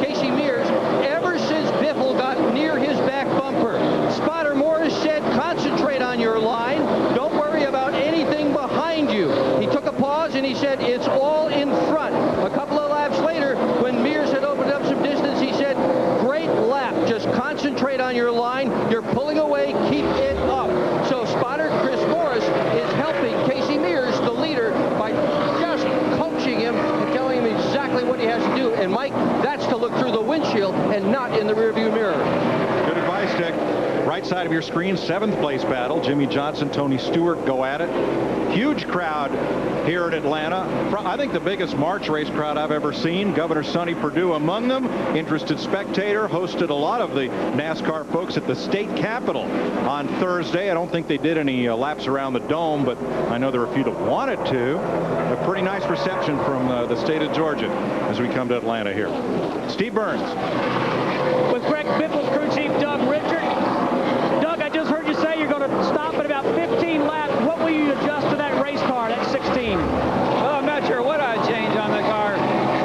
Casey Mears, ever since Biffle got near his back bumper. Spotter Morris said, concentrate on your line. Don't worry about anything behind you. He took a pause and he said, it's all in front. A couple of laps later, when Mears had opened up some distance, he said, great lap. Just concentrate on your line. You're pulling away. Keep it up. So spotter Chris Morris is helping Casey Mears, the leader, by just coaching him and telling him exactly what he has to do. And Mike, that's to look through the windshield and not in the rearview mirror. Good advice, Dick. Right side of your screen, 7th place battle. Jimmy Johnson, Tony Stewart go at it. Huge crowd here at Atlanta. I think the biggest March race crowd I've ever seen. Governor Sonny Perdue among them. Interested spectator. Hosted a lot of the NASCAR folks at the state capitol on Thursday. I don't think they did any laps around the dome, but I know there were a few that wanted to. A pretty nice reception from the state of Georgia as we come to Atlanta here. Steve Burns. With Greg Biffle's crew chief, Doug Richard. Doug, I just heard you say you're going to stop at about 15 laps. What will you adjust to that race car, that 16? Well, I'm not sure what I'd change on the car.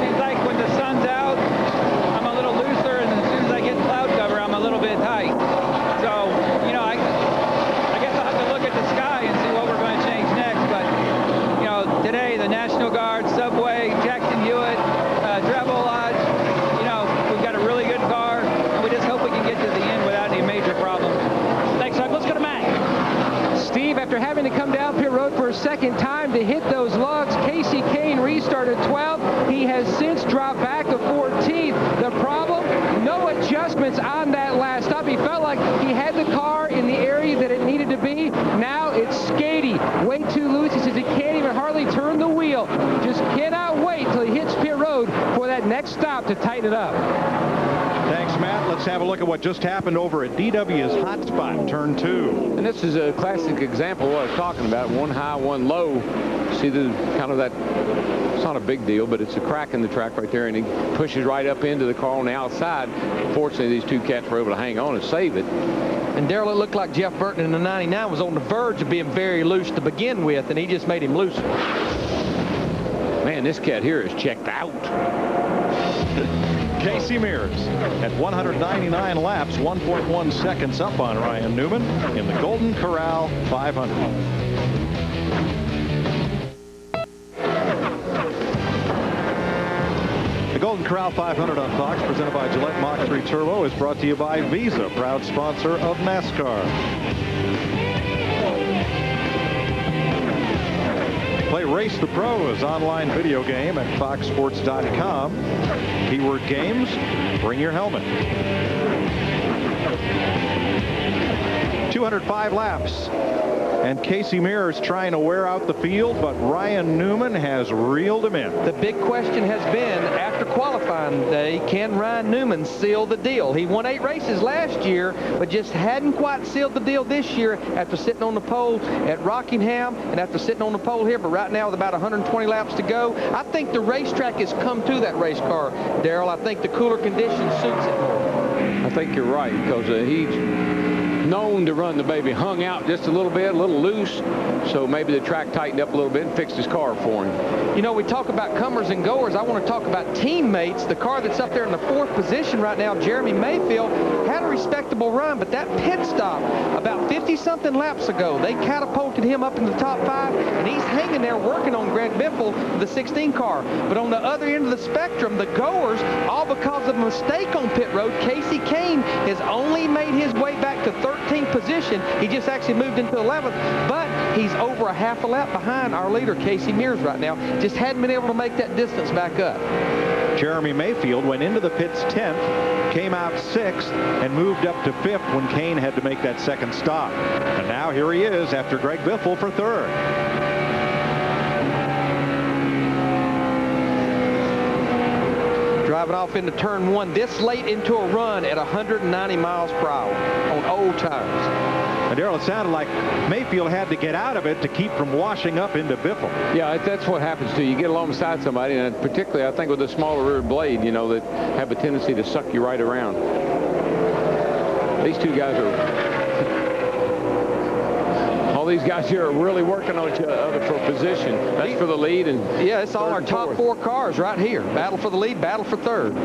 Seems like when the sun's out, I'm a little looser, and as soon as I get cloud cover, I'm a little bit tight. So, you know, I guess I'll have to look at the sky and see what we're going to change next. But, you know, today, the National Guard, Subway, Jackson Hewitt, Travel Lodge, you know, we've got a really good car, and we second time to hit those lugs. Casey Kane restarted 12th. He has since dropped back to 14th. The problem, no adjustments on that last stop. He felt like he had the car in the area that it needed to be. Now it's skatey, way too loose. He says he can't even hardly turn the wheel. Just cannot wait till he hits pit road for that next stop to tighten it up. Thanks, Matt. Let's have a look at what just happened over at DW's hot spot, turn 2. And this is a classic example of what I was talking about. One high, one low. See the kind of that, it's not a big deal, but it's a crack in the track right there, and he pushes right up into the car on the outside. Fortunately, these two cats were able to hang on and save it. And Darrell, it looked like Jeff Burton in the 99 was on the verge of being very loose to begin with, and he just made him looser. Man, this cat here is checked out. Casey Mears at 199 laps, 1.1 seconds up on Ryan Newman in the Golden Corral 500. The Golden Corral 500 on Fox, presented by Gillette Mach 3 Turbo, is brought to you by Visa, proud sponsor of NASCAR. Play Race the Pros online video game at foxsports.com. Keyword games, bring your helmet. 205 laps. And Casey Mears trying to wear out the field, but Ryan Newman has reeled him in. The big question has been, after qualifying day, can Ryan Newman seal the deal? He won 8 races last year, but just hadn't quite sealed the deal this year after sitting on the pole at Rockingham and after sitting on the pole here. But right now, with about 120 laps to go, I think the racetrack has come to that race car, Darrell. I think the cooler conditions suits it more. I think you're right, because he's known to run the baby hung out just a little bit, a little loose, so maybe the track tightened up a little bit and fixed his car for him. You know, we talk about comers and goers. I want to talk about teammates. The car that's up there in the 4th position right now, Jeremy Mayfield, had a respectable run, but that pit stop about 50-something laps ago, they catapulted him up in the top 5, and he's hanging there working on Greg Biffle with the 16 car. But on the other end of the spectrum, the goers, all because of a mistake on pit road, Casey Kane has only made his way back to 13th position. He just actually moved into 11th, but he's over a half a lap behind our leader, Casey Mears, right now. Just hadn't been able to make that distance back up. Jeremy Mayfield went into the pits 10th, came out 6th, and moved up to 5th when Kane had to make that second stop. And now here he is after Greg Biffle for 3rd. Driving off into turn 1 this late into a run at 190 miles per hour on old tires. And Darrell, it sounded like Mayfield had to get out of it to keep from washing up into Biffle. Yeah, that's what happens to you. You get alongside somebody, and particularly I think with a smaller rear blade, you know, that have a tendency to suck you right around. These two guys are... all these guys here are really working on each other for position. That's for the lead. And yeah, it's all our top 4 cars right here. Battle for the lead, battle for 3rd.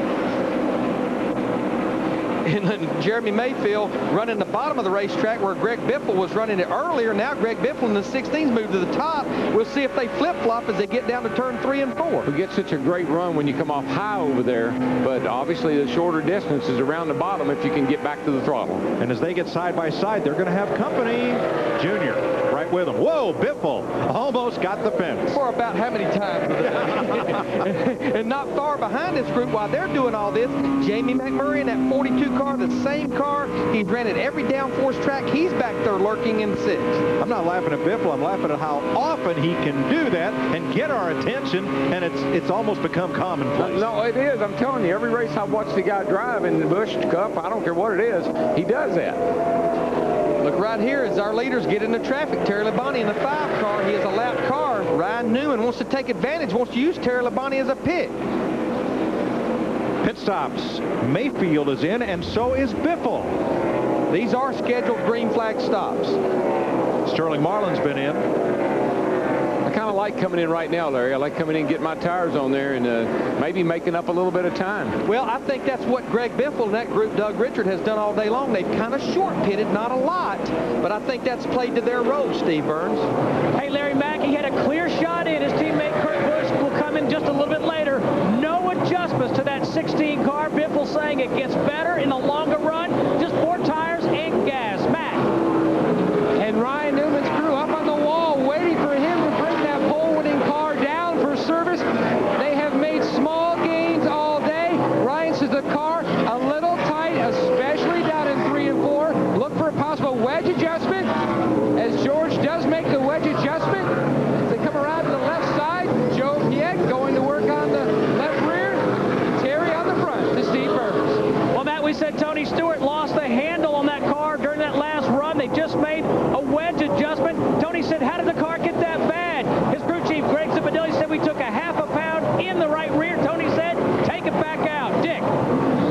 And Jeremy Mayfield running the bottom of the racetrack where Greg Biffle was running it earlier. Now Greg Biffle in the 16s moved to the top. We'll see if they flip-flop as they get down to turn 3 and 4. We get such a great run when you come off high over there, but obviously the shorter distance is around the bottom if you can get back to the throttle. And as they get side by side, they're going to have company. Junior right with them. Whoa, Biffle almost got the fence. For about how many times? And not far behind this group while they're doing all this, Jamie McMurray in that 42 car, the same car. He's ran at every downforce track. He's back there lurking in 6th. I'm not laughing at Biffle. I'm laughing at how often he can do that and get our attention, and it's almost become commonplace. No, it is. I'm telling you, every race I've watched the guy drive in the Busch Cup, I don't care what it is, he does that. Look right here as our leaders get into traffic. Terry Labonte in the 5 car. He is a lap car. Ryan Newman wants to take advantage, wants to use Terry Labonte as a pick. Pit stops. Mayfield is in, and so is Biffle. These are scheduled green flag stops. Sterling Marlin's been in. I kind of like coming in right now, Larry. I like coming in and getting my tires on there and maybe making up a little bit of time. Well, I think that's what Greg Biffle and that group, Doug Richard, has done all day long. They've kind of short-pitted, not a lot, but I think that's played to their role, Steve Burns. Hey, Larry Mackey had a clear shot in. His teammate Kurt Busch will come in just a little bit later. No adjustments to that 16 car. Biffle saying it gets better in the longer run. Just 4 tires and gas. Matt. And Ryan Newman's crew up on the wall waiting for him to possible wedge adjustment as George does make the wedge adjustment. As they come around to the left side, Joe Piet going to work on the left rear, Terry on the front to Steve Burns. Well, Matt, we said Tony Stewart lost the handle on that car during that last run. They just made a wedge adjustment. Tony said, how did the car get that bad? His crew chief, Greg Zipadilli, said we took a half a pound in the right rear. Tony said, take it back out. Dick.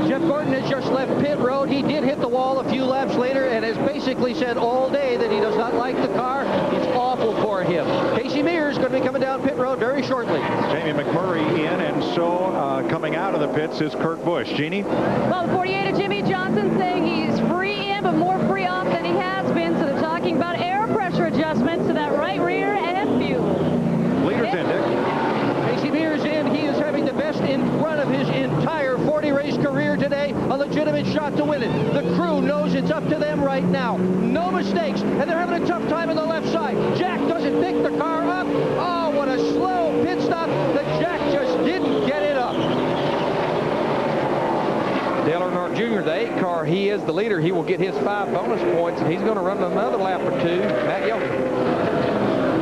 Jeff Gordon has just left pit road. He did hit the wall a few laps later and has basically said all day that he does not like the car. It's awful for him. Casey Mears is going to be coming down pit road very shortly. Jamie McMurray in, and so coming out of the pits is Kurt Busch. Jeannie? Well, the 48 of Jimmy Johnson saying he's free in, but more free off than he has been. So they're talking about air pressure adjustments to that right rear and fuel. Leaders in, Dick. Casey Mears in. He is having the best in front of his entire 40-race career today. A legitimate shot to win it. The crew knows it's up to them right now. No mistakes, and they're having a tough time on the left side. Jack doesn't pick the car up. Oh, what a slow pit stop. The Jack just didn't get it up. Dale Earnhardt Jr., the 8 car, he is the leader. He will get his 5 bonus points, and he's going to run another lap or 2. Matt Young.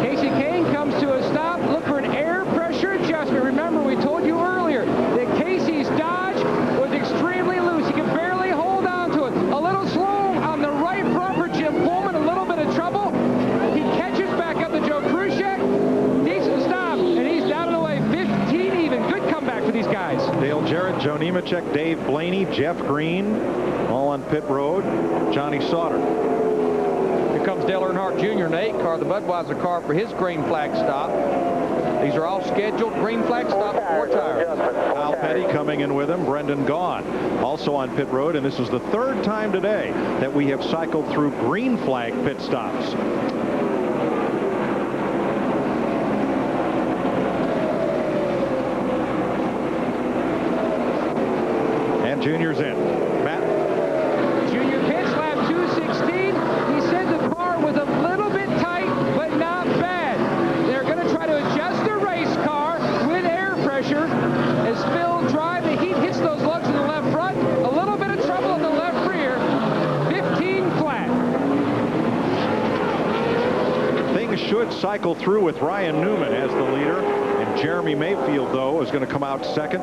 Casey Kane comes to a stop. Look for an air pressure adjustment. Remember, we told you earlier that Casey's Dodge was extremely loose. He could barely hold on to it. A little slow on the right front for Jim Pullman. A little bit of trouble. He catches back up to Joe Khrushchev. Decent stop, and he's down and away. 15 even. Good comeback for these guys. Dale Jarrett, Joe Nemechek, Dave Blaney, Jeff Green, all on pit road. Johnny Sauter. Here comes Dale Earnhardt Jr. in the 8 car, the Budweiser car, for his green flag stop. These are all scheduled green flag stops, 4 tires. Kyle Petty coming in with him. Brendan Gaughan also on pit road, and this is the 3rd time today that we have cycled through green flag pit stops. And Junior's in. Matt? Junior pits lap 216. He said the car was a little bit tight, but not bad. They're going to try to adjust the race car with air pressure. As Phil drive, the heat hits those lugs in the left front. A little bit of trouble in the left rear. 15 flat. Things should cycle through with Ryan Newman as the leader. And Jeremy Mayfield, though, is going to come out second.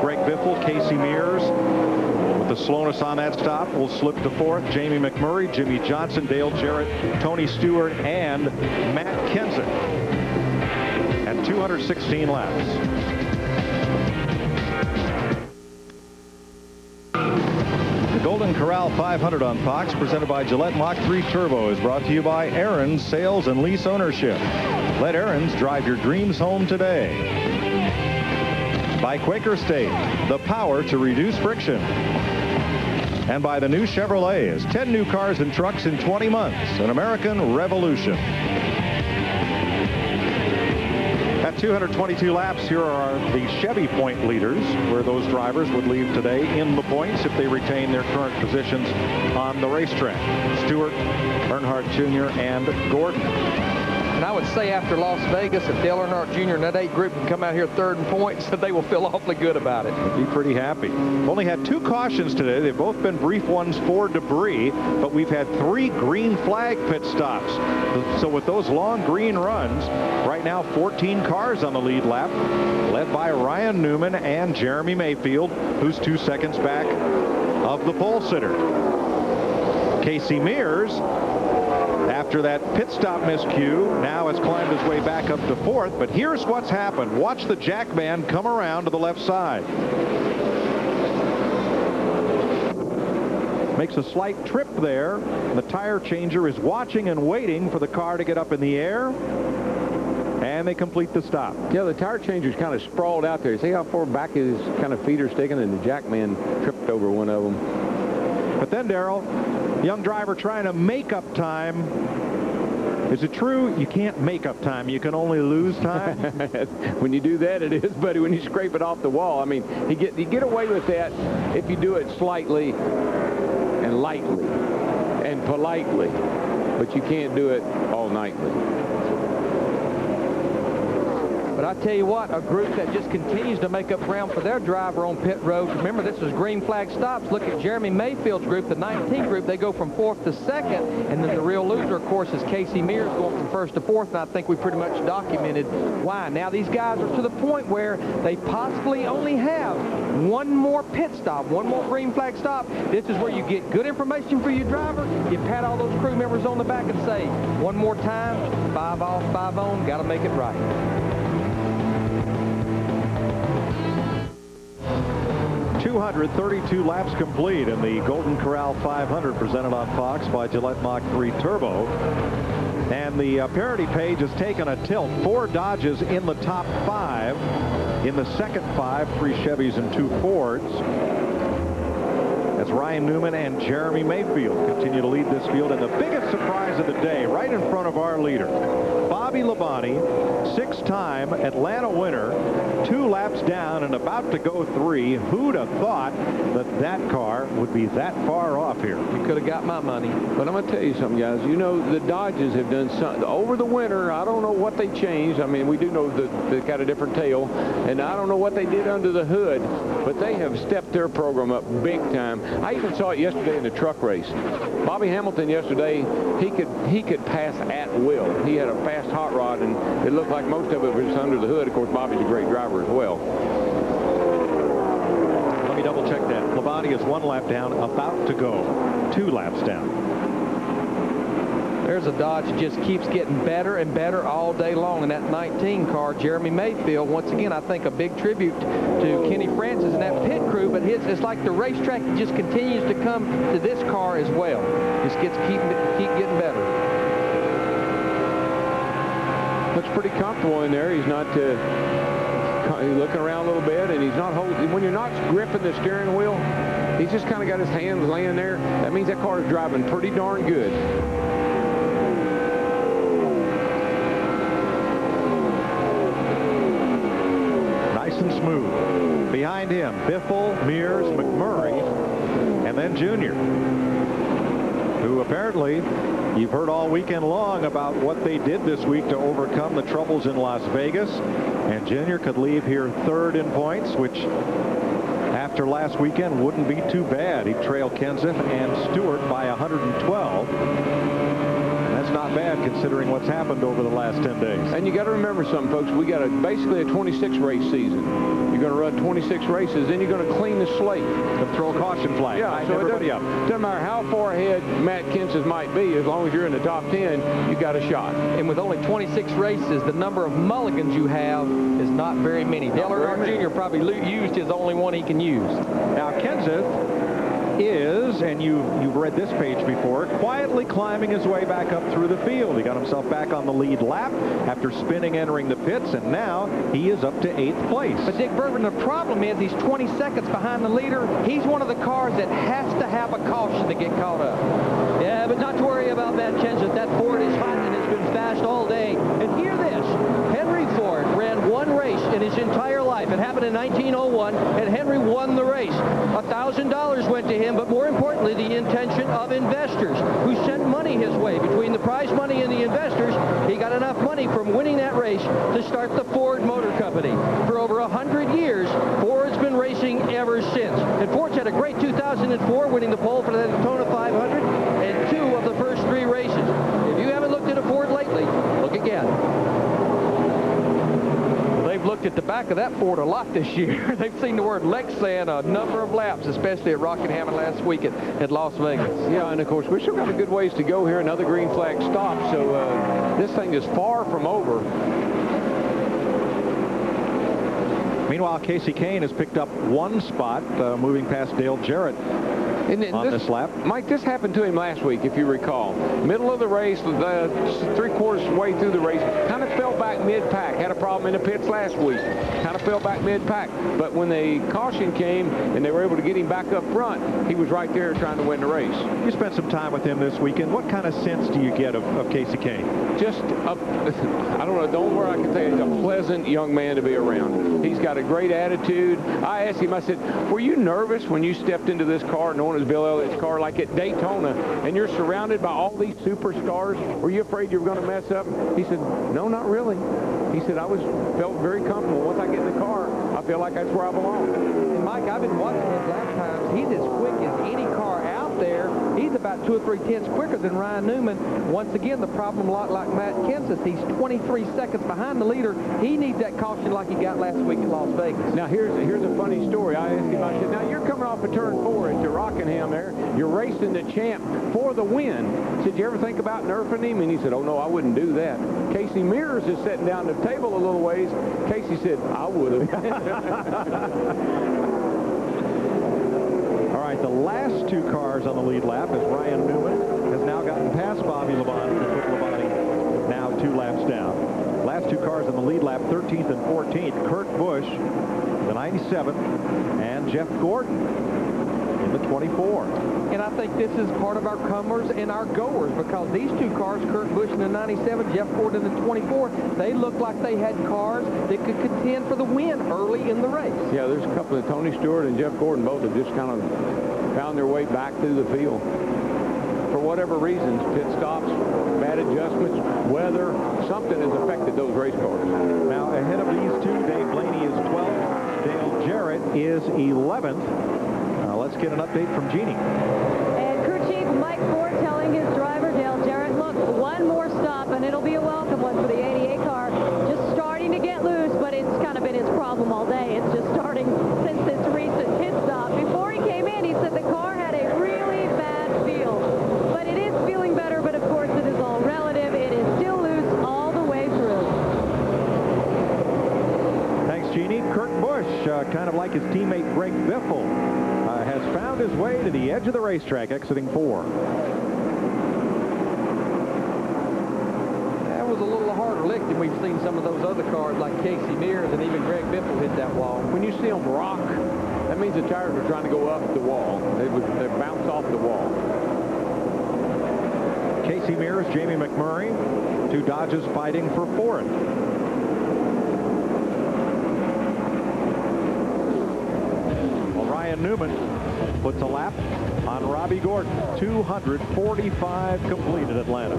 Greg Biffle, Casey Mears, with the slowness on that stop, will slip to 4th. Jamie McMurray, Jimmy Johnson, Dale Jarrett, Tony Stewart, and Matt Kenseth at 216 laps. The Golden Corral 500 on Fox, presented by Gillette Mach 3 Turbo, is brought to you by Aaron's Sales and Lease Ownership. Let Aaron's drive your dreams home today. By Quaker State, the power to reduce friction. And by the new Chevrolets, 10 new cars and trucks in 20 months, an American revolution. At 222 laps, here are the Chevy point leaders, where those drivers would leave today in the points if they retain their current positions on the racetrack. Stewart, Earnhardt Jr., and Gordon. And I would say after Las Vegas, if Dale Earnhardt Jr. and that 8 group can come out here 3rd in points, they will feel awfully good about it. Be pretty happy. Only had 2 cautions today. They've both been brief ones for debris, but we've had 3 green flag pit stops. So with those long green runs, right now 14 cars on the lead lap, led by Ryan Newman and Jeremy Mayfield, who's 2 seconds back of the pole sitter. Casey Mears, after that pit stop miscue, now has climbed his way back up to 4th. But here's what's happened. Watch the jack man come around to the left side. Makes a slight trip there. The tire changer is watching and waiting for the car to get up in the air. And they complete the stop. Yeah, the tire changer's kind of sprawled out there. See how far back his kind of feet are sticking, and the jack man tripped over one of them. But then, Darrell, young driver trying to make up time. Is it true you can't make up time? You can only lose time? When you do that, it is, buddy. When you scrape it off the wall. I mean, you get away with that if you do it slightly and lightly and politely. But you can't do it all nightly. But I tell you what, a group that just continues to make up ground for their driver on pit road. Remember, this is green flag stops. Look at Jeremy Mayfield's group, the 19 group. They go from 4th to 2nd, and then the real loser, of course, is Casey Mears going from 1st to 4th, and I think we pretty much documented why. Now these guys are to the point where they possibly only have one more pit stop, one more green flag stop. This is where you get good information for your driver. You pat all those crew members on the back and say, one more time, 5 off, 5 on, got to make it right. .232 laps complete in the Golden Corral 500 presented on Fox by Gillette Mach 3 Turbo. And the parity page has taken a tilt. 4 Dodges in the top 5. In the second 5, 3 Chevys and 2 Fords. As Ryan Newman and Jeremy Mayfield continue to lead this field. And the biggest surprise of the day, right in front of our leader, Bobby Labonte, 6-time Atlanta winner, 2 laps down and about to go 3. Who'd have thought that that car would be that far off here? You could have got my money. But I'm going to tell you something, guys. You know, the Dodges have done something. Over the winter, I don't know what they changed. I mean, we do know that they've got a different tail, and I don't know what they did under the hood, but they have stepped their program up big time. I even saw it yesterday in the truck race. Bobby Hamilton yesterday, he could pass at will. He had a fast hot rod, and it looked like most of it was under the hood. Of course, Bobby's a great driver as well. Let me double check that. Labonte is 1 lap down, about to go 2 laps down. There's a Dodge that just keeps getting better and better all day long. And that 19 car, Jeremy Mayfield, once again, I think a big tribute to Kenny Francis and that pit crew. But it's like the racetrack just continues to come to this car as well. Just keep getting better. Looks pretty comfortable in there. He's not he's looking around a little bit, and he's not holding. When you're not gripping the steering wheel, he's just kind of got his hands laying there. That means that car is driving pretty darn good. And smooth. Behind him, Biffle, Mears, McMurray, and then Junior, who apparently you've heard all weekend long about what they did this week to overcome the troubles in Las Vegas. And Junior could leave here 3rd in points, which after last weekend wouldn't be too bad. He'd trail Kenseth and Stewart by 112. That's not bad considering what's happened over the last 10 days. And you got to remember something, folks. We got basically a 26 race season. You're going to run 26 races, then you're going to clean the slate. To throw a caution flag. Yeah, so everybody up. Doesn't matter how far ahead Matt Kenseth might be, as long as you're in the top 10, you got a shot. And with only 26 races, the number of mulligans you have is not very many. Dale Earnhardt Jr. probably used his only one he can use. Now Kenseth is, and you've read this page before, quietly climbing his way back up through the field. He got himself back on the lead lap after spinning entering the pits, and now he is up to 8th place. But Dick Bourbon, the problem is he's 20 seconds behind the leader. He's one of the cars that has to have a caution to get caught up. Yeah, but not to worry about Matt Kenseth. That Ford is hot and it's been fast all day. And hear this, Henry Ford ran 1 race in his entire life. It happened in 1901, and Henry won the race. $1,000 went to him, but more importantly, the intention of investors who sent money his way. Between the prize money and the investors, he got enough money from winning that race to start the Ford Motor Company. For over 100 years, Ford's been racing ever since. And Ford's had a great 2004, winning the pole for the Daytona 500 and 2 of the first 3 races. If you haven't looked at a Ford lately, look again. They've looked at the back of that Ford a lot this year. They've seen the word Lexan a number of laps, especially at Rockingham last week at Las Vegas. Yeah, and of course, we still got a good ways to go here. Another green flag stop, so this thing is far from over. Meanwhile, Casey Kane has picked up 1 spot, moving past Dale Jarrett on this lap. Mike, this happened to him last week, if you recall. Middle of the race, 3/4 way through the race, kind of fell back mid-pack. Had a problem in the pits last week. Kind of fell back mid-pack. But when the caution came and they were able to get him back up front, he was right there trying to win the race. You spent some time with him this weekend. What kind of sense do you get of Casey Kane? Just, I don't know, don't worry, I can tell you, he's a pleasant young man to be around. He's got a great attitude. I asked him, I said, were you nervous when you stepped into this car knowing as Bill Elliott's car, like at Daytona, and you're surrounded by all these superstars? Were you afraid you were going to mess up? He said, no, not really. He said, felt very comfortable. Once I get in the car, I feel like that's where I belong. And Mike, I've been watching his lap times. He's as quick as any car out there. He's about 2 or 3 tenths quicker than Ryan Newman. Once again, the problem, a lot like Matt Kenseth, he's 23 seconds behind the leader. He needs that caution like he got last week in Las Vegas. Now, here's a funny story. I asked him, I said, now you're coming off of turn 4 into Rockingham there. You're racing the champ for the win. I said, you ever think about nerfing him? And he said, oh, no, I wouldn't do that. Casey Mears is sitting down at the table a little ways. Casey said, I would have. All right, the last 2 cars on the lead lap as Ryan Newman has now gotten past Bobby Labonte to put Labonte now 2 laps down. Last 2 cars on the lead lap, 13th and 14th, Kurt Busch, the 97, and Jeff Gordon in the 24. And I think this is part of our comers and our goers, because these 2 cars, Kurt Busch in the 97, Jeff Gordon in the 24, they looked like they had cars that could contend for the win early in the race. Yeah, there's a couple of Tony Stewart and Jeff Gordon both have just kind of found their way back through the field. For whatever reasons, pit stops, bad adjustments, weather, something has affected those race cars. Now, ahead of these 2, Dave Blaney is 12th, Dale Jarrett is 11th. Let's get an update from Jeannie. And crew chief Mike Ford telling his driver, Dale Jarrett, look, one more stop, and it'll be a welcome one for the 88 car. Just starting to get loose, but it's kind of been his problem all day. It's just starting since this recent pit stop. Before he came in, he said the car had a really bad feel. But it is feeling better, but of course it is all relative. It is still loose all the way through. Thanks, Jeannie. Kurt Busch, kind of like his teammate Greg Biffle, has found his way to the edge of the racetrack, exiting 4. That was a little harder lick than we've seen some of those other cars like Casey Mears and even Greg Biffle hit that wall. When you see them rock, that means the tires are trying to go up the wall. They bounce off the wall. Casey Mears, Jamie McMurray, 2 Dodges fighting for 4th. Ryan Newman puts a lap on Robbie Gordon. 245 complete at Atlanta.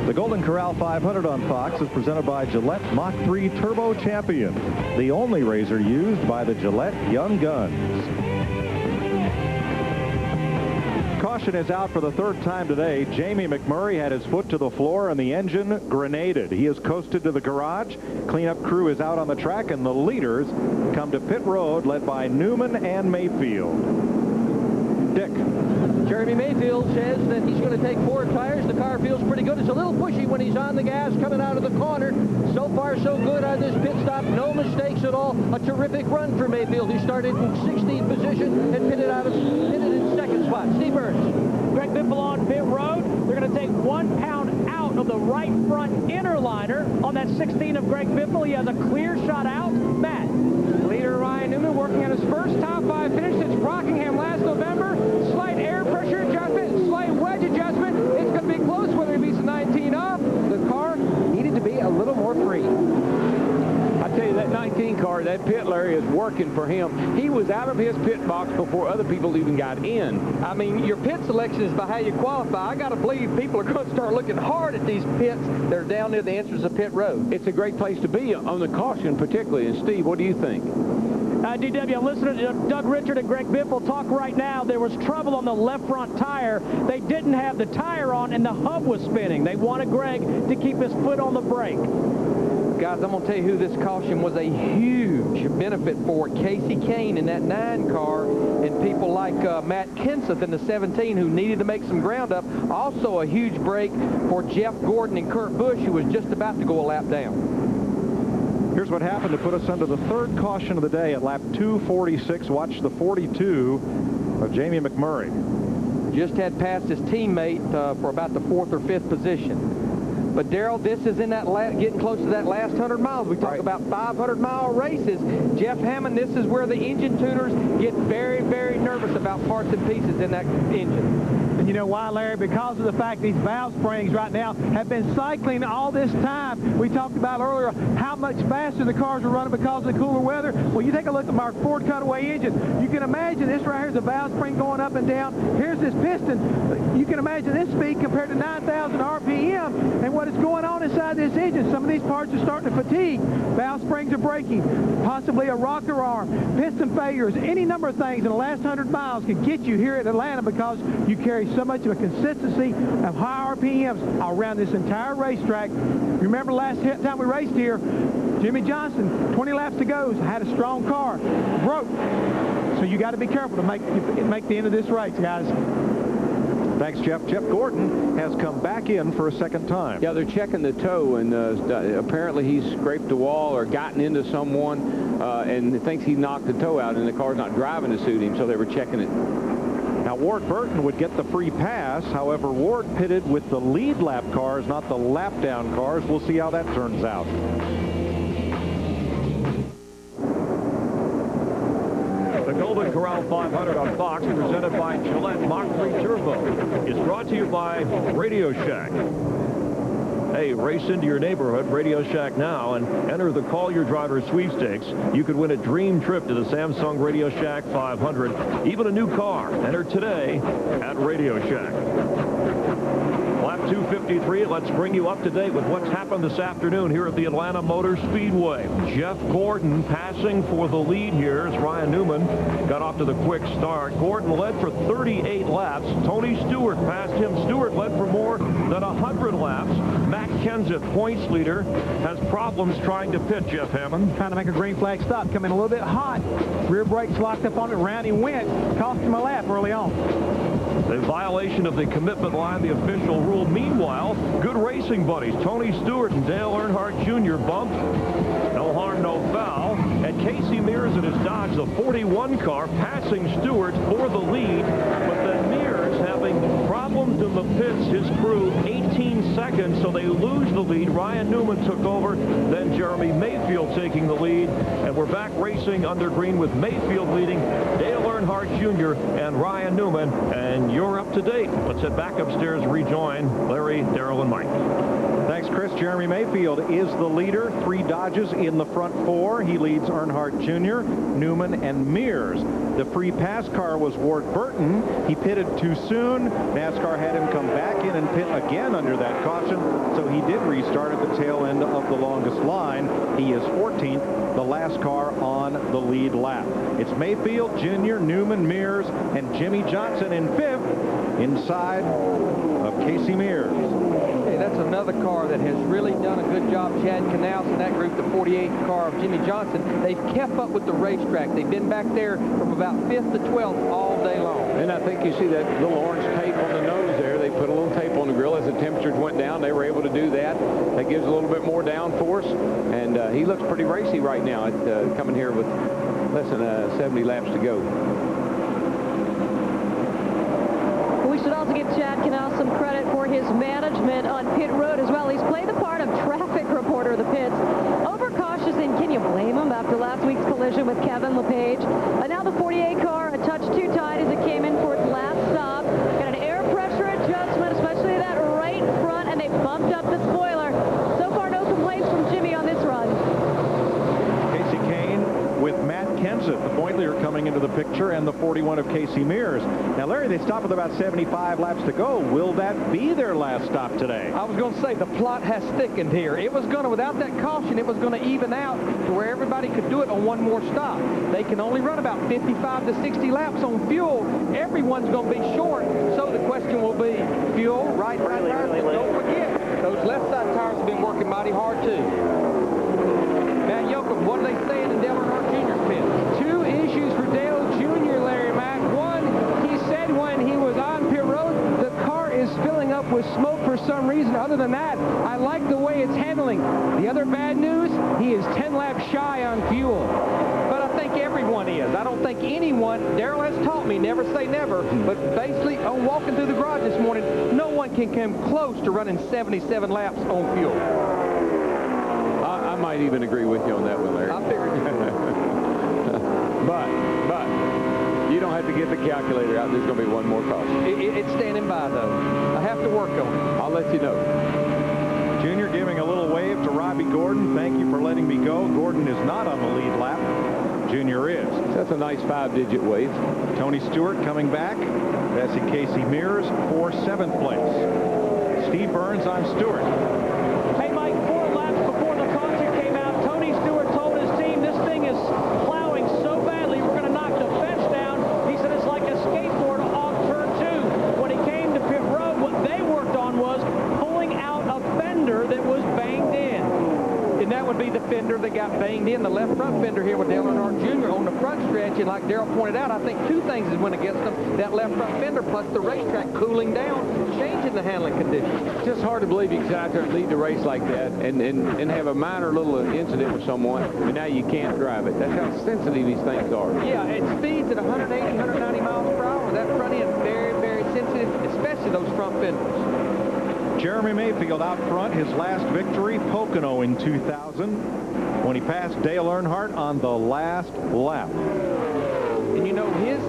The Golden Corral 500 on Fox is presented by Gillette Mach 3 Turbo Champion, the only razor used by the Gillette Young Guns. Caution is out for the 3rd time today. Jamie McMurray had his foot to the floor and the engine grenaded. He has coasted to the garage. Cleanup crew is out on the track, and the leaders come to pit road, led by Newman and Mayfield. Dick. Jeremy Mayfield says that he's going to take 4 tires. The car feels pretty good. It's a little pushy when he's on the gas coming out of the corner. So far, so good on this pit stop. No mistakes at all. A terrific run for Mayfield. He started in 16th position and pitted in 2nd spot. Steve Burns. Greg Biffle on pit road. They're going to take 1 pound out of the right front inner liner on that 16 of Greg Biffle. He has a clear shot out. Matt. Leader Ryan Newman working on his first top 5 finish since Rockingham last November. Slight air pressure adjustment, slight wedge adjustment. It's going to be close whether he beats the 19 up. The car needed to be a little more free. I tell you, that 19 car, that pit Larry is working for him. He was out of his pit box before other people even got in. I mean, your pit selection is by how you qualify. I got to believe people are going to start looking hard at these pits. They're down near the entrance of pit road. It's a great place to be on the caution particularly. And Steve, what do you think? DW, I'm listening to Doug Richard and Greg Biffle talk right now. There was trouble on the left front tire. They didn't have the tire on, and the hub was spinning. They wanted Greg to keep his foot on the brake. Guys, I'm going to tell you who this caution was a huge benefit for. Casey Kane in that 9 car, and people like Matt Kenseth in the 17 who needed to make some ground up. Also a huge break for Jeff Gordon and Kurt Busch, who was just about to go a lap down. Here's what happened to put us under the 3rd caution of the day at lap 246. Watch the 42 of Jamie McMurray. Just had passed his teammate for about the 4th or 5th position. But, Darrell, this is in that getting close to that last 100 miles. We talk about 500-mile races. Jeff Hammond, this is where the engine tuners get very, very nervous about parts and pieces in that engine. And you know why, Larry? Because of the fact these valve springs right now have been cycling all this time. We talked about earlier how much faster the cars are running because of the cooler weather. Well, you take a look at our Ford Cutaway engine. You can imagine this right here is a valve spring going up and down. Here's this piston. You can imagine this speed compared to 9,000 RPM and what is going on inside this engine. Some of these parts are starting to fatigue. Valve springs are breaking. Possibly a rocker arm, piston failures, any number of things in the last 100 miles can get you here at Atlanta because you carry so much of a consistency of high RPMs around this entire racetrack. Remember last time we raced here, Jimmy Johnson, 20 laps to go, had a strong car, broke. So you got to be careful to make the end of this race, guys. Thanks, Jeff. Jeff Gordon has come back in for a second time. Yeah, they're checking the toe, and apparently he's scraped the wall or gotten into someone and thinks he knocked the toe out, and the car's not driving to suit him, so they were checking it. Now, Ward Burton would get the free pass. However, Ward pitted with the lead lap cars, not the lap down cars. We'll see how that turns out. The Golden Corral 500 on Fox, presented by Gillette Mach 3 Turbo, is brought to you by Radio Shack. Hey, race into your neighborhood, Radio Shack now, and enter the Call Your Driver sweepstakes. You could win a dream trip to the Samsung Radio Shack 500, even a new car. Enter today at Radio Shack. Lap 253, let's bring you up to date with what's happened this afternoon here at the Atlanta Motor Speedway. Jeff Gordon passing for the lead here as Ryan Newman got off to the quick start. Gordon led for 38 laps. Tony Stewart passed him. Stewart led for more than 100 laps. Matt Kenseth, points leader, has problems trying to pit, Jeff Hammond. Trying to make a green flag stop, coming a little bit hot. Rear brakes locked up on it, round he went. Cost him a lap early on. The violation of the commitment line, the official rule. Meanwhile, good racing buddies, Tony Stewart and Dale Earnhardt Jr. bumped. No harm, no foul. And Casey Mears in his Dodge, the 41 car, passing Stewart for the lead. But then Mears having problems in the pits, his crew 18 seconds, so they lose the lead. Ryan Newman took over, then Jeremy Mayfield taking the lead. And we're back racing under green with Mayfield leading, Dale Earnhardt Jr. and Ryan Newman. And you're up to date. Let's head back upstairs, rejoin Larry, Darrell, and Mike. Thanks, Chris. Jeremy Mayfield is the leader. 3 Dodges in the front 4. He leads Earnhardt Jr., Newman, and Mears. The free pass car was Ward Burton. He pitted too soon. NASCAR had him come back in and pit again under that caution, so he did restart at the tail end of the longest line. He is 14th, the last car on the lead lap. It's Mayfield, Jr., Newman, Mears, and Jimmy Johnson in 5th inside of Casey Mears. Hey, that's another car that has really done a good job. Chad Canals and that group, the 48 car of Jimmy Johnson, they've kept up with the racetrack. They've been back there from about 5th to 12th all day long. And I think you see that little orange tape on the nose there. They put a little tape on the grill as the temperatures went down. They were able to do that. That gives a little bit more downforce. And he looks pretty racy right now at coming here with less than 70 laps to go. We should also give Chad Canal some credit for his management on pit road as well. He's played the part of traffic reporter of the pits. Overcautious, and can you blame him after last week's collision with Kevin LePage? Now the 48 car a touch too tight as it came in for its last stop. Got an air pressure adjustment, especially that right front, and they bumped up the spoiler. So far, no complaints from Jimmy on this run. Casey Kane with Matt Kenseth, the point leader, coming into the picture, and the 41 of Casey Mears. Now, Larry, they stopped with about 75 laps to go. Will that be their last stop today? I was going to say, the plot has thickened here. It was going to, without that caution, it was going to even out to where everybody could do it on one more stop. They can only run about 55 to 60 laps on fuel. Everyone's going to be short, so the question will be fuel, right side tires. Don't forget, those left side tires have been working mighty hard, too. Matt Yoakum, what are they saying in Dale Earnhardt Jr.'s pit? 2 issues for Dale Jr., Larry Mack. One, he said when he was on pit road, the car is filling up with smoke for some reason. Other than that, I like the way it's handling. The other bad news, he is 10 laps shy on fuel. But I think every everyone is. I don't think anyone, Daryl has taught me, never say never, but basically on walking through the garage this morning, no one can come close to running 77 laps on fuel. I might even agree with you on that one, Larry. I figured. but you don't have to get the calculator out. There's going to be one more cost. It's standing by, though. I have to work on it. I'll let you know. Junior giving a little wave to Robbie Gordon. Thank you for letting me go. Gordon is not on the lead lap. Junior is. That's a nice 5-digit wave. Tony Stewart coming back. Bessie Casey Mears for 7th place. Steve Burns, I'm Stewart. Hey, Mike, 4 laps before the concert came out, Tony Stewart told his team this thing is plowing so badly we're going to knock the fence down. He said it's like a skateboard off turn 2. When he came to pit road, what they worked on was pulling out a fender that was banged in. And that would be the fender that got banged in, the left front fender here with Dale Earnhardt Jr. on the front stretch. And like Daryl pointed out, I think 2 things has went against them. That left front fender plus the racetrack cooling down, changing the handling conditions. It's just hard to believe you can out there and lead the race like that and have a minor little incident with someone, and now you can't drive it. That's how sensitive these things are. Yeah, it speeds at 180, 190 miles per hour. That front end very, very sensitive, especially those front fenders. Jeremy Mayfield out front, his last victory, Pocono in 2000, when he passed Dale Earnhardt on the last lap. And you know, his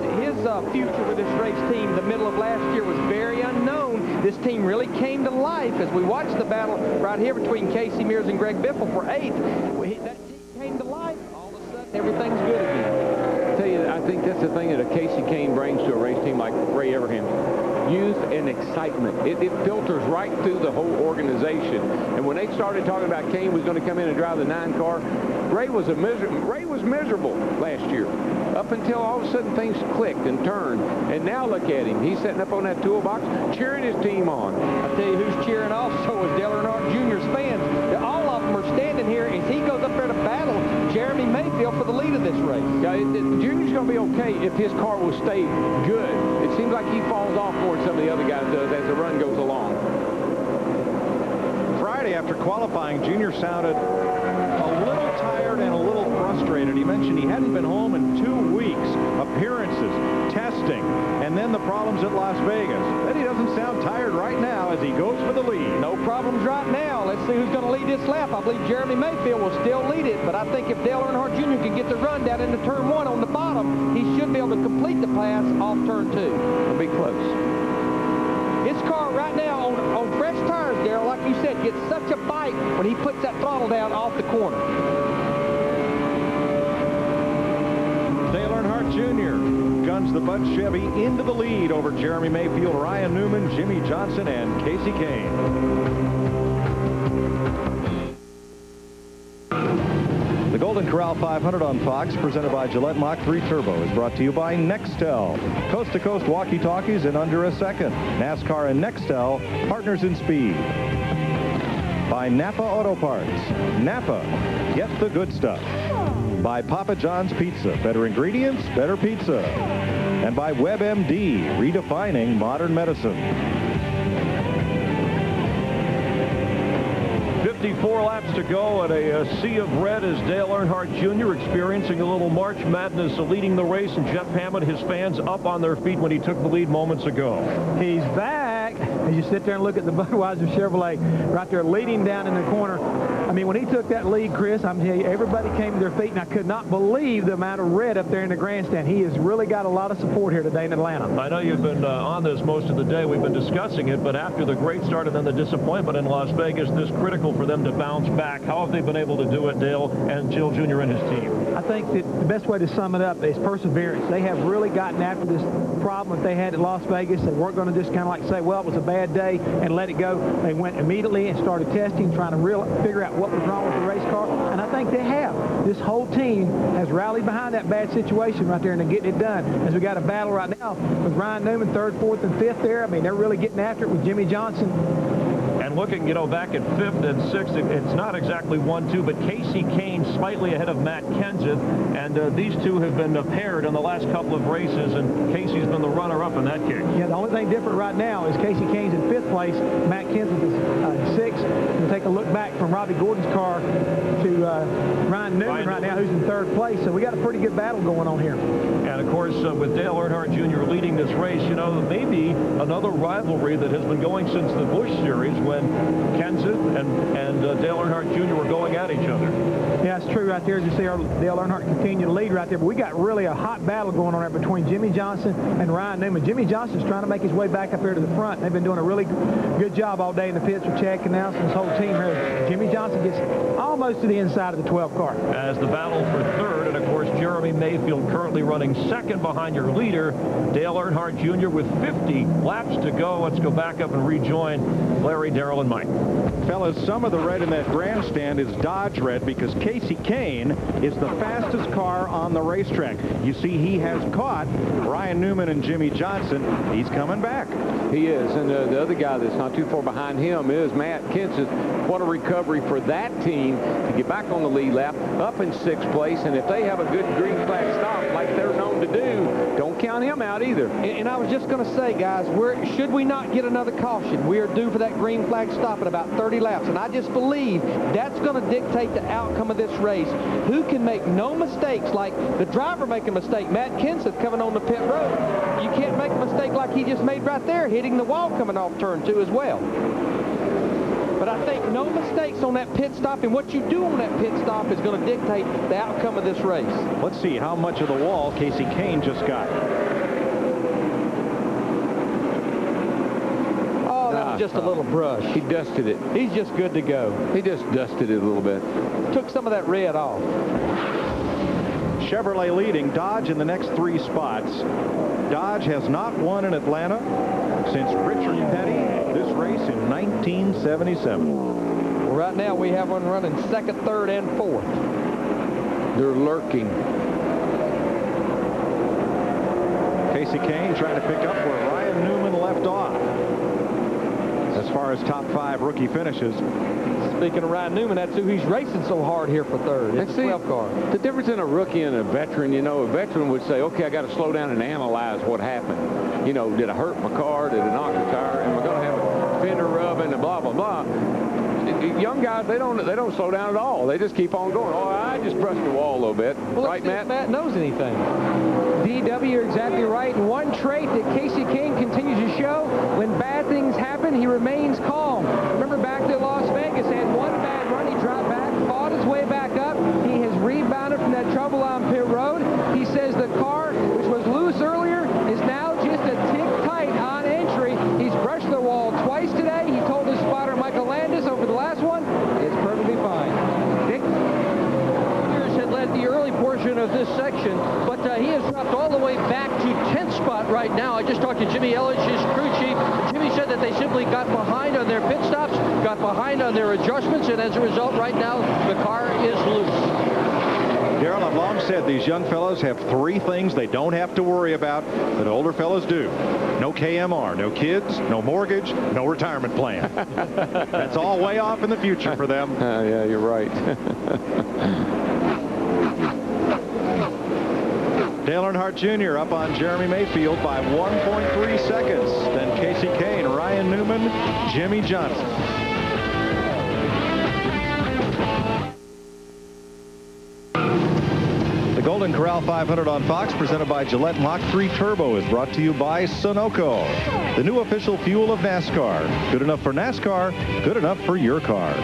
future with this race team, the middle of last year, was very unknown. This team really came to life as we watched the battle right here between Casey Mears and Greg Biffle for 8th. That team came to life. All of a sudden, everything's good again. I tell you, I think that's the thing that a Casey Kane brings to a race team like Ray Everham. Youth and excitement. It filters right through the whole organization. And when they started talking about Kane was going to come in and drive the 9 car, Ray was miserable last year. Up until all of a sudden things clicked and turned. And now look at him. He's sitting up on that toolbox cheering his team on. I tell you who's cheering also is Dale Earnhardt Jr.'s fans. All of them are standing here as he goes up there to battle Jeremy Mayfield for the lead of this race. Yeah, Junior's going to be okay if his car will stay good. It seems like he falls off more than some of the other guys does as the run goes along. Friday, after qualifying, Junior sounded a little tired and a little frustrated. He mentioned he hadn't been home in 2 weeks. Appearances, testing, and then the problems at Las Vegas. But he doesn't sound tired right now as he goes for the lead. No problems right now. Let's see who's going to lead this lap. I believe Jeremy Mayfield will still lead it, but I think if Dale Earnhardt Jr. can get the run down into turn 1 on the bottom, he should be able to complete the pass off turn 2. It'll be close. His car right now on fresh tires, Daryl, like you said, gets such a bite when he puts that throttle down off the corner. Dale Earnhardt Jr. guns the Bud Chevy into the lead over Jeremy Mayfield, Ryan Newman, Jimmy Johnson, and Casey Kane. The Golden Corral 500 on Fox, presented by Gillette Mach 3 Turbo, is brought to you by Nextel. Coast-to-coast walkie-talkies in under a second. NASCAR and Nextel, partners in speed. By Napa Auto Parts. Napa, get the good stuff. By Papa John's Pizza, better ingredients, better pizza. And by WebMD, redefining modern medicine. 54 laps to go at a sea of red as Dale Earnhardt Jr. experiencing a little March Madness, leading the race, and Jeff Hammond, his fans, up on their feet when he took the lead moments ago. He's back. As you sit there and look at the Budweiser Chevrolet right there leading down in the corner. I mean, when he took that lead, Chris, I'm telling you, everybody came to their feet, and I could not believe the amount of red up there in the grandstand. He has really got a lot of support here today in Atlanta. I know you've been on this most of the day. We've been discussing it, but after the great start and then the disappointment in Las Vegas, this critical for them to bounce back. How have they been able to do it, Dale and Jill Jr. and his team? I think that the best way to sum it up is perseverance. They have really gotten after this problem that they had at Las Vegas. They weren't going to just kind of like say, well, it was a bad day and let it go. They went immediately and started testing, trying to figure out what was wrong with the race car, and I think they have. This whole team has rallied behind that bad situation right there and they're getting it done. As we got a battle right now with Ryan Newman, 3rd, 4th, and 5th there. I mean, they're really getting after it with Jimmy Johnson. And And looking, back at 5th and 6th, it's not exactly 1-2, but Casey Kane slightly ahead of Matt Kenseth. And these two have been paired in the last couple of races, and Casey's been the runner-up in that case. Yeah, the only thing different right now is Casey Kane's in 5th place. Matt Kenseth is 6th. We'll take a look back from Robbie Gordon's car to Ryan Newman right now, who's in 3rd place. So we got a pretty good battle going on here. And, of course, with Dale Earnhardt Jr. leading this race, maybe another rivalry that has been going since the Busch Series when Kenseth and Dale Earnhardt Jr. were going at each other. Yeah, it's true right there. As you see, Dale Earnhardt continue to lead right there. But we got really a hot battle going on there between Jimmy Johnson and Ryan Newman. Jimmy Johnson's trying to make his way back up here to the front. They've been doing a really good job all day in the pits with Chad Canals and his whole team here. Jimmy Johnson gets almost to the inside of the 12 car. As the battle for 3rd, and of course Jeremy Mayfield currently running 2nd behind your leader, Dale Earnhardt Jr. with 50 laps to go. Let's go back up and rejoin Larry, Darrell, and Mike. Fellas, some of the red in that grandstand is Dodge red because Casey Kane is the fastest car on the racetrack. You see, he has caught Ryan Newman and Jimmy Johnson. He's coming back. He is, and the other guy that's not too far behind him is Matt Kenseth. What a recovery for that team to get back on the lead lap, up in 6th place, and if they have a good green flag stop like they're known to do, don't count him out either. And I was just going to say, guys, should we not get another caution? We are due for that green flag stop in about 30 laps, and I just believe that's going to dictate the outcome of this race. Who can make no mistakes, like the driver make a mistake, Matt Kenseth coming on the pit road. You can't make a mistake like he just made right there, hitting the wall coming off turn 2 as well. But I think no mistakes on that pit stop, and what you do on that pit stop is going to dictate the outcome of this race. Let's see how much of the wall Casey Kane just got. Oh, that was just a little brush. He dusted it. He's just good to go. He just dusted it a little bit. Took some of that red off. Chevrolet leading, Dodge in the next 3 spots. Dodge has not won in Atlanta since Richard Petty this race in 1977. Well, right now we have one running 2nd, 3rd, and 4th. They're lurking. Casey Kane trying to pick up where Ryan Newman left off as far as top 5 rookie finishes. Speaking of Ryan Newman, that's who he's racing so hard here for 3rd. It's a 12 car. The difference in a rookie and a veteran, a veteran would say, okay, I got to slow down and analyze what happened. Did I hurt my car? Did I knock the tire? Am I going to have a fender rub and blah, blah, blah? Young guys, they don't slow down at all. They just keep on going. Oh, I just brushed the wall a little bit. Well, right, Matt? If Matt knows anything. DW, you're exactly right. And one trait that Casey Kane continues to show, when bad things happen, he remains calm. Remember back to Las Vegas, had one bad run. He dropped back, fought his way back up. He has rebounded from that trouble on pit road. He says the car, which was loose earlier, is now just a tick tight on entry. He's brushed the wall twice today. He told his spotter, Michael Landis, over the last one, it's perfectly fine. Dick had led the early portion of this section, but he has dropped all the way back to 10th spot right now. I just talked to Jimmy Elledge, his crew chief. Jimmy said that they simply got behind on their pit stops, got behind on their adjustments, and as a result, right now, the car is loose. Darrell, I've long said these young fellows have 3 things they don't have to worry about that older fellows do. No KMR, no kids, no mortgage, no retirement plan. That's all way off in the future for them. Yeah, you're right. Dale Earnhardt Jr. up on Jeremy Mayfield by 1.3 seconds. Then Casey Kane, Ryan Newman, Jimmy Johnson. The Golden Corral 500 on Fox, presented by Gillette Mach 3 Turbo, is brought to you by Sunoco, the new official fuel of NASCAR. Good enough for NASCAR, good enough for your car.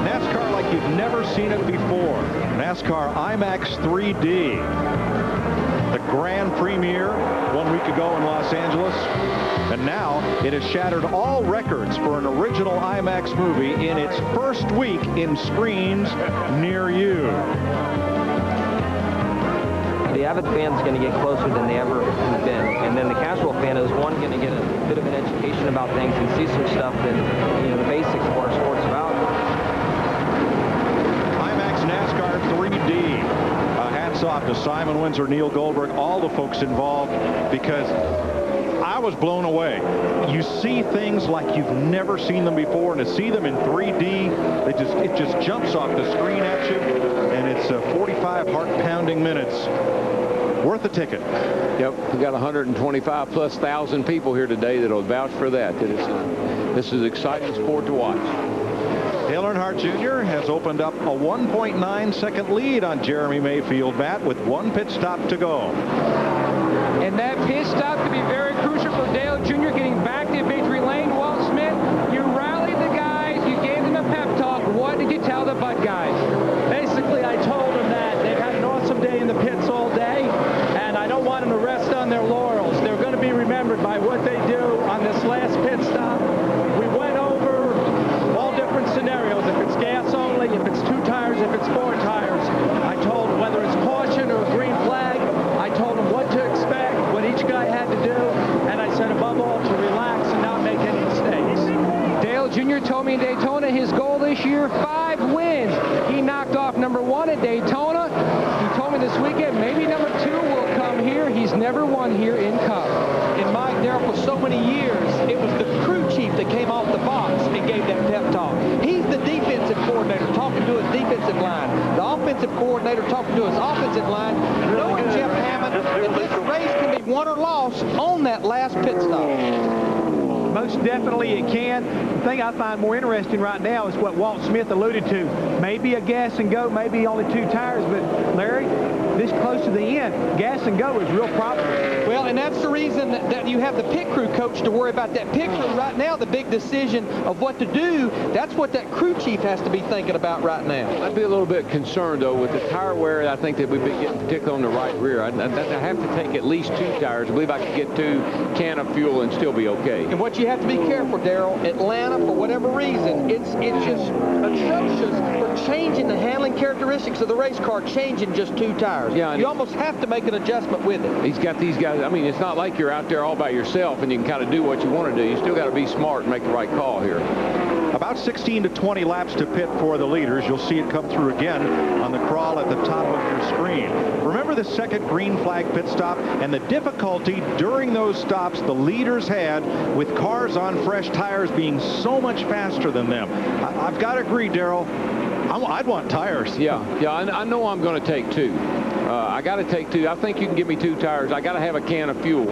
NASCAR like you've never seen it before. NASCAR IMAX 3D. The grand premiere 1 week ago in Los Angeles. And now it has shattered all records for an original IMAX movie in its first week in screens near you. The avid fan is going to get closer than they ever have been. And then the casual fan is, one, going to get a bit of an education about things and see some stuff that, the basics of our sport's about. IMAX NASCAR 3D. Hats off to Simon Windsor, Neil Goldberg, all the folks involved, because I was blown away. You see things like you've never seen them before, and to see them in 3D, it just jumps off the screen at you, and it's 45 heart-pounding minutes. Worth a ticket. Yep, we got 125+ thousand people here today that'll vouch for that. This is an exciting sport to watch. Dale Earnhardt Jr. has opened up a 1.9-second lead on Jeremy Mayfield, Matt, with 1 pit stop to go. And that pit stop could be very crucial for Dale Jr. getting back to victory lane. Walt Smith, you rallied the guys, you gave them a pep talk. What did you tell the Bud guys? Basically, I told them that they've had an awesome day in the pits all day, and I don't want them to rest on their laurels. They're going to be remembered by what they do on this last pit stop. We went over all different scenarios. If it's gas only, if it's 2 tires, if it's 4 tires. I told them whether it's caution or a green flag. I told them what to expect, what each guy had to do, and I said above all to relax and not make any mistakes. Dale Jr. told me in Daytona his goal this year, 5 wins. He knocked off number 1 at Daytona. He told me this weekend maybe number 2 will come here. He's never won here in Cup. And Mike, Darrell, for so many years, it was the crew chief that came off the box and gave that pep talk. He's the defensive coordinator talking to his defensive line. The offensive coordinator talking to his offensive line, knowing Jeff Hammond that this race can be won or lost on that last pit stop. Most definitely it can. The thing I find more interesting right now is what Walt Smith alluded to. Maybe a gas and go, maybe only 2 tires, but Larry, this close to the end, gas and go is real profitable. Well, and that's the reason that you have the pit crew coach to worry about that pit crew right now. The big decision of what to do, that's what that crew chief has to be thinking about right now. I'd be a little bit concerned, though, with the tire wear. I think that we've been getting, particularly on the right rear. I have to take at least 2 tires. I believe I could get 2 can of fuel and still be okay. And what you have to be careful, Darrell, Atlanta, for whatever reason, it's just atrocious for changing the handling characteristics of the race car, changing just 2 tires. Yeah, you almost have to make an adjustment with it. He's got these guys. I mean, it's not like you're out there all by yourself and you can kind of do what you want to do. You still got to be smart and make the right call here. About 16 to 20 laps to pit for the leaders. You'll see it come through again on the crawl at the top of your screen. Remember the second green flag pit stop and the difficulty during those stops the leaders had with cars on fresh tires being so much faster than them. I've got to agree, Darrell. I'd want tires. Yeah, I know I'm going to take 2. I got to take 2. I think you can give me 2 tires. I got to have a can of fuel.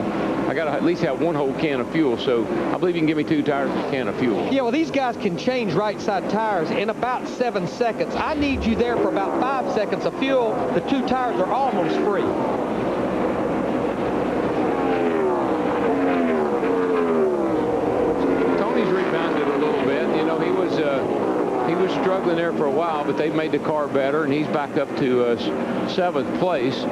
I got to at least have 1 whole can of fuel. So I believe you can give me 2 tires and a can of fuel. Yeah, well, these guys can change right side tires in about 7 seconds. I need you there for about 5 seconds of fuel. The 2 tires are almost free. Tony's rebounded a little bit. You know, he was struggling there for a while, but they've made the car better, and he's back up to 7th place.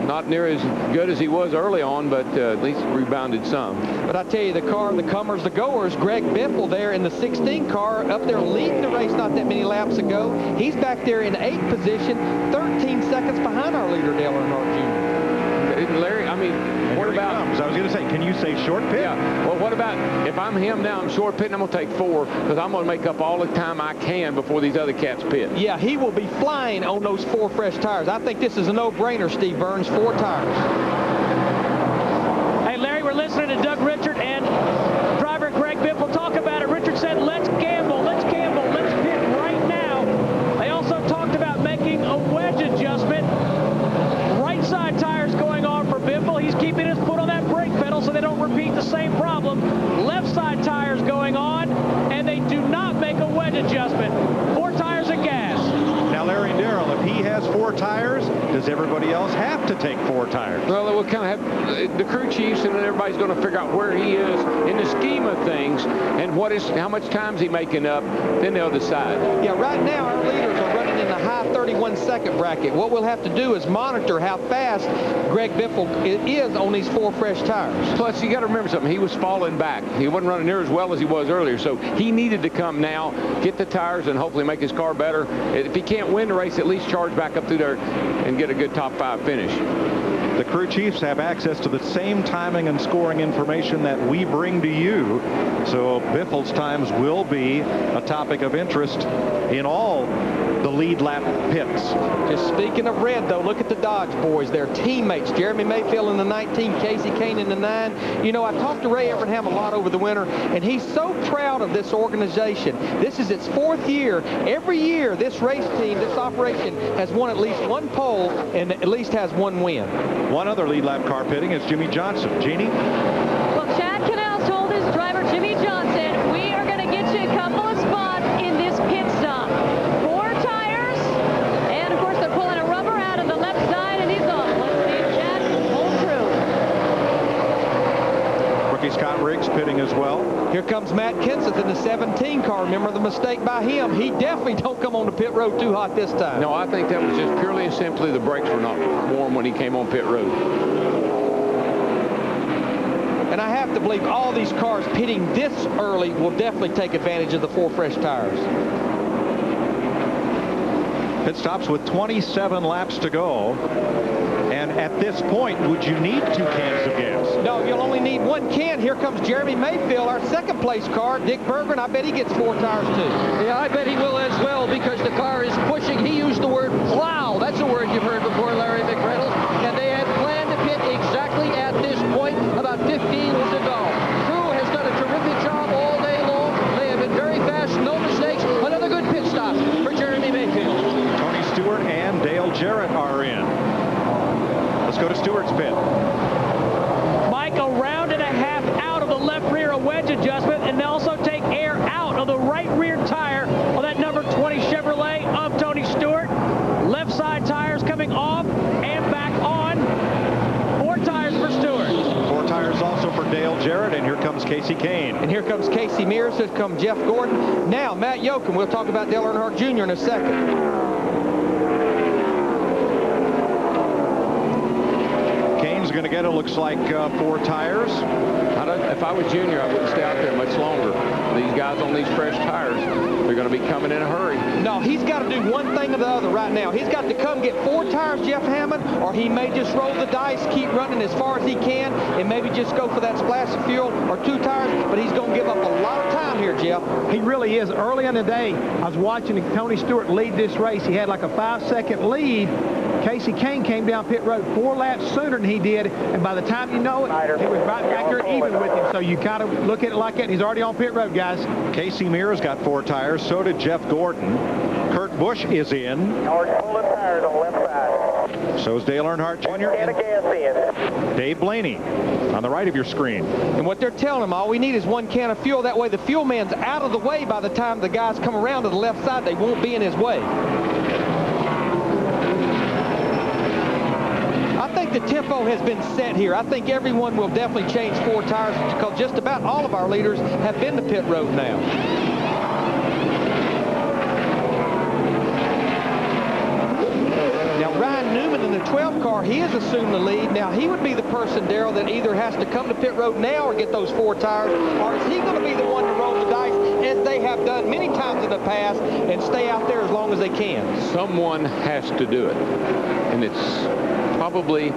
Not near as good as he was early on, but at least rebounded some. But I tell you, the car, the comers, the goers, Greg Biffle there in the 16 car up there leading the race not that many laps ago. He's back there in 8th position, 13 seconds behind our leader, Dale Earnhardt Jr. Larry, I mean, what about... I was going to say, can you say short pit? Yeah. Well, what about if I'm him now, I'm short pitting, I'm going to take 4 because I'm going to make up all the time I can before these other cats pit. Yeah, he will be flying on those 4 fresh tires. I think this is a no-brainer, Steve Burns, 4 tires. Hey, Larry, we're listening to Doug Richard and driver Greg Biffle talk about it. Richard said, let's gamble, let's pit right now. They also talked about making a wedge adjustment. Right side tires going on for Biffle. He's keeping his foot on that brake pedal so they don't repeat the same problem. Left side tires going on, and they do not make a wedge adjustment. 4 tires of gas. Now, Larry and Darrell, if he has 4 tires, does everybody else have to take 4 tires? Well, we'll kind of have the crew chiefs, and then everybody's going to figure out where he is in the scheme of things and how much time is he making up, then the other side. Yeah, right now our leaders are running in the high 31-second bracket. What we'll have to do is monitor how fast Greg Biffle is on these 4 fresh tires. Plus, you got to remember something. He was falling back. He wasn't running near as well as he was earlier, so he needed to come now, get the tires, and hopefully make his car better. If he can't win the race, at least charge back up through there and get a good top 5 finish. The crew chiefs have access to the same timing and scoring information that we bring to you. So Biffle's times will be a topic of interest in all the lead lap pits. Just speaking of red, though, look at the Dodge boys. Their teammates, Jeremy Mayfield in the 19, Casey Kane in the 9. You know, I talked to Ray Evernham a lot over the winter, and he's so proud of this organization. This is its 4th year. Every year, this race team, this operation, has won at least 1 pole and at least has 1 win. One other lead lap car pitting is Jimmy Johnson. Jeannie? Well, Chad Canals told his driver, Jimmy Johnson, we are going to get you a couple of spots in this pit stop. 4 tires, and of course they're pulling a rubber out of the left side, and he's off. Let's see if Chad can pull through. Rookie Scott Riggs pitting as well. Here comes Matt Kenseth in the 17 car. Remember the mistake by him. He definitely don't come on the pit road too hot this time. No, I think that was just purely and simply the brakes were not warm when he came on pit road. And I have to believe all these cars pitting this early will definitely take advantage of the 4 fresh tires. Pit stops with 27 laps to go. And at this point, would you need 2 cans of gas? No, you'll only need 1 can. Here comes Jeremy Mayfield, our 2nd place car. Dick Berggren, I bet he gets 4 tires too. Yeah, I bet he will as well because the car is pushing. He used the word plow. That's a word you've heard before, Larry McReynolds. And they had planned to pit exactly at this point about 15 to go. Crew has done a terrific job all day long. They have been very fast, no mistakes. Another good pit stop for Jeremy Mayfield. Tony Stewart and Dale Jarrett are in. Let's go to Stewart's pit. Mike, a round and a half out of the left rear, a wedge adjustment, and also take air out of the right rear tire of that number 20 Chevrolet of Tony Stewart. Left side tires coming off and back on. 4 tires for Stewart. 4 tires also for Dale Jarrett, and here comes Casey Kane. And here comes Casey Mears. Here comes Jeff Gordon. Now, Matt Yoakum. We'll talk about Dale Earnhardt Jr. in a second. Kane's going to get, it looks like, 4 tires. If I was Junior, I wouldn't stay out there much longer. These guys on these fresh tires, they're going to be coming in a hurry. No, he's got to do one thing or the other right now. He's got to come get 4 tires, Jeff Hammond, or he may just roll the dice, keep running as far as he can, and maybe just go for that splash of fuel or 2 tires, but he's going to give up a lot of time here, Jeff. He really is. Early in the day, I was watching Tony Stewart lead this race. He had like a 5-second lead. Casey Kane came down pit road 4 laps sooner than he did, and by the time you know it, he was right back there even with him. So you kind of look at it like that. He's already on pit road, guys. Casey Mears got 4 tires. So did Jeff Gordon. Kurt Busch is in. We're pulling tires on the left side. So is Dale Earnhardt Jr. And a gas in. Dave Blaney on the right of your screen. And what they're telling him, all we need is 1 can of fuel. That way the fuel man's out of the way by the time the guys come around to the left side. They won't be in his way. I think the tempo has been set here. I think everyone will definitely change 4 tires because just about all of our leaders have been to pit road now. Now, Ryan Newman in the 12 car, he has assumed the lead. Now, he would be the person, Darrell, that either has to come to pit road now or get those 4 tires, or is he going to be the one to roll the dice, as they have done many times in the past, and stay out there as long as they can? Someone has to do it, and it's probably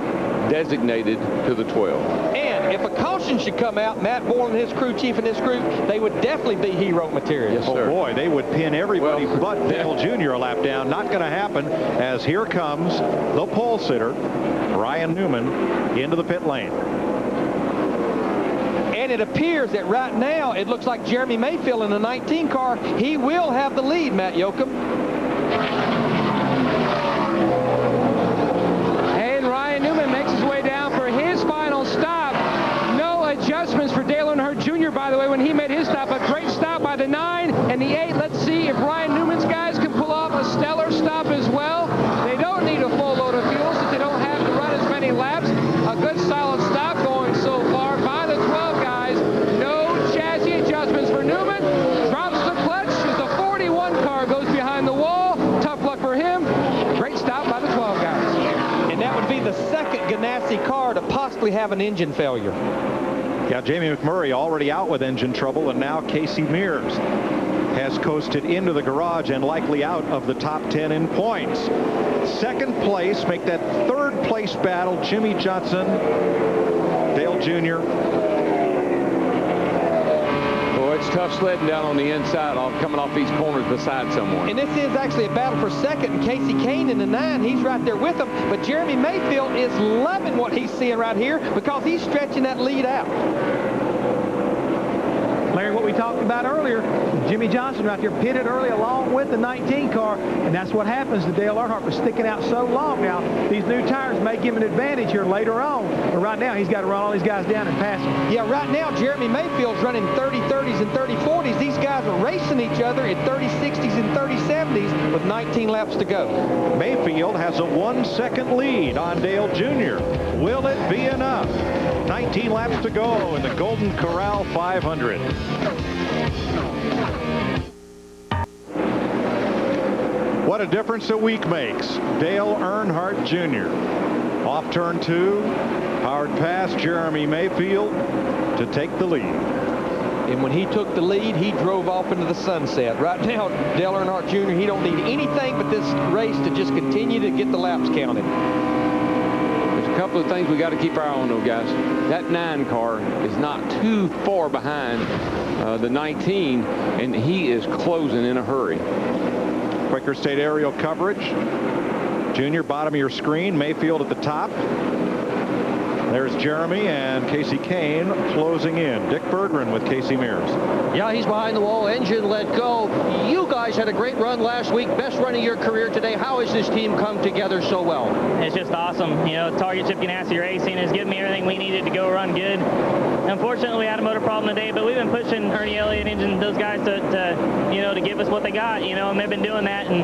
designated to the 12. And if a caution should come out, Matt Boyle and his crew chief and his group, they would definitely be hero material. Yes, sir. Oh boy, they would pin everybody but Dale Jr. a lap down. Not going to happen, as here comes the pole sitter, Ryan Newman, into the pit lane. And it appears that right now, it looks like Jeremy Mayfield in the 19 car, he will have the lead, Matt Yoakum. And Ryan Newman makes his way down for his final stop. No adjustments for Dale Earnhardt Jr., by the way, when he made his stop. A great stop by the 9 and the 8. Let's see if Ryan Newman's guys can pull off a stellar stop as well. They don't need a full load of fuel since they don't have to run as many laps. A good solid stop going so far by the 12 guys. No chassis adjustments for Newman. Drops the clutch as the 41 car goes behind the wall. Tough luck for him. Great stop by the 12 guys. And that would be the second Ganassi car to possibly have an engine failure. Yeah, Jamie McMurray already out with engine trouble, and now Casey Mears has coasted into the garage and likely out of the top 10 in points. Second place, make that 3rd place battle, Jimmy Johnson, Dale Jr. Boy, That's tough sledding down on the inside, coming off these corners beside someone. And this is actually a battle for second. And Casey Kane in the 9, he's right there with him. But Jeremy Mayfield is loving what he's seeing right here because he's stretching that lead out. Larry, what we talked about earlier, Jimmy Johnson right there pitted early along with the 19 car, and that's what happens to Dale Earnhardt for sticking out so long. Now, these new tires may give him an advantage here later on, but right now he's got to run all these guys down and pass them. Yeah, right now Jeremy Mayfield's running 30-30s and 30-40s. These guys are racing each other at 30-60s and 30-70s with 19 laps to go. Mayfield has a 1-second lead on Dale Jr. Will it be enough? 19 laps to go in the Golden Corral 500. What a difference a week makes. Dale Earnhardt Jr. Off turn 2, powered past Jeremy Mayfield to take the lead. And when he took the lead, he drove off into the sunset. Right now, Dale Earnhardt Jr., he don't need anything but this race to just continue to get the laps counted. There's a couple of things we got to keep our eye on, though, guys. That 9 car is not too far behind the 19, and he is closing in a hurry. Quaker State aerial coverage. Junior, bottom of your screen. Mayfield at the top. There's Jeremy and Casey Kane closing in. Dick Berggren with Casey Mears. Yeah, he's behind the wall. Engine let go. You guys had a great run last week. Best run of your career today. How has this team come together so well? It's just awesome. You know, Target Chip Ganassi Racing has given me everything we needed to go run good. Unfortunately, we had a motor problem today, but we've been pushing Ernie Elliott Engine, those guys to give us what they got, and they've been doing that. And,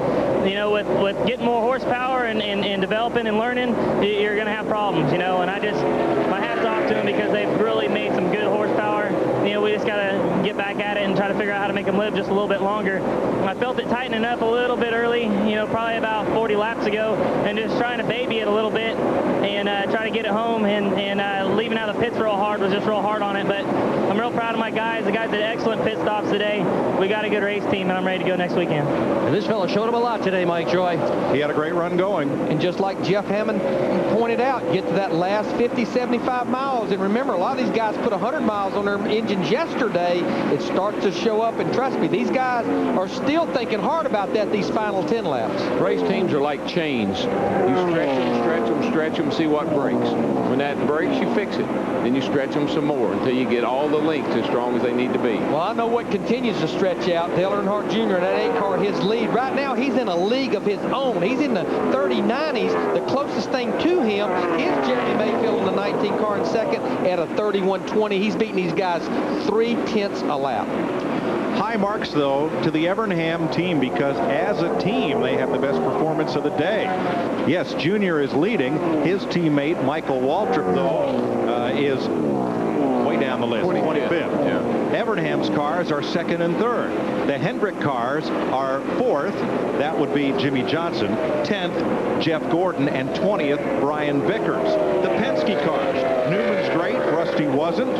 with getting more horsepower and developing and learning, you're going to have problems, and my hat's off to them because they've really made some good horsepower. We just got to get back at it and try to figure out how to make them live just a little bit longer. I felt it tightening up a little bit early, probably about 40 laps ago, and just trying to baby it a little bit and try to get it home. And leaving out of the pits real hard was just real hard on it. But I'm real proud of my guys. The guys did excellent pit stops today. We got a good race team, and I'm ready to go next weekend. And this fella showed him a lot today, Mike Joy. He had a great run going. And just like Jeff Hammond pointed out, get to that last 50, 75 miles. And remember, a lot of these guys put 100 miles on their engines yesterday. It starts to show up, and trust me, these guys are still thinking hard about that these final 10 laps. Race teams are like chains. You stretch them, see what breaks. When that breaks, you fix it. Then you stretch them some more until you get all the links as strong as they need to be. Well, I know what continues to stretch out. Dale Earnhardt Jr. in that 8 car, his lead. Right now, he's in a league of his own. He's in the 30-90s. The closest thing to him is Jeremy Mayfield in the 19 car in second at a 31-20. He's beating these guys 3/10 a lap. High marks, though, to the Evernham team because as a team, they have the best performance of the day. Yes, Junior is leading. His teammate, Michael Waltrip, though, is way down the list, 25th. Yeah. Evernham's cars are second and third. The Hendrick cars are fourth. That would be Jimmy Johnson. 10th, Jeff Gordon, and 20th, Brian Vickers. The Penske cars, Newman's great, Rusty wasn't.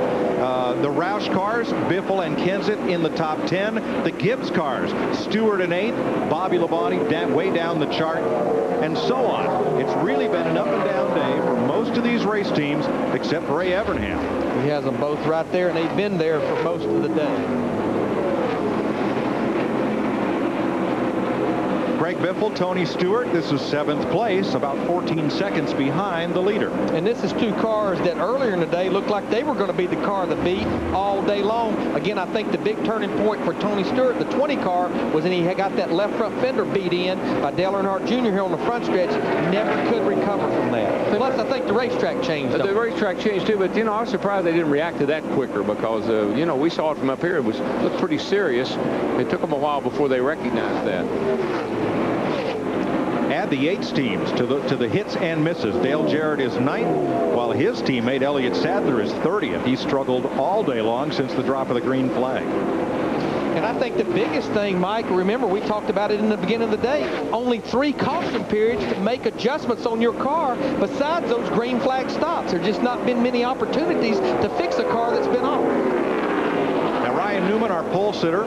The Roush cars, Biffle and Kenseth in the top 10. The Gibbs cars, Stewart in 8th, Bobby Labonte way down the chart, and so on. It's really been an up and down day for most of these race teams except Ray Evernham. He has them both right there, and they've been there for most of the day. Greg Biffle, Tony Stewart, this is 7th place, about 14 seconds behind the leader. And this is 2 cars that earlier in the day looked like they were going to be the car of the beat all day long. Again, I think the big turning point for Tony Stewart, the 20 car, was when he got that left front fender beat in by Dale Earnhardt Jr. here on the front stretch. Never could recover from that. Plus, I think the racetrack changed. The racetrack changed too, but I was surprised they didn't react to that quicker because we saw it from up here. It looked pretty serious. It took them a while before they recognized that. Add the Yates teams to the hits and misses. Dale Jarrett is 9th, while his teammate Elliott Sadler is 30th. He struggled all day long since the drop of the green flag. And I think the biggest thing, Mike, remember we talked about it in the beginning of the day, only 3 caution periods to make adjustments on your car besides those green flag stops. There's just not been many opportunities to fix a car that's been off. Now Ryan Newman, our pole sitter,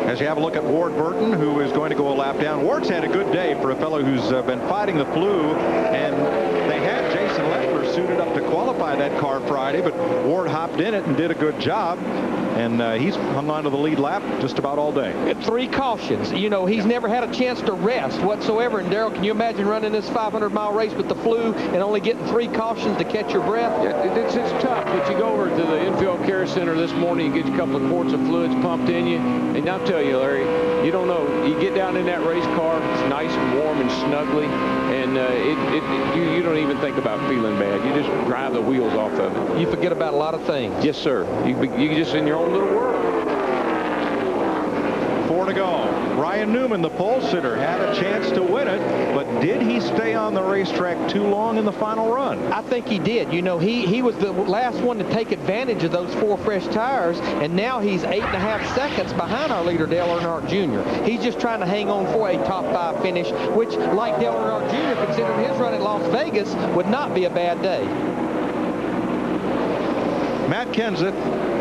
as you have a look at Ward Burton, who is going to go a lap down. Ward's had a good day for a fellow who's been fighting the flu, and they had Jason Leffler suited up to qualify that car Friday, but Ward hopped in it and did a good job. and he's hung on to the lead lap just about all day. 3 cautions. You know, he's never had a chance to rest whatsoever. And Darrell, can you imagine running this 500-mile race with the flu and only getting 3 cautions to catch your breath? Yeah, it's tough. But you go over to the infield care center this morning, you get a couple of quarts of fluids pumped in you, and I'll tell you, Larry, you don't know. You get down in that race car, it's nice and warm and snuggly, and you don't even think about feeling bad. You just drive the wheels off of it. You forget about a lot of things. Yes, sir. You just in your own little world. 4 to go. Ryan Newman, the pole sitter, had a chance to win it, but did he stay on the racetrack too long in the final run? I think he did. You know, he was the last one to take advantage of those 4 fresh tires, and now he's 8.5 seconds behind our leader, Dale Earnhardt Jr. He's just trying to hang on for a top 5 finish, which, like Dale Earnhardt Jr., considering his run at Las Vegas, would not be a bad day. Matt Kenseth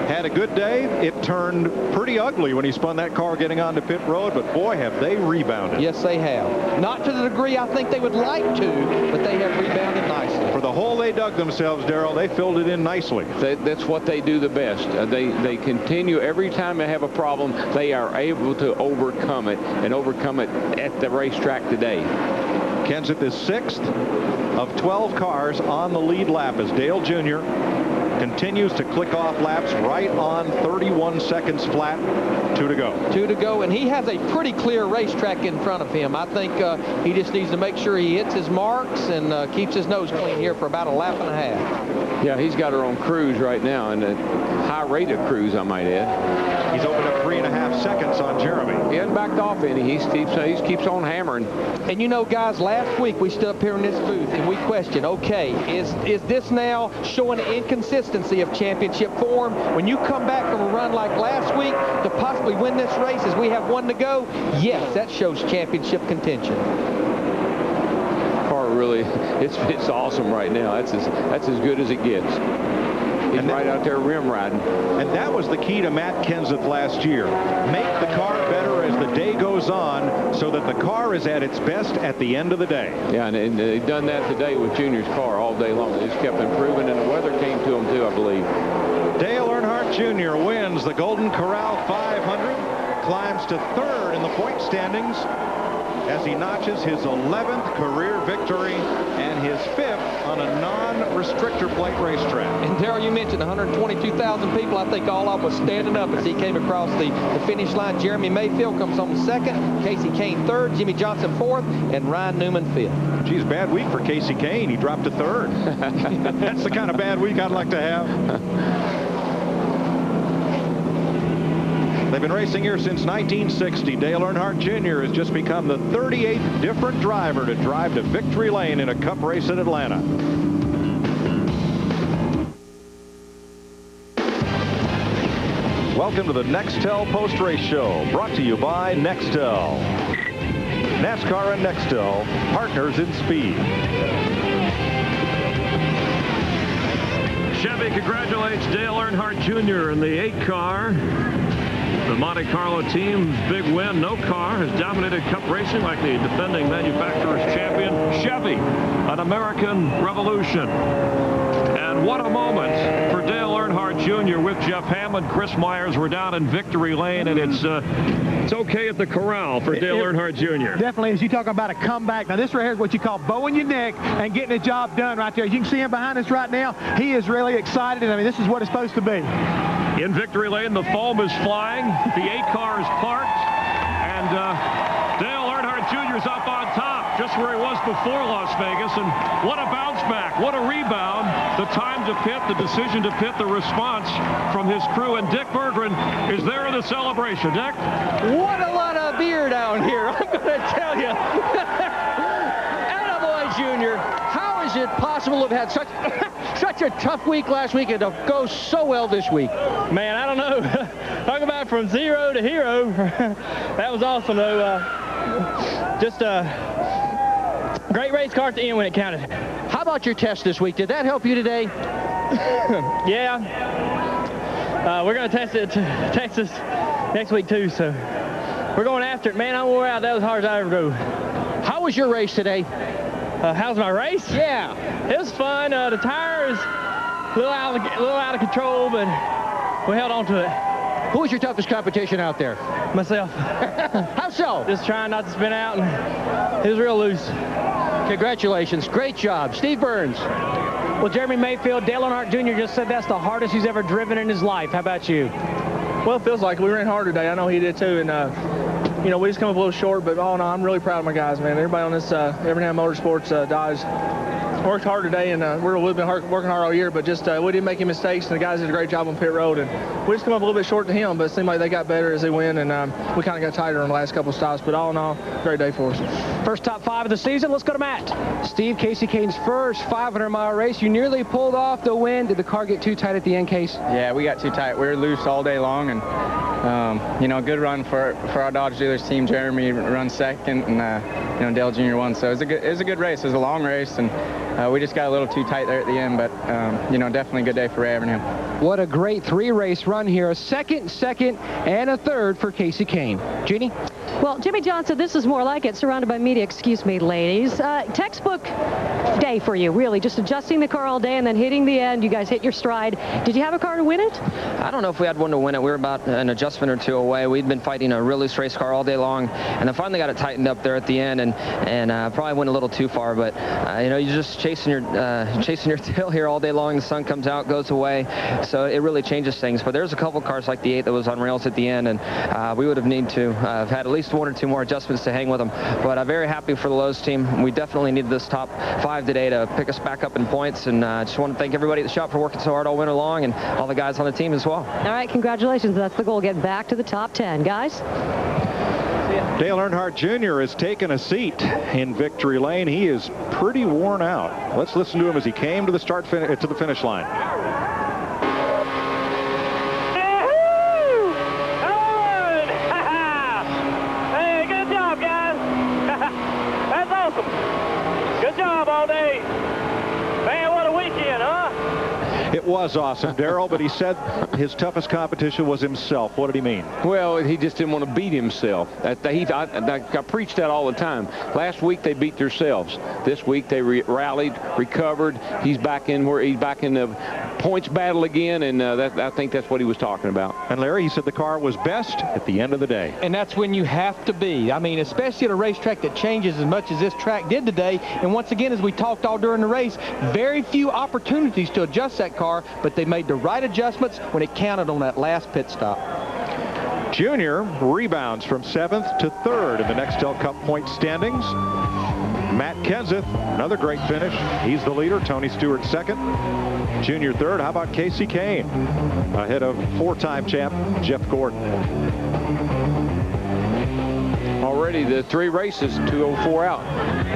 had a good day. It turned pretty ugly when he spun that car getting onto pit road, but boy, have they rebounded. Yes, they have. Not to the degree I think they would like to, but they have rebounded nicely. For the hole they dug themselves, Darrell, they filled it in nicely. That's what they do the best. They continue. Every time they have a problem, they are able to overcome it, and overcome it at the racetrack today. Kenseth is 6th of 12 cars on the lead lap as Dale Jr. continues to click off laps right on 31 seconds flat. 2 to go. 2 to go, and he has a pretty clear racetrack in front of him. I think he just needs to make sure he hits his marks and keeps his nose clean here for about a lap and a half. Yeah, he's got her on cruise right now, and a high rate of cruise, I might add. He's opened up 3.5 seconds on Jeremy. He hasn't backed off any. He keeps on hammering. And you know, guys, last week we stood up here in this booth and we questioned, okay, is this now showing an inconsistency of championship form? When you come back from a run like last week to possibly win this race as we have 1 to go, yes, that shows championship contention. Car really, it's awesome right now. That's as good as it gets. He's right out there rim riding. And that was the key to Matt Kenseth last year. Make the car better as the day goes on so that the car is at its best at the end of the day. Yeah, and they've done that today with Junior's car all day long. They just kept improving, and the weather came to them too, I believe. Dale Earnhardt Jr. wins the Golden Corral 500, climbs to 3rd in the point standings as he notches his 11th career victory and his 5th on a non-restrictor plate racetrack. And Darrell, you mentioned 122,000 people. I think all of them was standing up as he came across the finish line. Jeremy Mayfield comes home 2nd, Casey Kane 3rd, Jimmy Johnson 4th, and Ryan Newman 5th. Geez, bad week for Casey Kane. He dropped to 3rd. That's the kind of bad week I'd like to have. They've been racing here since 1960. Dale Earnhardt Jr. has just become the 38th different driver to drive to victory lane in a Cup race at Atlanta. Welcome to the Nextel Post-Race Show, brought to you by Nextel. NASCAR and Nextel, partners in speed. Chevy congratulates Dale Earnhardt Jr. in the 8 car. The Monte Carlo team's big win. No car has dominated Cup racing like the defending manufacturer's champion, Chevy, an American revolution. And what a moment for Dale Earnhardt Jr. with Jeff Hammond. Chris Myers were down in victory lane, and it's okay at the corral for Dale Earnhardt Jr. Definitely, as you talk about a comeback. Now, this right here is what you call bowing your neck and getting the job done right there. You can see him behind us right now. He is really excited. I mean, this is what it's supposed to be. In victory lane, the foam is flying. The 8 car is parked. And Dale Earnhardt Jr. is up on top, just where he was before Las Vegas. And what a bounce back. What a rebound. The time to pit, the decision to pit, the response from his crew. And Dick Berggren is there in the celebration. Dick? What a lot of beer down here, I'm going to tell you. Attaboy, Junior. How is it possible to have had such a tough week last week and to go so well this week? Man, I don't know. Talk about from 0 to hero. That was awesome, though. Just a great race car at the end when it counted. How about your test this week? Did that help you today? Yeah. We're going to test it to Texas next week, too, so we're going after it. Man, I'm wore out. That was as hard as I ever drove. How was your race today? How's my race? Yeah. It was fun. The tires a little out of control, but we held on to it. Who was your toughest competition out there? Myself. How so? Just trying not to spin out, and it was real loose. Congratulations. Great job. Steve Burns. Well, Jeremy Mayfield, Dale Earnhardt Jr. just said that's the hardest he's ever driven in his life. How about you? Well, it feels like we ran hard today. I know he did too, and you know, we just come up a little short, but all in all, I'm really proud of my guys, man. Everybody on this Evernham Motorsports Dodge worked hard today, and we've been working hard all year, but just we didn't make any mistakes, and the guys did a great job on pit road, and we just come up a little bit short to him, but it seemed like they got better as they went, and we kind of got tighter on the last couple of stops, but all in all, great day for us. First top 5 of the season. Let's go to Matt. Steve, Casey Kane's first 500-mile race. You nearly pulled off the win. Did the car get too tight at the end, Case? Yeah, we got too tight. We were loose all day long, and you know, good run for our Dodge dealers team. Jeremy run second, and you know, Dale Jr. won. So it was a good race. It was a long race, and we just got a little too tight there at the end. But you know, definitely a good day for Evernham. What a great 3-race run here. A second, and a third for Casey Kane. Jeannie? Well, Jimmy Johnson, this is more like it. Surrounded by media, excuse me, ladies. Textbook day for you, really. Just adjusting the car all day and then hitting the end. You guys hit your stride. Did you have a car to win it? I don't know if we had one to win it. We were about an adjustment or two away. We'd been fighting a real loose race car all day long, and then finally got it tightened up there at the end, and probably went a little too far. But you know, you're just chasing your tail here all day long. The sun comes out, goes away, so it really changes things. But there's a couple cars like the 8 that was on rails at the end, and we would have needed to have had at least 1 or 2 more adjustments to hang with them. But I'm very happy for the Lowe's team. We definitely needed this top 5 today to pick us back up in points, and just want to thank everybody at the shop for working so hard all winter long, and all the guys on the team as well. All right, congratulations. That's the goal. Get back to the top 10. Guys? Dale Earnhardt Jr. has taken a seat in victory lane. He is pretty worn out. Let's listen to him as he came to the to the finish line. Hey, good job, guys. That's awesome. Good job all day. Man, what a weekend, huh? It was awesome, Darrell, but he said his toughest competition was himself. What did he mean? Well, he just didn't want to beat himself. I preach that all the time. Last week they beat themselves. This week they rallied, recovered. He's back in the points battle again, and I think that's what he was talking about. And Larry, he said the car was best at the end of the day. And that's when you have to be. I mean, especially at a racetrack that changes as much as this track did today. And once again, as we talked all during the race, very few opportunities to adjust that car, but they made the right adjustments when it counted on that last pit stop. Junior rebounds from 7th to 3rd in the Nextel Cup point standings. Matt Kenseth, another great finish. He's the leader. Tony Stewart second. Junior third. How about Casey Kane? Ahead of 4-time champ Jeff Gordon. Already the 3 races, 204 out.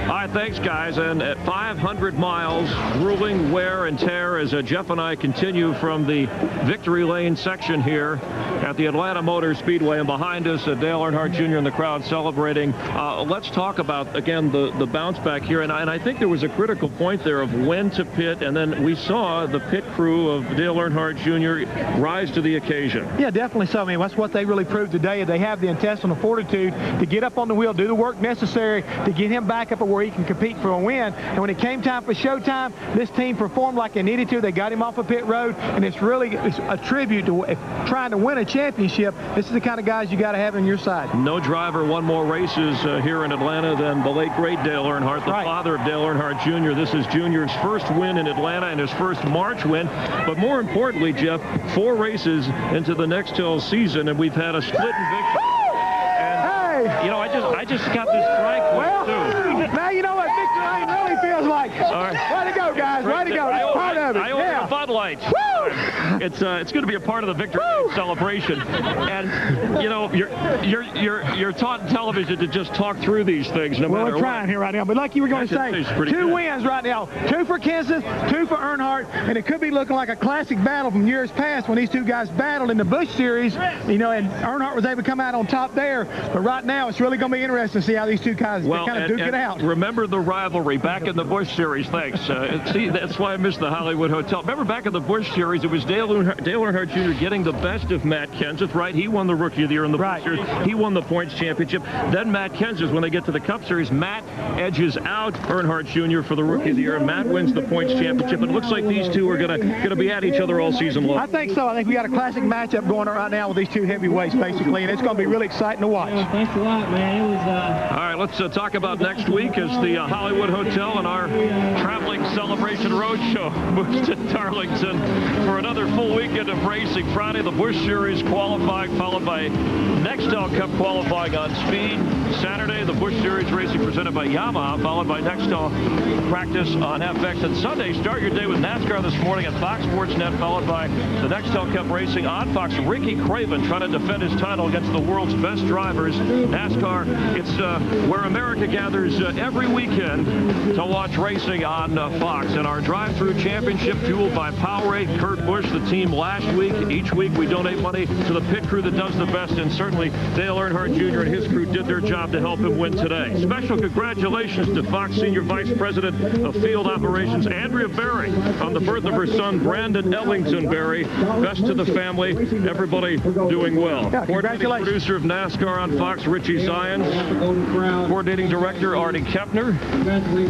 All right, thanks, guys. And at 500 miles, grueling wear and tear as Jeff and I continue from the victory lane section here at the Atlanta Motor Speedway. And behind us, Dale Earnhardt Jr. in the crowd celebrating. Let's talk about, again, the bounce back here. And I think there was a critical point there of when to pit. And then we saw the pit crew of Dale Earnhardt Jr. rise to the occasion. Yeah, definitely so. I mean, that's what they really proved today. They have the intestinal fortitude to get up on the wheel, do the work necessary to get him back up where he can compete for a win. And when it came time for showtime, this team performed like they needed to. They got him off of pit road, and it's a tribute to trying to win a championship. This is the kind of guys you got to have on your side. No driver won more races here in Atlanta than the late, great Dale Earnhardt, the father of Dale Earnhardt Jr. This is Junior's first win in Atlanta and his first March win. But more importantly, Jeff, 4 races into the Nextel season, and we've had a split in victory. You know, I just got this strike too. Now you know what victory lane really feels like. Way to go, guys. Way to go. It's part of it. I owe you Bud Light. It's going to be a part of the victory lane celebration. And you know, you're taught in television to just talk through these things no matter what. We're trying here right now, but like you were going to say, 2 wins right now. 2 for Kenseth, 2 for Earnhardt, and it could be looking like a classic battle from years past when these 2 guys battled in the Busch Series. You know, and Earnhardt was able to come out on top there. But right now, it's really going to be interesting to see how these 2 guys kind of duke it out. Remember the rivalry back in the Busch Series. Thanks. See, that's why I missed the Hollywood Hotel. Remember back in the Busch Series, Series. It was Dale Earnhardt Jr. getting the best of Matt Kenseth, right? He won the Rookie of the Year in the Busch Series. He won the points championship. Then Matt Kenseth, when they get to the Cup Series, Matt edges out Earnhardt Jr. for the Rookie of the Year. Matt wins the points championship. It looks like these two are gonna be at each other all season long. I think so. I think we got a classic matchup going on right now with these two heavyweights, basically, and it's going to be really exciting to watch. Thanks a lot, man. It was. All right, let's talk about next week as the Hollywood Hotel and our traveling celebration roadshow moves to Darlington for another full weekend of racing. Friday, the Busch Series qualifying, followed by Nextel Cup qualifying on speed. Saturday, the Busch Series racing presented by Yamaha, followed by Nextel practice on FX. And Sunday, start your day with NASCAR this morning at Fox Sports Net, followed by the Nextel Cup racing on Fox. Ricky Craven trying to defend his title against the world's best drivers. NASCAR, it's where America gathers every weekend to watch racing on Fox. And our drive-through championship fueled by Powerade, Kurt Busch, the team last week. Each week we donate money to the pit crew that does the best, and certainly Dale Earnhardt Jr. and his crew did their job to help him win today. Special congratulations to Fox Senior Vice President of Field Operations, Andrea Berry, on the birth of her son, Brandon Ellington Berry. Best to the family. Everybody doing well. Coordinating producer of NASCAR on Fox, Richie Zions. Coordinating director, Artie Kepner.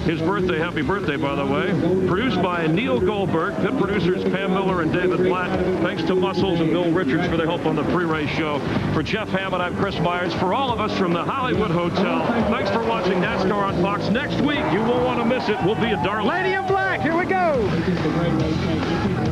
His birthday, happy birthday, by the way. Produced by Neil Goldberg. Pit producers Pam Miller and David Blatt. Thanks to Muscles and Bill Richards for their help on the pre-race show. For Jeff Hammond, I'm Chris Myers. For all of us from the Hollywood Hotel, thanks for watching NASCAR on Fox. Next week, you won't want to miss it. We'll be at Darlington. Lady in Black, here we go.